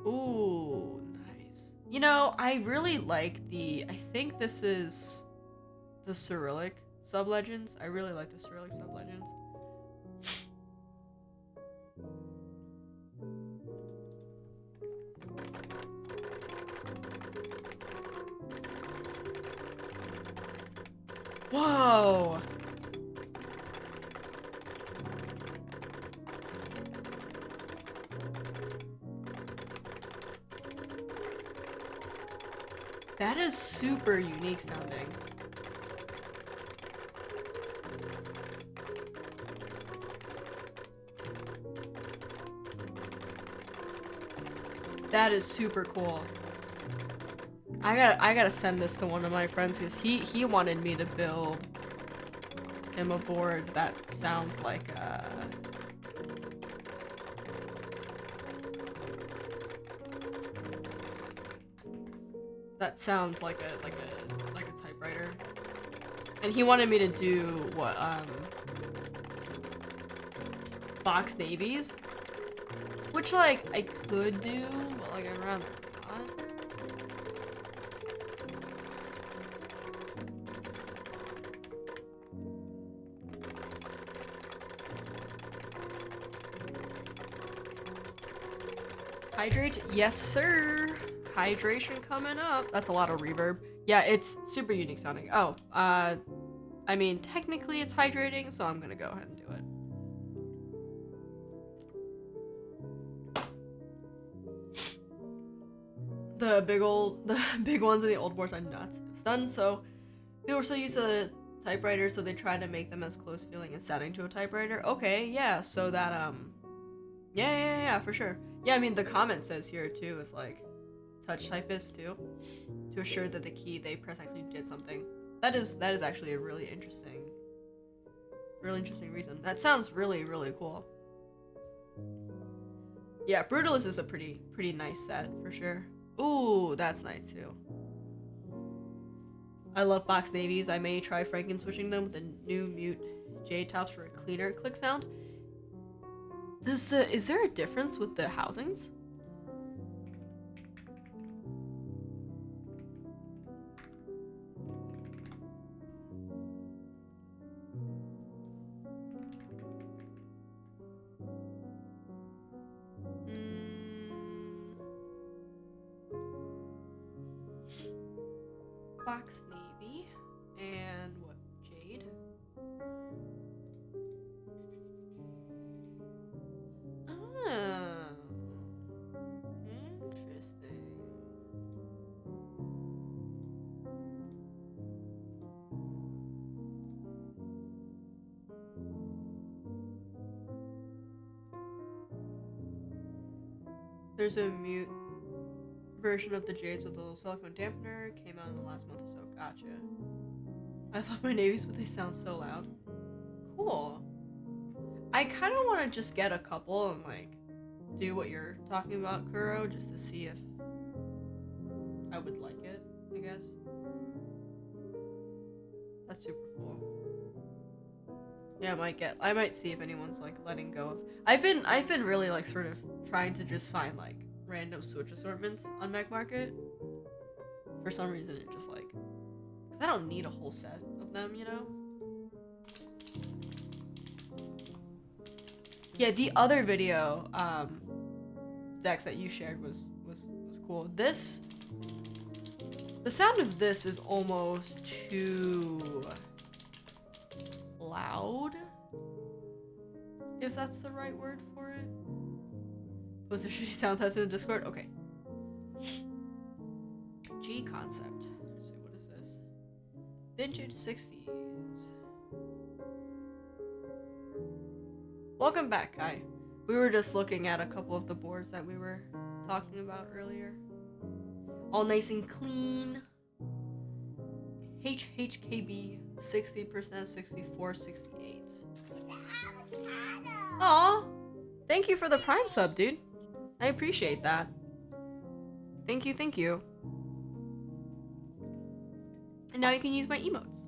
Ooh, nice. You know, I really like I think this is the Cyrillic Sublegends. I really like the Cyrillic Sublegends. Whoa! That is super unique sounding. That is super cool. I gotta send this to one of my friends because he wanted me to build him a board that sounds like a typewriter. And he wanted me to do what box navies, which like I could do, but like I'd rather not. Hydrate, yes sir. Hydration coming up. That's a lot of reverb. Yeah, it's super unique sounding. Oh, I mean, technically it's hydrating, so I'm gonna go ahead and do it. The big ones in the old boards are nuts. It was done so people were so used to typewriters, so they tried to make them as close feeling and sounding to a typewriter. Okay, yeah, so that yeah, for sure. Yeah, I mean the comment says here too is like touch typist too, to assure that the key they press actually did something. That is actually a really interesting reason. That sounds really cool. Yeah, Brutalist is a pretty nice set for sure. Ooh, that's nice too. I love box navies. I may try Franken switching them with a new mute J tops for a cleaner click sound. Is there a difference with the housings? Box navy and what, jade? Oh, interesting. There's a mute version of the jades with a little silicone dampener. Came out in the last month or so. Gotcha. I love my navies, but they sound so loud. Cool. I kind of want to just get a couple and like do what you're talking about, Kuro, just to see if I would like it, I guess. That's super cool. Yeah, I might see if anyone's like letting go of. I've been really like sort of trying to just find like random Switch assortments on Mac Market. For some reason, it just like, cause I don't need a whole set of them, you know. Yeah, the other video, Dex, that you shared was cool. The sound of this is almost too loud, if that's the right word for it. Post a shitty sound test in the Discord. Okay. G concept. Let's see, what is this? Vintage 60s. Welcome back, Kai. We were just looking at a couple of the boards that we were talking about earlier. All nice and clean. HHKB 60%, 64, 68. Aw, thank you for the Prime sub, dude. I appreciate that. Thank you. And now you can use my emotes.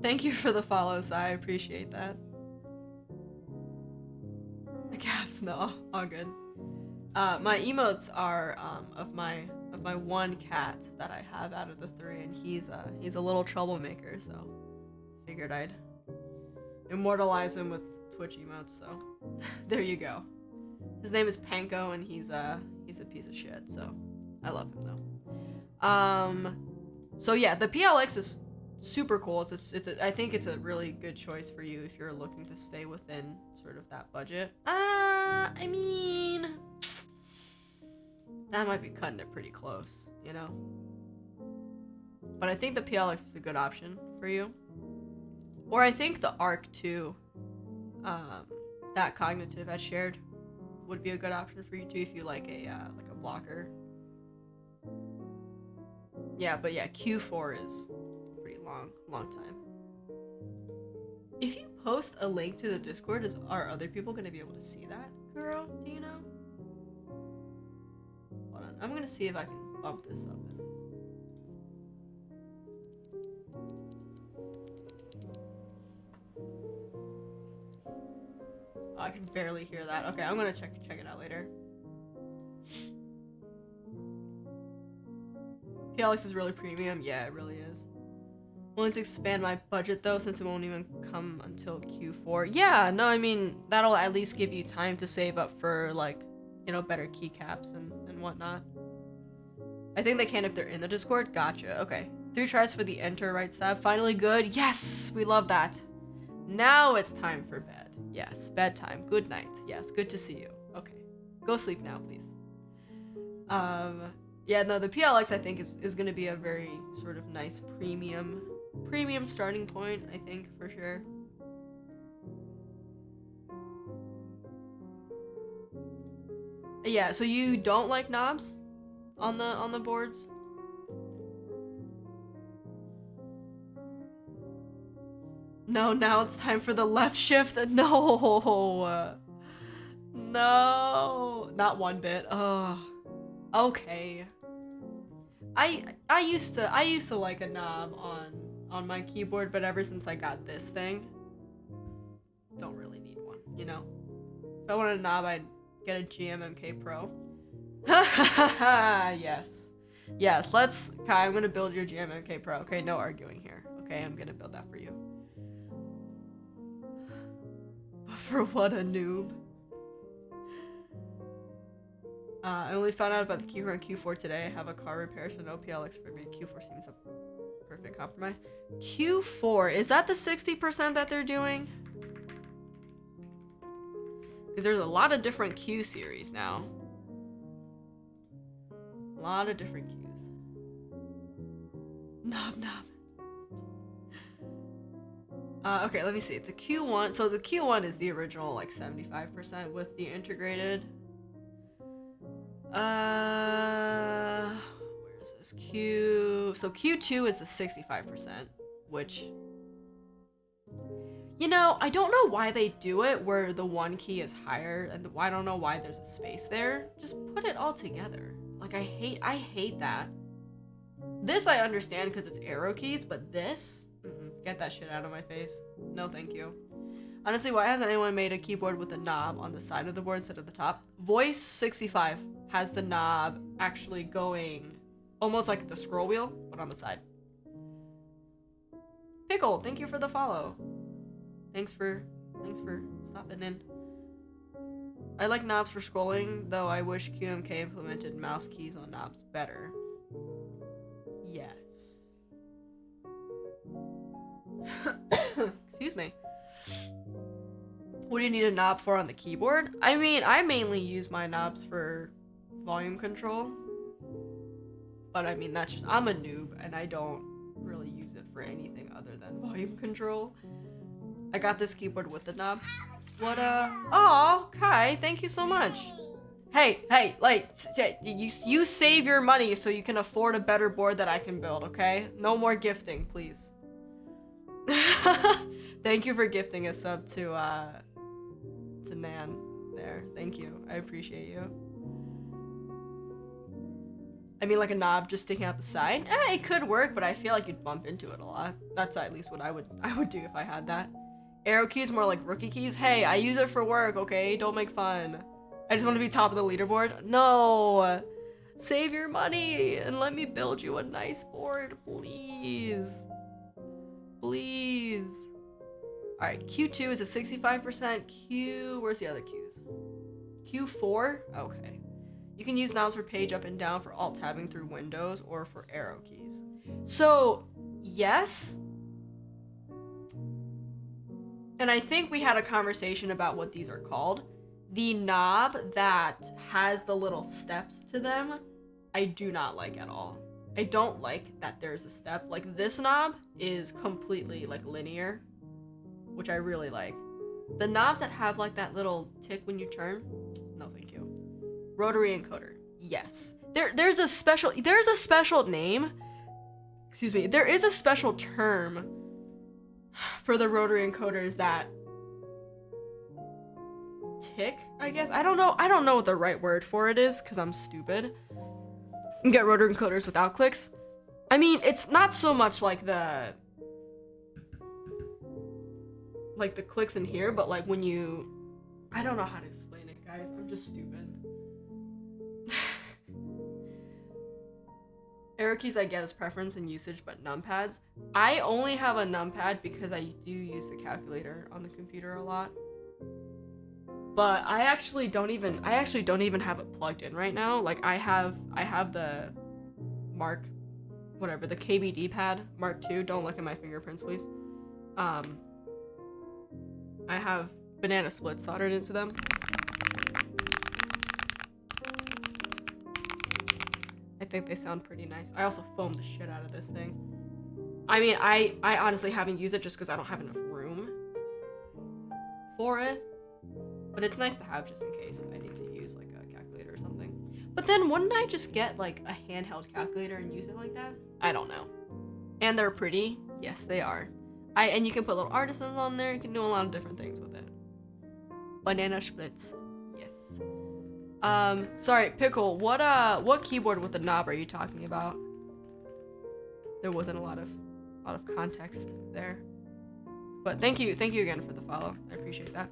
Thank you for the follows, I appreciate that. The caps, no, all good. My emotes are of my one cat that I have out of the 3, and he's a little troublemaker, so figured I'd immortalize him with Twitch emotes. So there you go. His name is Panko, and he's a piece of shit. So I love him though. So yeah, the PLX is super cool. I think it's a really good choice for you if you're looking to stay within sort of that budget. I mean, that might be cutting it pretty close, you know? But I think the PLX is a good option for you. Or I think the ARC too, that Cognitive had shared would be a good option for you too if you like a blocker. Yeah, but yeah, Q4 is a pretty long time. If you post a link to the Discord, are other people gonna be able to see that, Kuro? Do you know? Hold on, I'm gonna see if I can bump this up. Oh, I can barely hear that. Okay, I'm gonna check it out later. PLX is really premium. Yeah, it really is. Willing to expand my budget though, since it won't even come until Q4. Yeah, no, I mean that'll at least give you time to save up for like, you know, better keycaps and whatnot. I think they can if they're in the Discord. Gotcha. Okay. 3 tries for the enter right stab. Finally good. Yes, we love that. Now it's time for bed. Yes, bedtime. Good night. Yes, good to see you. Okay. Go sleep now, please. Yeah, no, the PLX I think is gonna be a very sort of nice premium starting point, I think, for sure. Yeah, so you don't like knobs on the boards? No, now it's time for the left shift. No. No. Not one bit. Oh. Okay. I used to like a knob on my keyboard, but ever since I got this thing, don't really need one, you know? If I wanted a knob, I'd get a GMMK Pro. Yes. Yes, Kai, I'm gonna build your GMMK Pro. Okay, no arguing here. Okay, I'm gonna build that for you. For what a noob. I only found out about the Q4 and Q4 today. I have a car repair, so no PLX for me. Q4 seems a perfect compromise. Q4, is that the 60% that they're doing? Because there's a lot of different Q series now. A lot of different Qs. Knob. Okay, let me see. The Q1, so the Q1 is the original, like 75% with the integrated. Where is this? So Q2 is the 65%, which, you know, I don't know why they do it where the one key is higher, and I don't know why there's a space there. Just put it all together. Like, I hate that. This I understand because it's arrow keys, but this, get that shit out of my face. No, thank you. Honestly, why hasn't anyone made a keyboard with a knob on the side of the board instead of the top? Voice 65 has the knob actually going almost like the scroll wheel, but on the side. Pickle, thank you for the follow. Thanks for stopping in. I like knobs for scrolling, though I wish QMK implemented mouse keys on knobs better. Yes. Excuse me. What do you need a knob for on the keyboard? I mean, I mainly use my knobs for volume control. But I mean, that's just, I'm a noob and I don't really use it for anything other than volume control. I got this keyboard with the knob. What, aw, Kai, thank you so much. Hey, like, you save your money so you can afford a better board that I can build, okay? No more gifting, please. Thank you for gifting a sub to Nan there. Thank you. I appreciate you. I mean, like a knob just sticking out the side? It could work, but I feel like you'd bump into it a lot. That's at least what I would do if I had that. Arrow keys more like rookie keys? Hey, I use it for work, okay? Don't make fun. I just want to be top of the leaderboard. No! Save your money and let me build you a nice board, please. Please. Alright, Q2 is a 65%. Where's the other Qs? Q4? Okay. You can use knobs for page up and down for alt tabbing through windows or for arrow keys. So, yes. And I think we had a conversation about what these are called. The knob that has the little steps to them, I do not like at all. I don't like that there's a step. Like, this knob is completely, like, linear, which I really like. The knobs that have, like, that little tick when you turn, no thank you. Rotary encoder. Yes. There's a special name. Excuse me. There is a special term for the rotary encoders that tick, I guess. I don't know what the right word for it is because I'm stupid. You can get rotary encoders without clicks. I mean, it's not so much like the clicks in here, but like when you, I don't know how to explain it, guys. I'm just stupid. Arrow keys I get as preference and usage, but numpads. I only have a numpad because I do use the calculator on the computer a lot. But I actually don't even have it plugged in right now. Like I have the the KBD pad Mark II. Don't look at my fingerprints, please. I have banana splits soldered into them. I think they sound pretty nice. I also foamed the shit out of this thing. I mean, I honestly haven't used it just because I don't have enough room for it. But it's nice to have just in case I need to use like a calculator or something. But then wouldn't I just get like a handheld calculator and use it like that? I don't know. And they're pretty. Yes, they are. And you can put little artisans on there. You can do a lot of different things with it. Banana splits. Yes. Sorry, Pickle, what keyboard with the knob are you talking about? There wasn't a lot of context there. But thank you again for the follow. I appreciate that.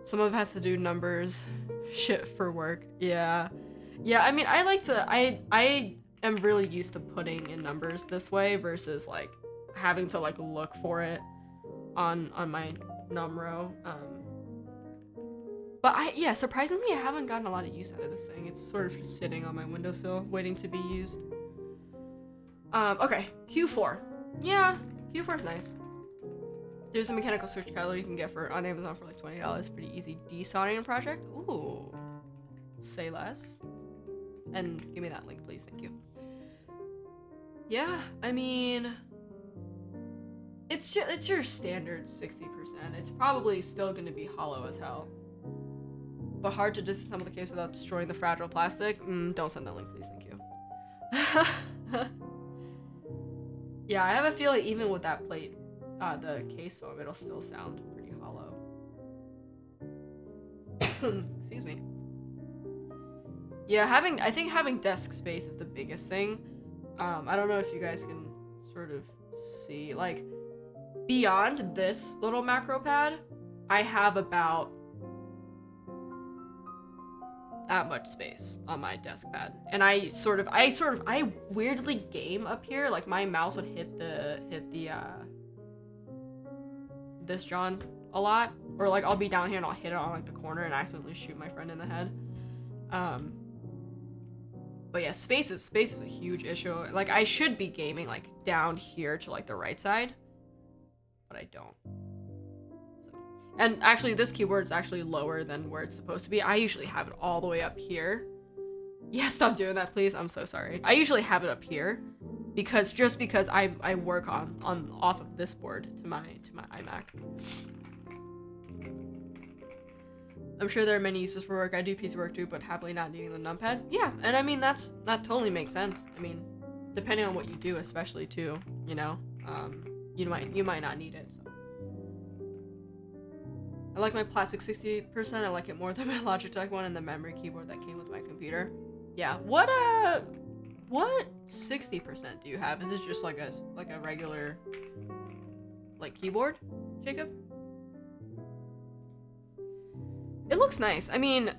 Some of it has to do numbers shit for work. Yeah. I mean, I am really used to putting in numbers this way versus like having to like look for it on my numro. But surprisingly I haven't gotten a lot of use out of this thing. It's sort of just sitting on my windowsill waiting to be used. Okay, Q4. Yeah, Q4 is nice. There's a mechanical switch color you can get on Amazon for like $20. Pretty easy desoldering project. Ooh. Say less. And give me that link, please. Thank you. Yeah, I mean, it's your standard 60%. It's probably still going to be hollow as hell. But hard to disassemble the case without destroying the fragile plastic. Don't send that link, please. Thank you. Yeah, I have a feeling even with that plate, the case foam, it'll still sound pretty hollow. Excuse me. Yeah, I think having desk space is the biggest thing. I don't know if you guys can sort of see, like, beyond this little macro pad, I have about that much space on my desk pad. And I weirdly game up here. Like my mouse would hit the this John a lot, or like I'll be down here and I'll hit it on like the corner and accidentally shoot my friend in the head. But yeah, space is a huge issue. Like I should be gaming like down here to like the right side, but I don't. And actually, this keyboard is actually lower than where it's supposed to be. I usually have it all the way up here. Yeah, stop doing that, please. I'm so sorry. I usually have it up here because I work on off of this board to my iMac. I'm sure there are many uses for work. I do PC work too, but happily not needing the numpad. Yeah, and I mean that totally makes sense. I mean, depending on what you do, especially too, you know, you might not need it. So. I like my plastic 60%. I like it more than my Logitech one and the memory keyboard that came with my computer. Yeah. What 60% do you have? Is it just like a regular like keyboard, Jacob? It looks nice. I mean,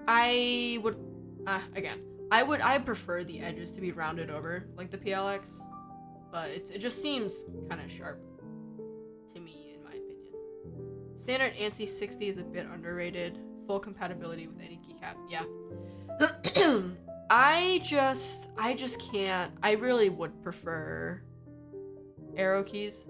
I prefer the edges to be rounded over like the PLX, but it just seems kind of sharp. Standard ANSI 60 is a bit underrated. Full compatibility with any keycap. Yeah. I just can't. I really would prefer arrow keys.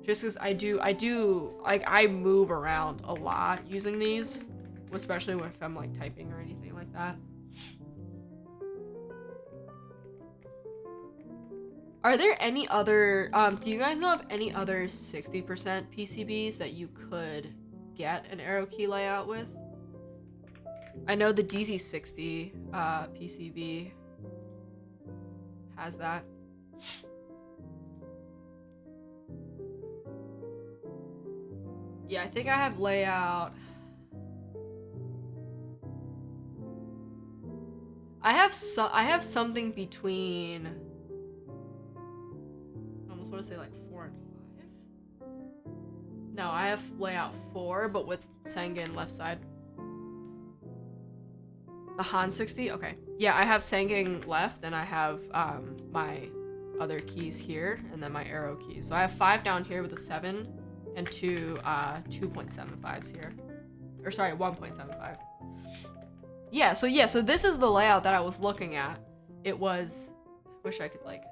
Just because I do like I move around a lot using these, especially if I'm like typing or anything like that. Are there any other, do you guys know of any other 60% PCBs that you could get an arrow key layout with? I know the DZ60 PCB has that. Yeah, I think I have layout. I have something between, I almost want to say like 4 and 5. No, I have layout 4, but with Sengen left side. The Han 60? Okay. Yeah, I have Sengen left, and I have my other keys here, and then my arrow keys. So I have 5 down here with a 7, and 2 2.75s here. Or sorry, 1.75. Yeah, so this is the layout that I was looking at. It was, wish I could like,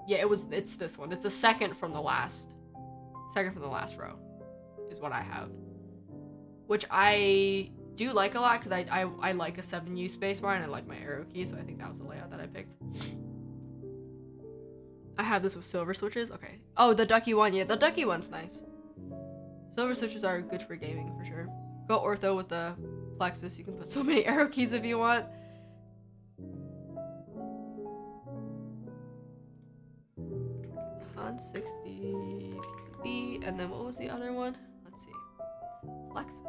yeah, it's this one. It's the second from the last row is what I have. Which I do like a lot because I like a 7U spacebar and I like my arrow key, so I think that was the layout that I picked. I have this with silver switches. Okay. Oh, the ducky one. Yeah, the ducky one's nice. Silver switches are good for gaming for sure. Go ortho with the Plexus. You can put so many arrow keys if you want. Han 60 PCB, and then what was the other one? Let's see. Plexus.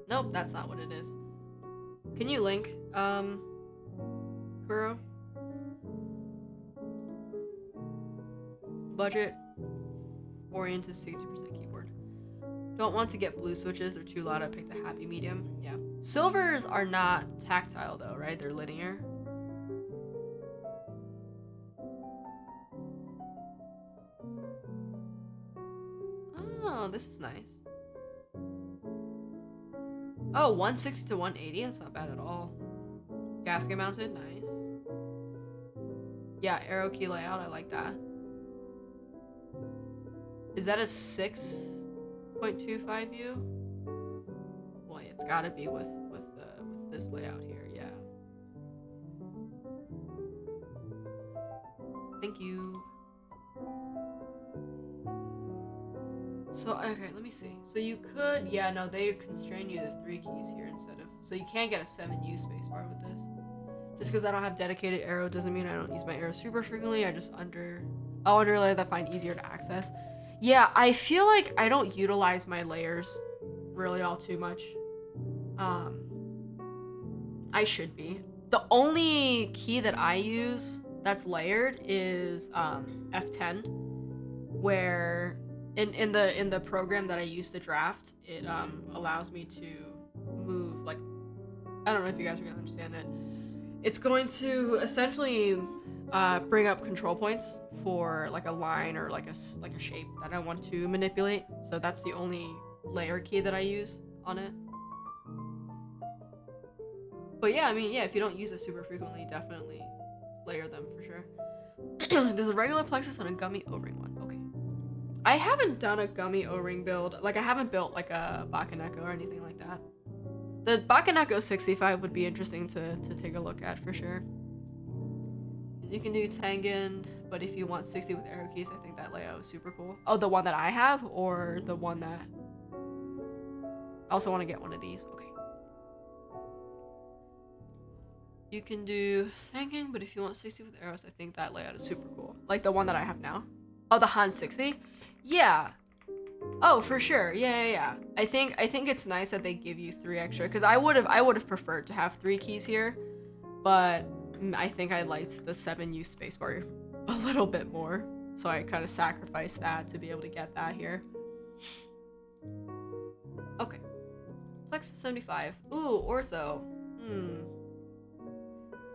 Nope, that's not what it is. Can you link, Kuro? Budget. Oriented 60% keyboard. Don't want to get blue switches, they're too loud. I picked a happy medium. Yeah. Silvers are not tactile though, right? They're linear. Oh, this is nice. Oh, 160 to 180, that's not bad at all. Gasket mounted, nice. Yeah, arrow key layout, I like that. Is that a 6.25 view? Well, it's gotta be with this layout here, yeah. Thank you. So, okay, let me see. So you could, yeah, no, they constrain you to 3 keys here instead of, so you can't get a 7U spacebar with this. Just because I don't have dedicated arrow doesn't mean I don't use my arrow super frequently. I just underlay that I find easier to access. Yeah, I feel like I don't utilize my layers really all too much. I should be. The only key that I use that's layered is F10, where in the program that I use to draft, it allows me to move, like, I don't know if you guys are gonna understand it. It's going to essentially bring up control points for like a line or like a shape that I want to manipulate. So that's the only layer key that I use on it. But yeah, I mean, yeah, if you don't use it super frequently, definitely layer them for sure. There's a regular Plexus and a gummy O-ring one. Okay. I haven't done a gummy O-ring build. Like, I haven't built like a Bakaneko or anything like that. The Bakaneko 65 would be interesting to take a look at for sure. You can do Tengen, but if you want 60 with arrow keys, I think that layout is super cool. Oh, the one that I have, or the one that... I also want to get one of these. Okay. You can do Tengen, but if you want 60 with arrows, I think that layout is super cool. Like the one that I have now. Oh, the Han 60? Yeah. Oh, for sure. Yeah. I think it's nice that they give you 3 extra, because I would have preferred to have 3 keys here, but I think I liked the 7U spacebar a little bit more, so I kind of sacrificed that to be able to get that here. Okay. Plexus 75. Ooh, ortho.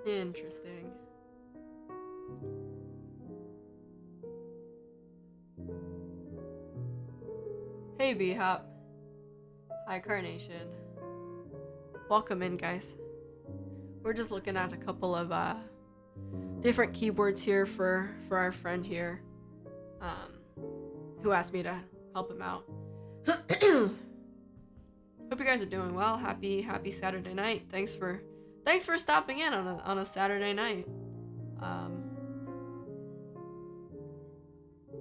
Interesting. Hey, B-Hop. Hi, Carnation. Welcome in, guys. We're just looking at a couple of different keyboards here for our friend here, who asked me to help him out. Hope you guys are doing well. Happy Saturday night. Thanks for stopping in on a Saturday night.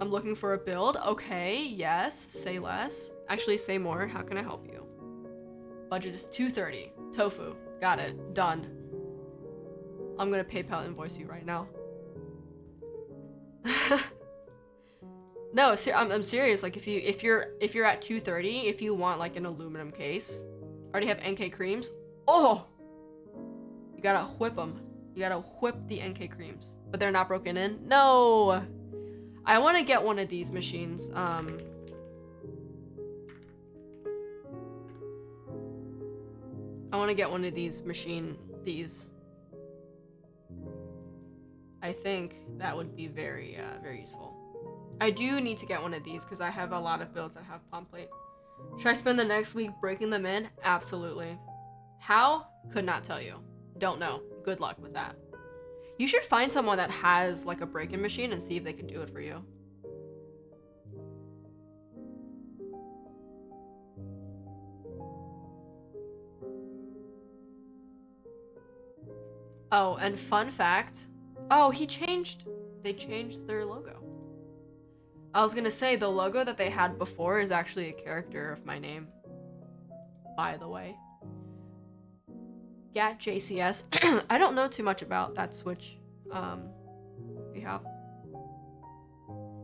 I'm looking for a build. Okay, yes. Say less. Actually, say more. How can I help you? Budget is 230. Tofu. Got it. Done. I'm gonna PayPal invoice you right now. No, I'm serious. Like if you're at 230, if you want like an aluminum case, already have NK creams. Oh, you gotta whip them. You gotta whip the NK creams, but they're not broken in. No, I want to get one of these machines. I want to get one of these these. I think that would be very useful. I do need to get one of these because I have a lot of builds that have palm plate. Should I spend the next week breaking them in? Absolutely. How? Could not tell you. Don't know. Good luck with that. You should find someone that has like a break-in machine and see if they can do it for you. Oh, and fun fact. Oh, they changed their logo. I was gonna say, the logo that they had before is actually a character of my name. By the way. Gat JCS. I don't know too much about that Switch. We have.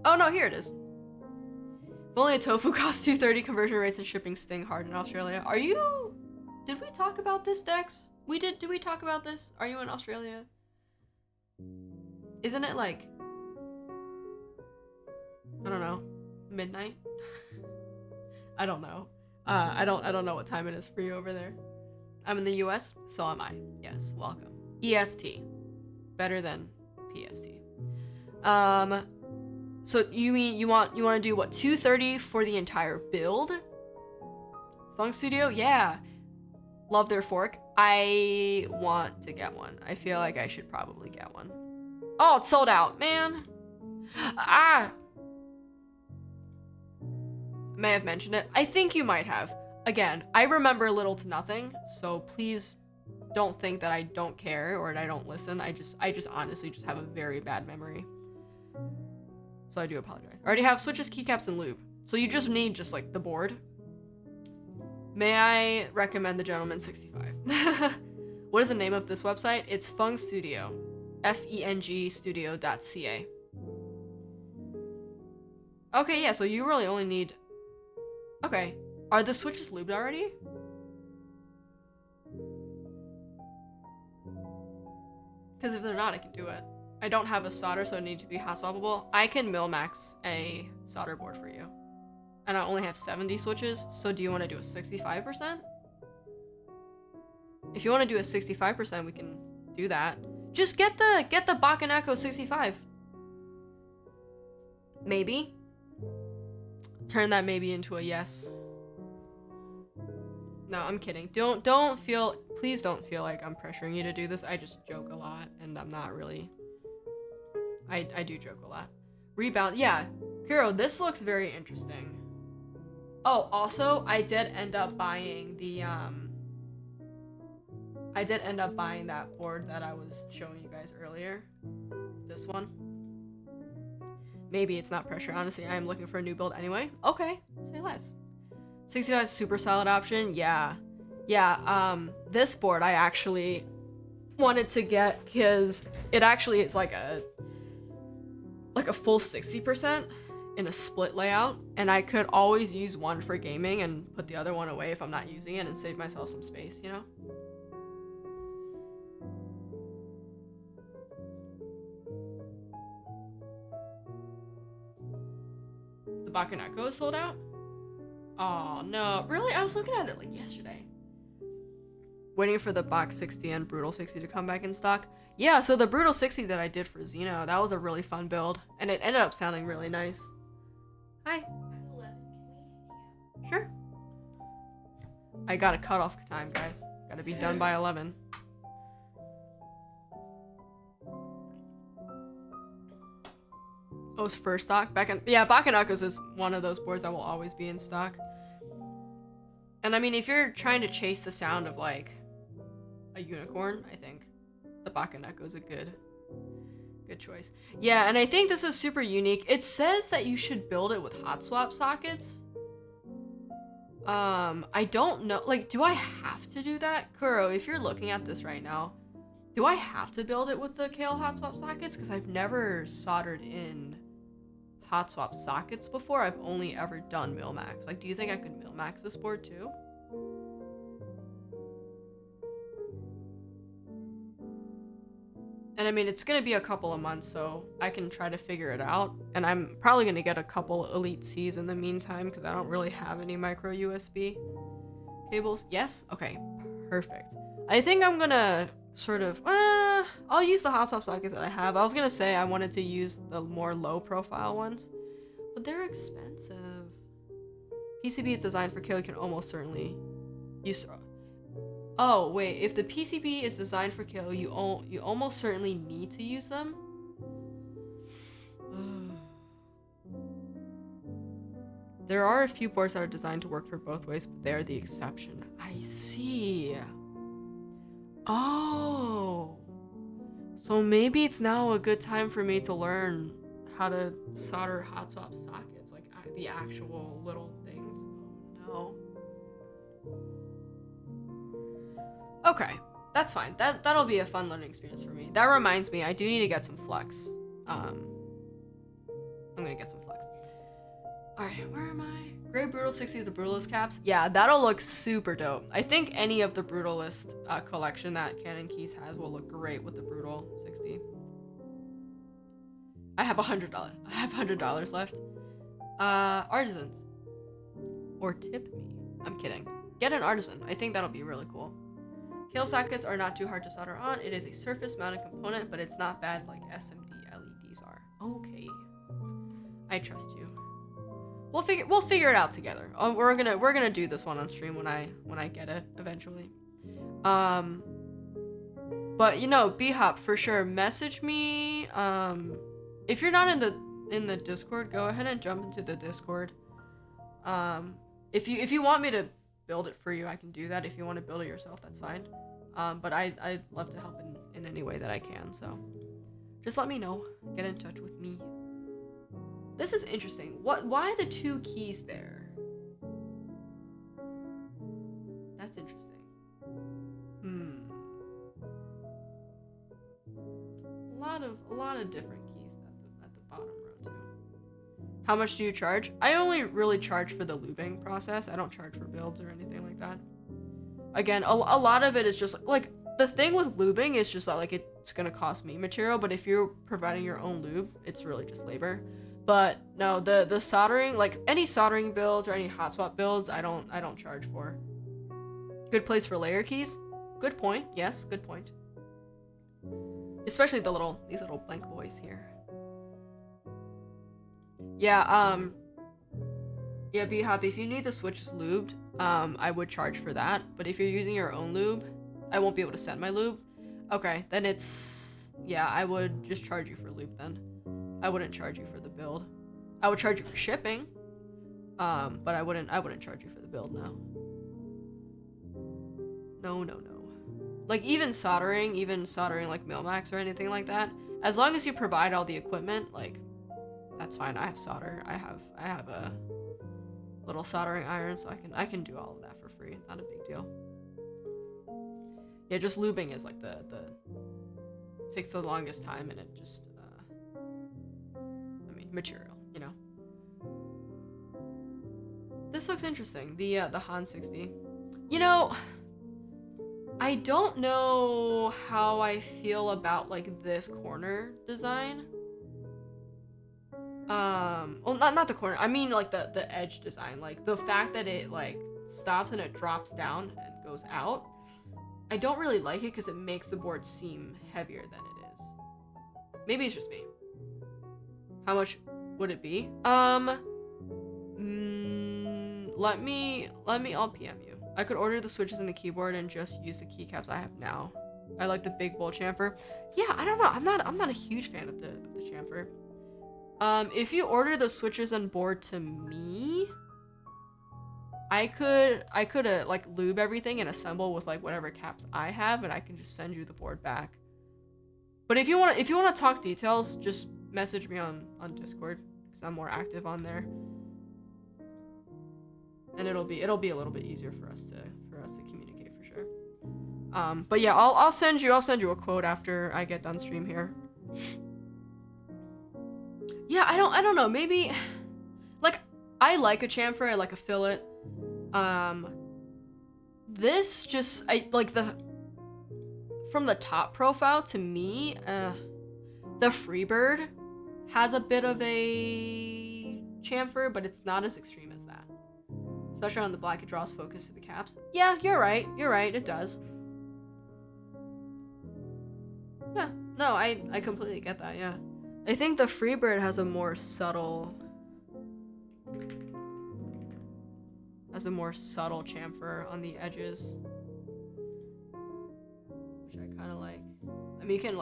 Oh no, here it is. If only a tofu costs 230, conversion rates and shipping sting hard in Australia. Are you... Did we talk about this, Dex? Did we talk about this? Are you in Australia? Isn't it like... I don't know. Midnight? I don't know. I don't know what time it is for you over there. I'm in the US, so am I. Yes, welcome. EST. Better than PST. So you mean you want to do what, 230 for the entire build? Funk Studio? Yeah. Love their fork. I want to get one. I feel like I should probably get one. Oh, it's sold out, man. Ah. May have mentioned it. I think you might have. Again, I remember little to nothing, so please don't think that I don't care or that I don't listen. I just honestly just have a very bad memory. So I do apologize. I already have switches, keycaps, and lube. So you just need just like the board. May I recommend the Gentleman 65? What is the name of this website? It's Feng Studio. FENG studio.ca. Okay, yeah, so you really only need... Okay. Are the switches lubed already? Because if they're not, I can do it. I don't have a solder, so it needs to be hot swappable. I can Milmax a solder board for you. And I only have 70 switches, so do you want to do a 65%? If you want to do a 65%, we can do that. Just get the Bakaneko 65. Maybe. Turn that maybe into a yes. No, I'm kidding. Please don't feel like I'm pressuring you to do this. I just joke a lot, and I'm not really... I do joke a lot. Rebound, yeah. Kuro, this looks very interesting. Oh, also, I did end up buying the, I did end up buying that board that I was showing you guys earlier. This one. Maybe it's not pressure. Honestly, I am looking for a new build anyway. Okay, say less. 65 is super solid option. Yeah. This board I actually wanted to get because it actually is like a full 60% in a split layout, and I could always use one for gaming and put the other one away if I'm not using it and save myself some space, you know? The Bakaneko is sold out? Oh no, really? I was looking at it like yesterday. Waiting for the Box 60 and Brutal 60 to come back in stock. Yeah, so the Brutal 60 that I did for Xeno, that was a really fun build, and it ended up sounding really nice. Hi. Sure. I got a cutoff time, guys. Gotta be done by 11. Oh, it's first stock? Bakanekos is one of those boards that will always be in stock. And I mean, if you're trying to chase the sound of like a unicorn, I think the Bakaneko is a good Good choice. Yeah, and I think this is super unique. It says that you should build it with hot swap sockets. I don't know. Like, do I have to do that? Kuro, if you're looking at this right now, do I have to build it with the Kale hot swap sockets? Because I've never soldered in hot swap sockets before. I've only ever done Mil-Max. Like, do you think I could Mil-Max this board too? And I mean, it's gonna be a couple of months, so I can try to figure it out. And I'm probably gonna get a couple Elite Cs in the meantime, because I don't really have any micro USB cables. Yes? Okay, perfect. I think I'm gonna sort of, I'll use the hot swap sockets that I have. I was gonna say I wanted to use the more low profile ones, but they're expensive. PCB is designed for kill, you can almost certainly use. Oh, wait, if the PCB is designed for kill, you almost certainly need to use them? There are a few boards that are designed to work for both ways, but they are the exception. I see. Oh. So maybe it's now a good time for me to learn how to solder hot swap sockets, like the actual little things. Oh, no. Okay, that's fine. That'll be a fun learning experience for me. That reminds me, I do need to get some flux. I'm gonna get some flux. Alright, where am I? Grey Brutal 60 with the Brutalist caps. Yeah, that'll look super dope. I think any of the Brutalist collection that Canon Keys has will look great with the Brutal 60. I have $100. I have $100 left. Artisans. Or tip me. I'm kidding. Get an artisan. I think that'll be really cool. Kale sockets are not too hard to solder on. It is a surface-mounted component, but it's not bad like SMD LEDs are. Okay, I trust you. We'll figure it out together. We're gonna do this one on stream when I get it eventually. But you know, B-Hop for sure. Message me. If you're not in the Discord, go ahead and jump into the Discord. If you want me to build it for you, I can do that. If you want to build it yourself, that's fine. But I'd love to help in any way that I can, so just let me know. Get in touch with me. This is interesting. Why the two keys there? That's interesting. A lot of different keys at the bottom row too. How much do you charge? I only really charge for the lubing process. I don't charge for builds or anything like that. Again, a lot of it is just like the thing with lubing is just that like it's gonna cost me material, but if you're providing your own lube, it's really just labor. But no, the soldering, like any soldering builds or any hot swap builds, I don't charge for. Good place for layer keys. Good point. Yes, good point. Especially these little blank boys here. Yeah, yeah, B-Hop, if you need the switches lubed, I would charge for that. But if you're using your own lube, I won't be able to send my lube. Okay, then yeah, I would just charge you for lube then. I wouldn't charge you for the build. I would charge you for shipping, but I wouldn't charge you for the build, no. No. Like even soldering like Mil-Max or anything like that, as long as you provide all the equipment, like that's fine. I have solder. I have a little soldering iron, so I can do all of that for free. Not a big deal. Yeah, just lubing is like the takes the longest time, and it just I mean material, you know. This looks interesting. The Han 60. You know, I don't know how I feel about like this corner design. Well, not the corner. I mean like the edge design. Like the fact that it like stops and it drops down and goes out. I don't really like it because it makes the board seem heavier than it is. Maybe it's just me. How much would it be? Let me I'll PM you. I could order the switches and the keyboard and just use the keycaps I have now. I like the big bowl chamfer. Yeah, I don't know. I'm not a huge fan of the chamfer. If you order the switches and board to me, I could like lube everything and assemble with like whatever caps I have, and I can just send you the board back. But if you wanna talk details, just message me on Discord because I'm more active on there, and it'll be a little bit easier for us to communicate for sure. But yeah, I'll send you a quote after I get done stream here. Yeah, I don't know. Maybe like I like a chamfer, I like a fillet. This just I like from the top profile to me, the Freebird has a bit of a chamfer, but it's not as extreme as that. Especially on the black, it draws focus to the caps. Yeah, you're right, it does. Yeah, no, I completely get that, yeah. I think the Freebird has a more subtle chamfer on the edges, which I kind of like. I mean, you can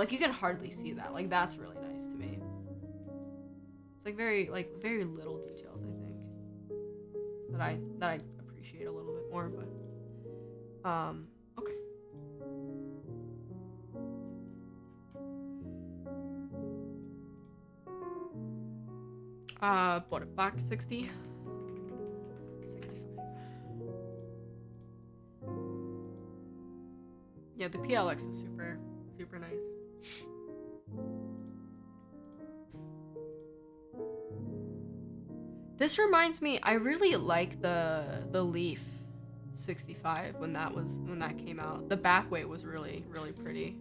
you can hardly see that. Like, that's really nice to me. It's like very little details, I think, that I appreciate a little bit more. But okay. Bought it back 60. 65. Yeah, the PLX is super nice. This reminds me, I really like the Leaf 65 when that came out. The back weight was really pretty.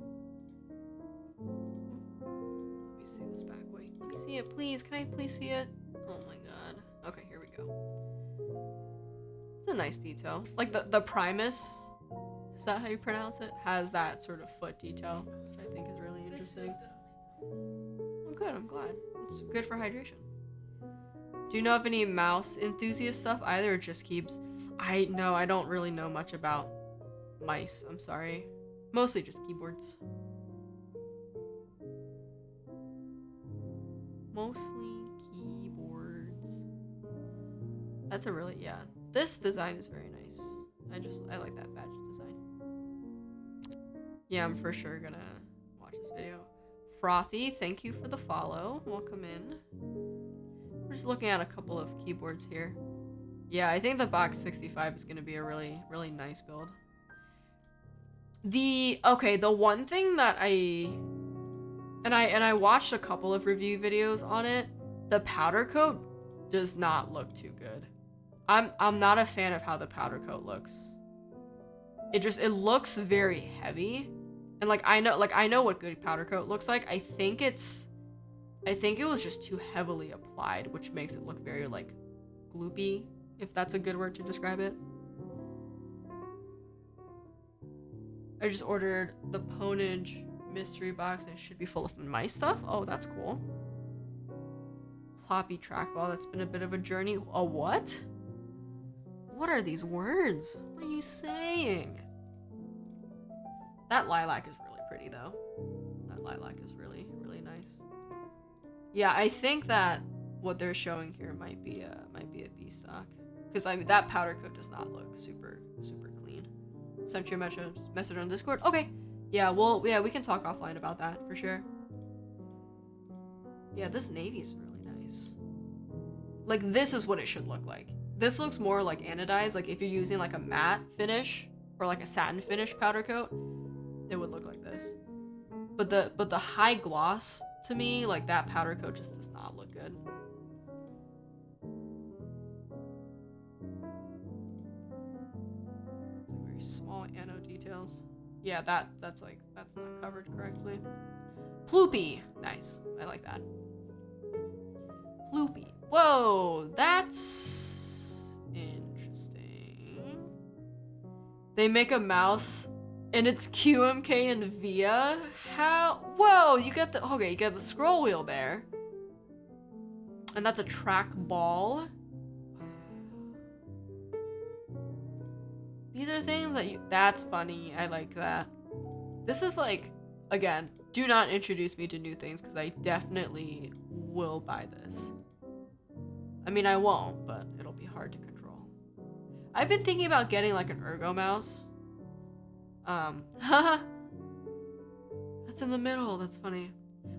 Let me see this back weight. Let me see it, please. Can I please see it? Oh my god. Okay, here we go. It's a nice detail. Like the Primus, is that how you pronounce it? Has that sort of foot detail, which I think is really interesting. Oh, good. I'm glad. It's good for hydration. Do you know of any mouse enthusiast stuff either, or just keeps? I don't really know much about mice. I'm sorry. Mostly just keyboards. Mostly keyboards. That's a really, yeah. This design is very nice. I like that badge design. Yeah, I'm for sure gonna watch this video. Frothy, thank you for the follow. Welcome in. We're just looking at a couple of keyboards here. Yeah, I think the Box 65 is gonna be a really nice build. The one thing that I watched a couple of review videos on it, the powder coat does not look too good. I'm not a fan of how the powder coat looks. It looks very heavy. And I know what good powder coat looks like. I think it was just too heavily applied, which makes it look very gloopy, if that's a good word to describe it. I just ordered the Ponage mystery box and it should be full of my stuff. Oh, that's cool. Ploppy trackball, that's been a bit of a journey. A what? What are these words? What are you saying? That lilac is really pretty though. That lilac is really nice. Yeah, I think that what they're showing here might be a B stock, because that powder coat does not look super clean. Sent you a message on Discord. Okay, yeah, we can talk offline about that for sure. Yeah, this navy is really nice. This is what it should look like. This looks more like anodized. If you're using a matte finish or a satin finish powder coat, it would look like this. But the high gloss, to me, that powder coat just does not look good. It's very small anode details. Yeah, that's not covered correctly. Ploopy, nice. I like that. Ploopy. Whoa, that's interesting. They make a mouse and it's QMK and VIA? How? Whoa, you get the scroll wheel there. And that's a track ball. These are things that's funny. I like that. This is again, do not introduce me to new things because I definitely will buy this. I mean, I won't, but it'll be hard to control. I've been thinking about getting an ergo mouse. That's that's in the middle. That's funny.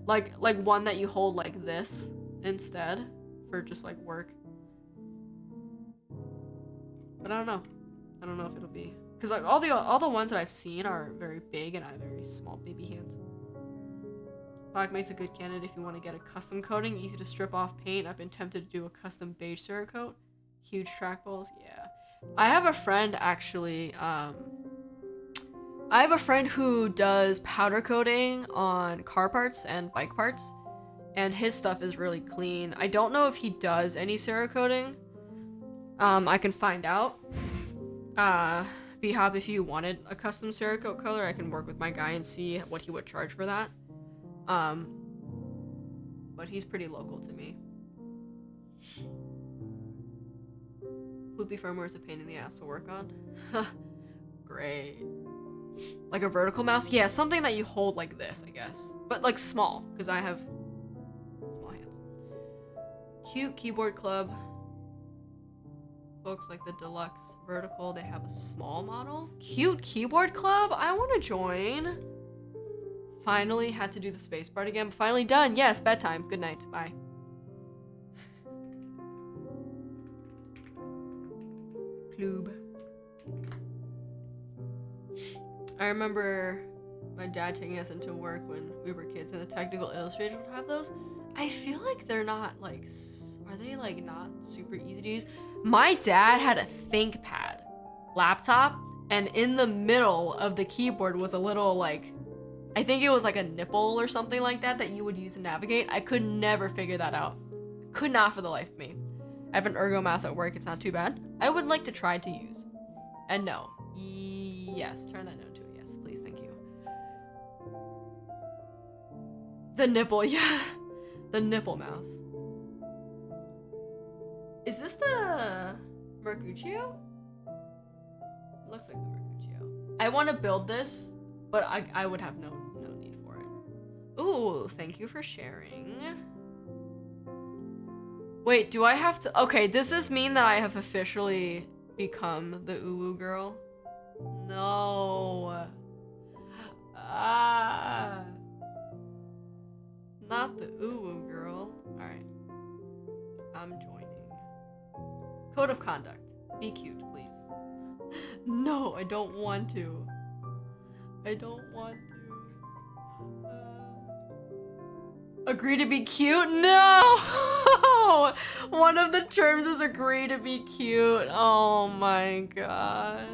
Like one that you hold like this instead for just like work. But I don't know. I don't know if it'll be, because like all the ones that I've seen are very big and I have very small baby hands. Black makes a good candidate if you want to get a custom coating, easy to strip off paint. I've been tempted to do a custom beige Cerakote. Huge trackballs, yeah. I have a friend actually, I have a friend who does powder coating on car parts and bike parts, and his stuff is really clean. I don't know if he does any Cerakoting. I can find out. B-Hop, if you wanted a custom Cerakote color, I can work with my guy and see what he would charge for that. But he's pretty local to me. Loopy firmware is a pain in the ass to work on. Great. Like a vertical mouse? Yeah, something that you hold like this, I guess. But like small, because I have small hands. Cute keyboard club. Folks like the deluxe vertical, they have a small model. Cute keyboard club? I want to join. Finally had to do the spacebar again, but finally done. Yes, bedtime. Good night. Bye. Club. I remember my dad taking us into work when we were kids, and the technical illustrators would have those. I feel like they're not like, are they like not super easy to use? My dad had a ThinkPad laptop, and in the middle of the keyboard was a little like, I think it was like a nipple or something like that you would use to navigate. I could never figure that out. Could not for the life of me. I have an ergo mouse at work. It's not too bad. I would like to try to use. And no. Yes, turn that note to a yes, please. Thank you. The nipple, yeah. The nipple mouse. Is this the Mercutio? It looks like the Mercutio. I want to build this, but I would have no need for it. Ooh, thank you for sharing. Wait, do I have to? Okay, does this mean that I have officially become the Uwu girl? No. Ah. Not the Uwu girl. Alright. I'm joining. Code of conduct. Be cute, please. No, I don't want to. I don't want to. Agree to be cute? No! One of the terms is agree to be cute. Oh my god.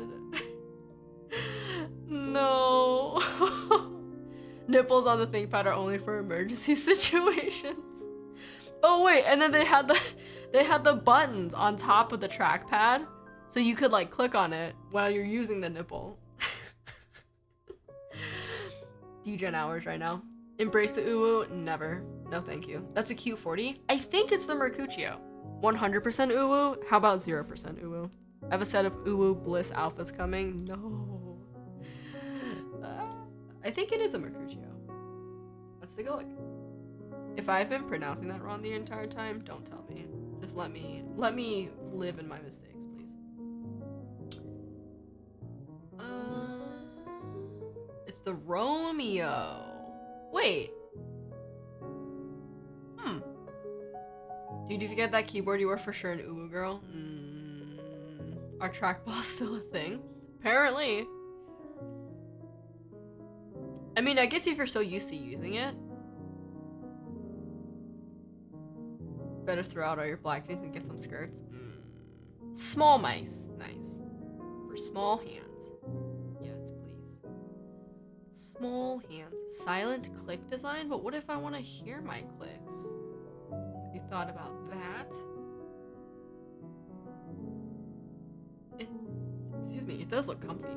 No. Nipples on the ThinkPad are only for emergency situations. Oh wait, and then they had the buttons on top of the trackpad, so you could like click on it while you're using the nipple. Degen hours right now. Embrace the Uwu? Never. No thank you. That's a Q40. I think it's the Mercutio. 100% Uwu? How about 0% Uwu? I have a set of Uwu Bliss Alphas coming. No. I think it is a Mercutio. Let's take a look. If I've been pronouncing that wrong the entire time, don't tell me. Just let me live in my mistakes, please. It's the Romeo. Wait. Dude, if you get that keyboard, you were for sure an Uwu girl. Are trackballs still a thing? Apparently. I mean, I guess if you're so used to using it, better throw out all your black jeans and get some skirts. Small mice. Nice. For small hands. Yes, please. Small hands. Silent click design? But what if I want to hear my clicks? Have you thought about that? Excuse me, it does look comfy.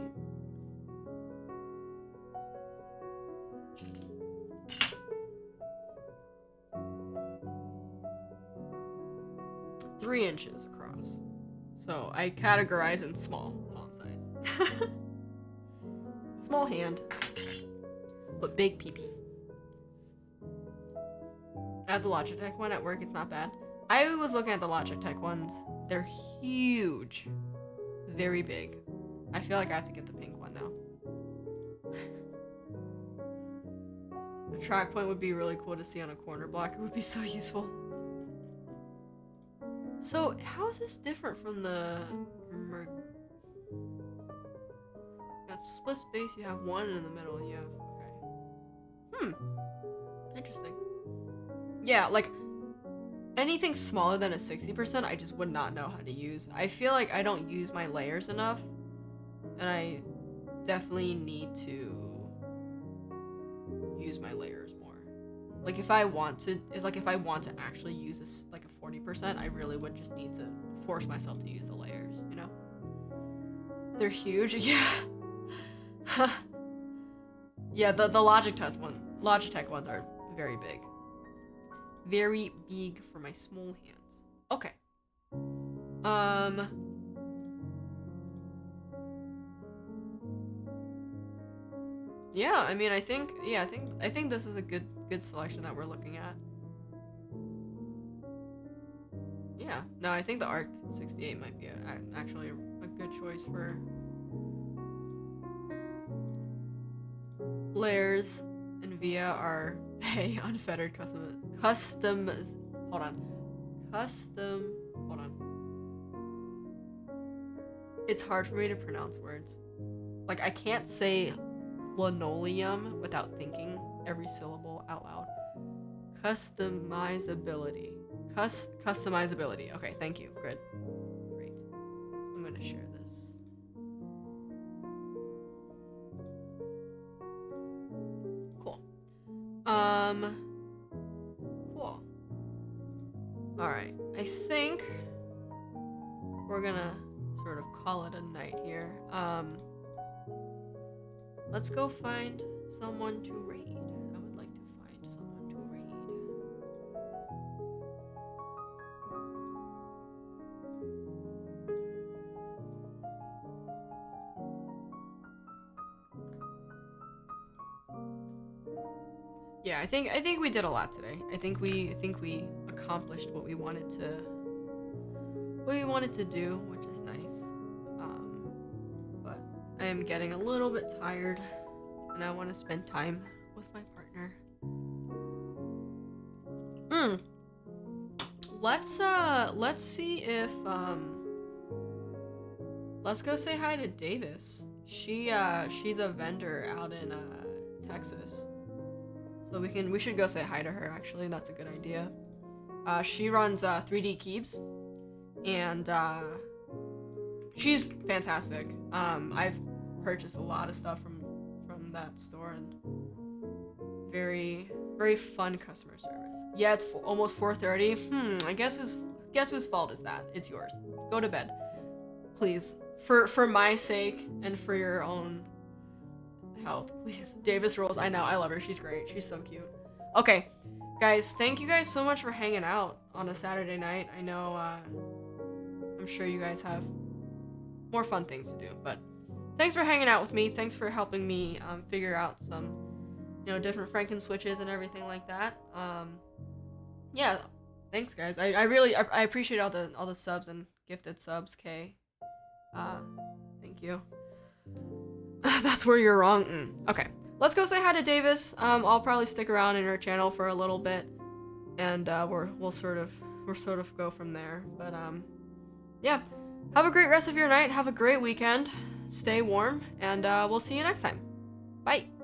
Three inches across. So I categorize in small, palm size. Small hand, but big PP. I have the Logitech one at work, it's not bad. I was looking at the Logitech ones. They're huge. Very big. I feel like I have to get the pink one now. A track point would be really cool to see on a corner block. It would be so useful. So, how is this different from the... You got split space, you have one in the middle, and you have... Okay. Interesting. Yeah, like, anything smaller than a 60%, I just would not know how to use. I feel like I don't use my layers enough, and I definitely need to use my layers more. Like if I want to actually use this like a 40%, I really would just need to force myself to use the layers, you know? They're huge, yeah. Yeah, the Logitech ones are very big. Very big for my small hands. Okay. Yeah, I mean, I think this is a good selection that we're looking at. Yeah, no, I think the ARC 68 might be actually a good choice for layers. And Via are unfettered custom. Hold on. It's hard for me to pronounce words. Like I can't say linoleum without thinking every syllable out loud. Customizability. Customizability. Okay, thank you. Good. Great. I'm gonna share this. Cool. Cool. Alright. I think we're gonna sort of call it a night here. Let's go find someone to raid. I would like to find someone to raid. Yeah, I think we did a lot today. I think we accomplished what we wanted to do, which is nice. But I am getting a little bit tired, and I want to spend time with my partner. Let's see if let's go say hi to Davis. She's a vendor out in Texas. So we should go say hi to her, actually. That's a good idea. She runs 3D Keeps, and she's fantastic. I've purchased a lot of stuff from that store, and very, very fun customer service. Yeah, it's almost 4:30. I guess whose fault is that? It's yours. Go to bed, please. For my sake and for your own health, please. Davis Rolls. I know. I love her. She's great. She's so cute. Okay, guys. Thank you guys so much for hanging out on a Saturday night. I know. I'm sure you guys have more fun things to do, but thanks for hanging out with me. Thanks for helping me figure out some, different Franken switches and everything like that. Yeah, thanks guys. I really appreciate all the subs and gifted subs, Kay. Thank you. That's where you're wrong. Okay, let's go say hi to Davis. I'll probably stick around in her channel for a little bit, and we'll sort of go from there. But yeah, have a great rest of your night. Have a great weekend. Stay warm, and we'll see you next time. Bye.